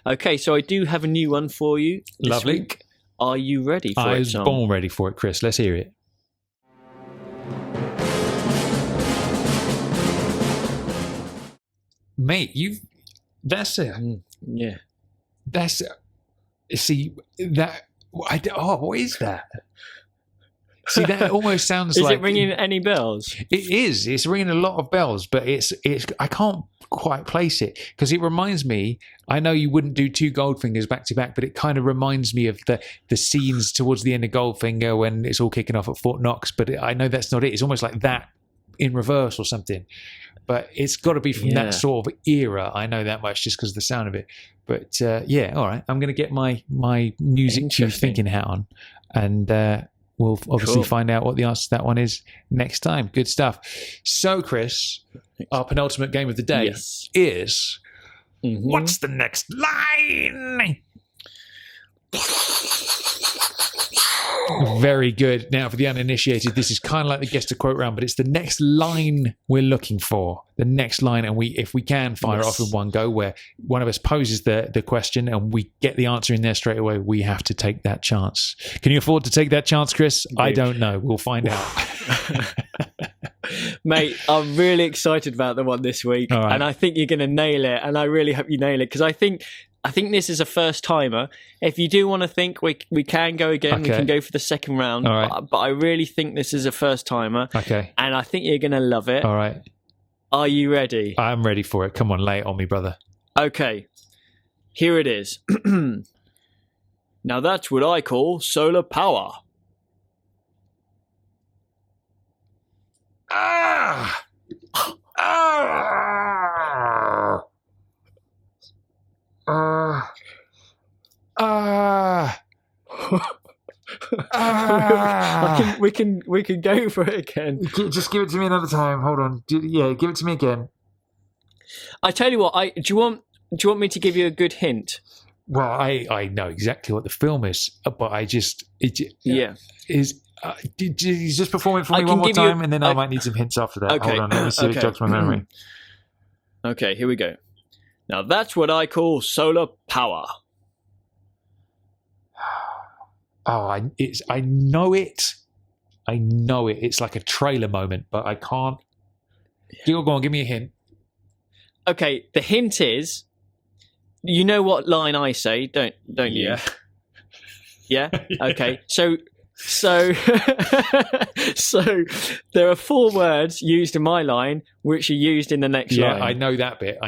Okay, so I do have a new one for you this Lovely. week. Are you ready for it, I was Tom? born ready for it, Chris. Let's hear it. Mate, that's it. Yeah. That's see that. What is that? See, that almost sounds Is like. it ringing any bells? It is. It's ringing a lot of bells, but it's. I can't quite place it because it reminds me. I know you wouldn't do two Goldfingers back to back, but it kind of reminds me of the scenes towards the end of Goldfinger when it's all kicking off at Fort Knox. But I know that's not it. It's almost like that in reverse or something. But it's got to be from that sort of era. I know that much just because of the sound of it. But all right. I'm going to get my music to thinking hat on, and we'll obviously find out what the answer to that one is next time. Good stuff. So, Chris, our penultimate game of the day is what's the next line? Very good. Now, for the uninitiated, this is kind of like the guess to quote round, but it's the next line we're looking for. The next line, and if we can fire it off in one go, where one of us poses the question and we get the answer in there straight away, we have to take that chance. Can you afford to take that chance, Chris? I don't know. We'll find out. Mate, I'm really excited about the one this week, and I think you're going to nail it, and I really hope you nail it, because I think this is a first timer. If you do want to think, we can go again. Okay. We can go for the second round. All right. But I really think this is a first timer. Okay. And I think you're going to love it. All right. Are you ready? I'm ready for it. Come on, lay it on me, brother. Okay. Here it is. Now that's what I call solar power. We can go for it again. Just give it to me another time. Hold on. Give it to me again. I tell you what. Do you want me to give you a good hint? Well, I know exactly what the film is, but he's just perform it for me one more time, and then I might need some hints after that. Okay. Hold on, let me see if it jogs my memory. Okay, here we go. Now that's what I call solar power. I know it. I know it. It's like a trailer moment, but I can't. Go on, give me a hint. Okay, the hint is, you know what line I say, don't you? Yeah. Okay. So there are 4 words used in my line which are used in the next line. Yeah, I know that bit.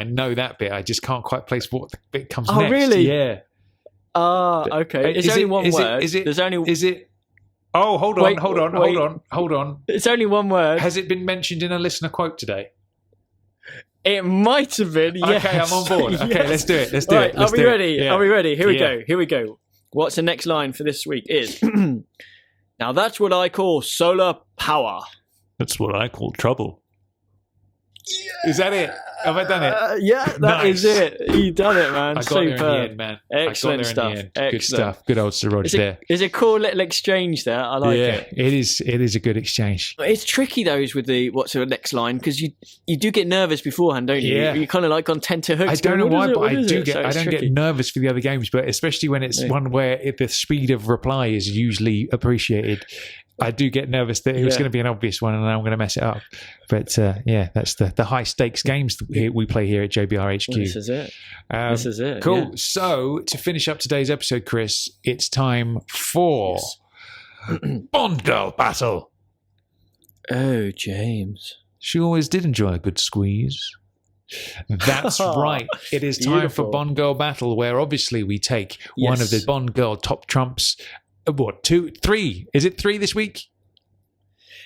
I just can't quite place what the bit comes next. Oh, really? Yeah. Okay. It's only one word. Oh, hold on. It's only one word. Has it been mentioned in a listener quote today? It might have been, yes. Okay, I'm on board. Okay, let's do it. Are we ready? Yeah. Are we ready? Here we go. What's the next line for this week is, now that's what I call solar power. That's what I call trouble. Is that it? Have I done it? Yeah, that is Nice. it. You done it, man. I got there in the Superb. end, man. Excellent I got stuff. there in the end. Good Excellent. stuff. Good old Sir Roger there. It's a cool little exchange there. I like it. It is. It is a good exchange. It's tricky those with the what's the next line because you do get nervous beforehand, don't you? Yeah. You're kind of like on tenterhooks. I don't know why, but I do get. So I it's don't tricky. get nervous for the other games, but especially when it's one where the speed of reply is usually appreciated. I do get nervous that it was going to be an obvious one and I'm going to mess it up. But yeah, that's the high stakes games that we play here at JBR HQ. This is it. This is it. Cool. yeah. So to finish up today's episode, Chris, it's time for Bond Girl Battle. Oh, James. She always did enjoy a good squeeze. That's right. It is time for Beautiful. Bond Girl Battle, where obviously we take one of the Bond Girl top trumps. What, 2, 3? Is it 3 this week?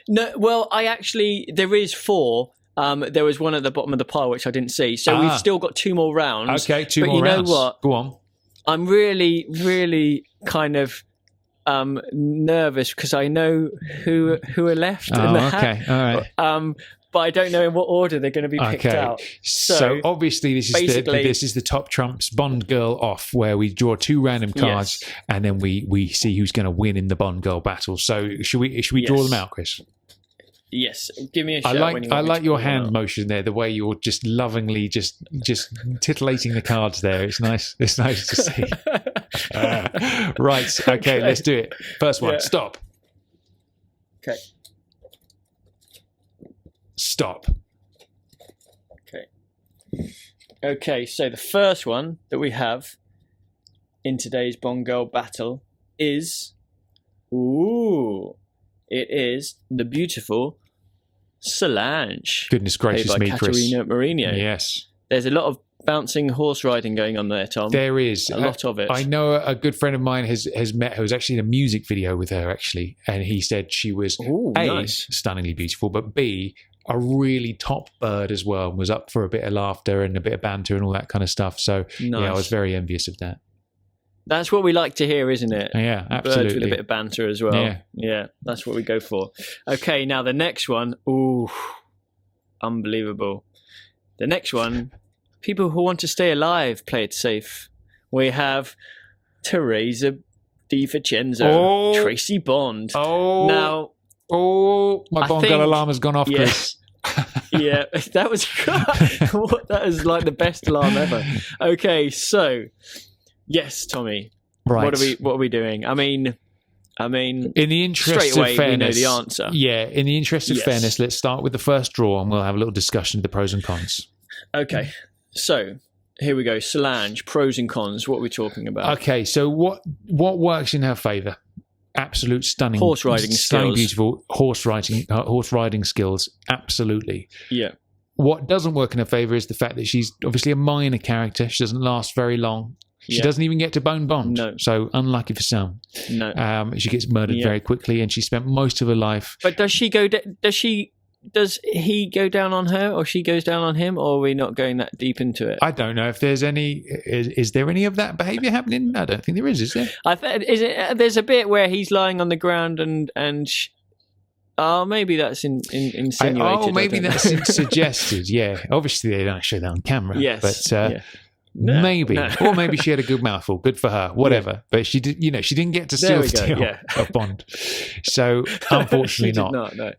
No, well, there is 4. There was one at the bottom of the pile which I didn't see. So we've still got 2 more rounds. Okay, 2 but more rounds. You know what? Go on. I'm really, really kind of nervous because I know who are left in the hat. Okay, all right. But I don't know in what order they're going to be picked out. So obviously this is the top trumps Bond Girl off, where we draw 2 random cards and then we see who's going to win in the Bond Girl battle. So should we draw them out, Chris? Yes, give me a shout. I like your hand motion there, the way you're just lovingly just titillating the cards there. It's nice. It's nice to see. Right. Okay, let's do it. First one. Stop. Okay. Stop. Okay, so the first one that we have in today's Bond Girl battle is it is the beautiful Solange. Goodness gracious played by me, Chris. Caterina Mourinho. Yes. There's a lot of bouncing horse riding going on there, Tom. There is a lot of it. I know a good friend of mine has met her, was actually in a music video with her, actually, and he said she was nice. Stunningly beautiful, but B, a really top bird as well, and was up for a bit of laughter and a bit of banter and all that kind of stuff. So yeah, I was very envious of that. That's what we like to hear, isn't it? Yeah, absolutely. Birds with a bit of banter as well. Yeah, that's what we go for. Okay, now the next one. Ooh, unbelievable. The next one, people who want to stay alive, play it safe. We have Teresa Di Vincenzo, Tracy Bond. Now, my Bond Girl alarm has gone off, Chris. Yeah, that was that is like the best alarm ever. Okay, so yes, Tommy. Right. What are we doing? I mean, in the interest straight away of fairness, we know the answer. Yeah, in the interest of fairness, let's start with the first draw, and we'll have a little discussion of the pros and cons. Okay, so here we go. Solange, pros and cons. What are we talking about? Okay, so what works in her favour? Absolute stunning horse riding stunning, skills. Beautiful horse riding skills. Absolutely. Yeah. What doesn't work in her favour is the fact that she's obviously a minor character. She doesn't last very long. She doesn't even get to bone Bond. No. So unlucky for some. No. She gets murdered very quickly, and she spent most of her life. But does he go down on her, or she goes down on him, or are we not going that deep into it? I don't know if there's any. Is there any of that behaviour happening? I don't think there is there? There's a bit where he's lying on the ground and maybe that's insinuated. Maybe that's suggested. Yeah, obviously they don't show that on camera. Yes, but maybe, or maybe she had a good mouthful. Good for her. Whatever. Yeah. But she did. She didn't get to seal the deal of Bond. So unfortunately, she did not. No.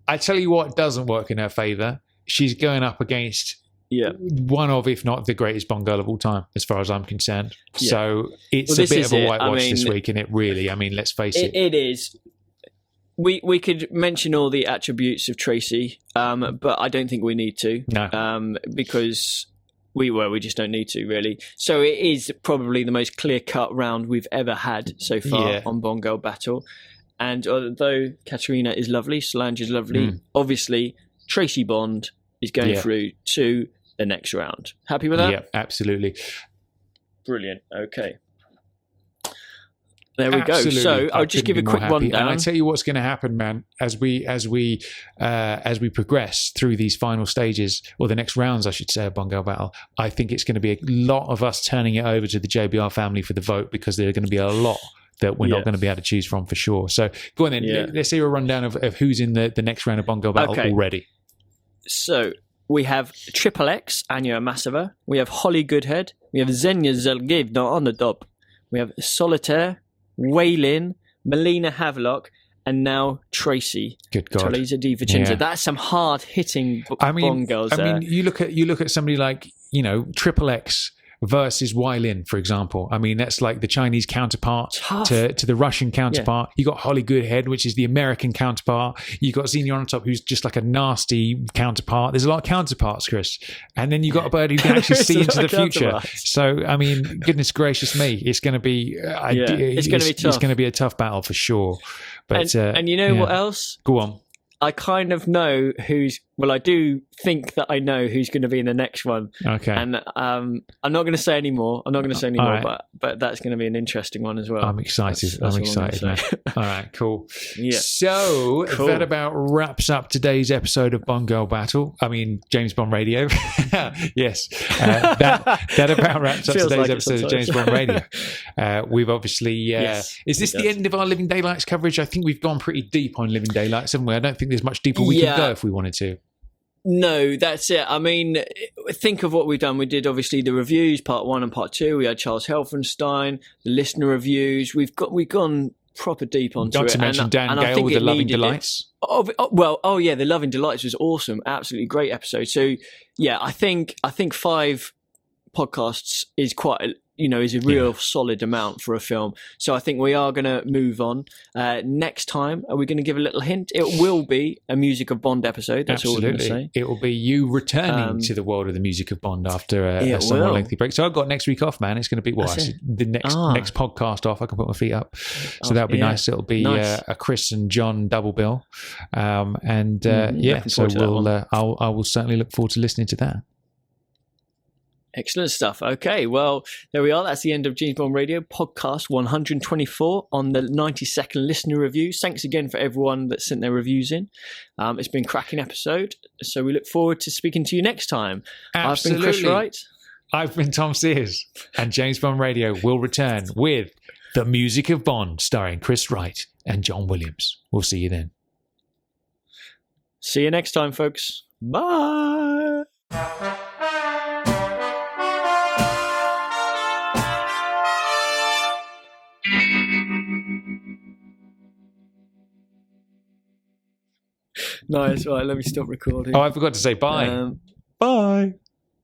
I tell you what doesn't work in her favour. She's going up against one of, if not the greatest Bond girl of all time, as far as I'm concerned. Yeah. So it's a bit of a whitewash this week, and it really, let's face it. It is. We could mention all the attributes of Tracy, but I don't think we need to. No. Because we just don't need to, really. So it is probably the most clear-cut round we've ever had so far on Bond Girl Battle. And although Caterina is lovely, Solange is lovely, obviously Tracy Bond is going through to the next round. Happy with that? Yeah, absolutely. Brilliant. Okay. There we go. So I'll just give a quick rundown. And I tell you what's going to happen, man, as we progress through these final stages, or the next rounds, I should say, of Bond Girl Battle. I think it's going to be a lot of us turning it over to the JBR family for the vote, because there are going to be a lot that we're not going to be able to choose from for sure. So go on then. Let's see a rundown of who's in the next round of Bond Girl Battle already. So we have Triple X, Anya Massiva. We have Holly Goodhead. We have Xenia Zelgivna on the top. We have Solitaire, Waylin, Melina Havelock, and now Tracy. Good God. Teresa Di Vincenzo. Yeah. That's some hard-hitting Bond girls there. I mean, you look at somebody like, Triple X versus Wailin, for example. I mean, that's like the Chinese counterpart to the Russian counterpart. You got Holly Goodhead, which is the American counterpart. You got Xenia on top, who's just like a nasty counterpart. There's a lot of counterparts, Chris. And then you got a bird who can actually see into the future. So, I mean, goodness gracious me, it's going to be it's going to be tough. It's going to be a tough battle for sure. But and you know what else? Go on. I kind of know I do think that I know who's going to be in the next one. Okay. And I'm not going to say any more. Right. But that's going to be an interesting one as well. I'm excited. That's I'm excited, man. All right, cool. Yeah. So that about wraps up today's episode of Bond Girl Battle. I mean, James Bond Radio. Yes. That about wraps up today's episode of James Bond Radio. We've obviously... is this the end of our Living Daylights coverage? I think we've gone pretty deep on Living Daylights, haven't we? I don't think there's much deeper we can go if we wanted to. No, that's it. I mean, think of what we've done. We did obviously the reviews, part 1 and part 2. We had Charles Helfenstein, the listener reviews. We've gone proper deep onto it. Not to mention Dan Gale with the Loving Delights. The Loving Delights was awesome. Absolutely great episode. So yeah, I think 5 podcasts is quite is a real solid amount for a film. So I think we are going to move on. Next time, are we going to give a little hint? It will be a Music of Bond episode. That's all we're going to say. It will be you returning to the world of the Music of Bond after a somewhat lengthy break. So I've got next week off, man. It's going to be the next podcast off. I can put my feet up. So that'll be nice. It'll be a Chris and John double bill. So I will certainly look forward to listening to that. Excellent stuff. Okay, well, there we are. That's the end of James Bond Radio podcast 124 on the 92nd listener reviews. Thanks again for everyone that sent their reviews in. It's been a cracking episode, so we look forward to speaking to you next time. Absolutely. I've been Chris Wright. I've been Tom Sears, and James Bond Radio will return with The Music of Bond, starring Chris Wright and John Williams. We'll see you then. See you next time, folks. Bye. Nice. Right, let me stop recording. Oh, I forgot to say bye. Bye.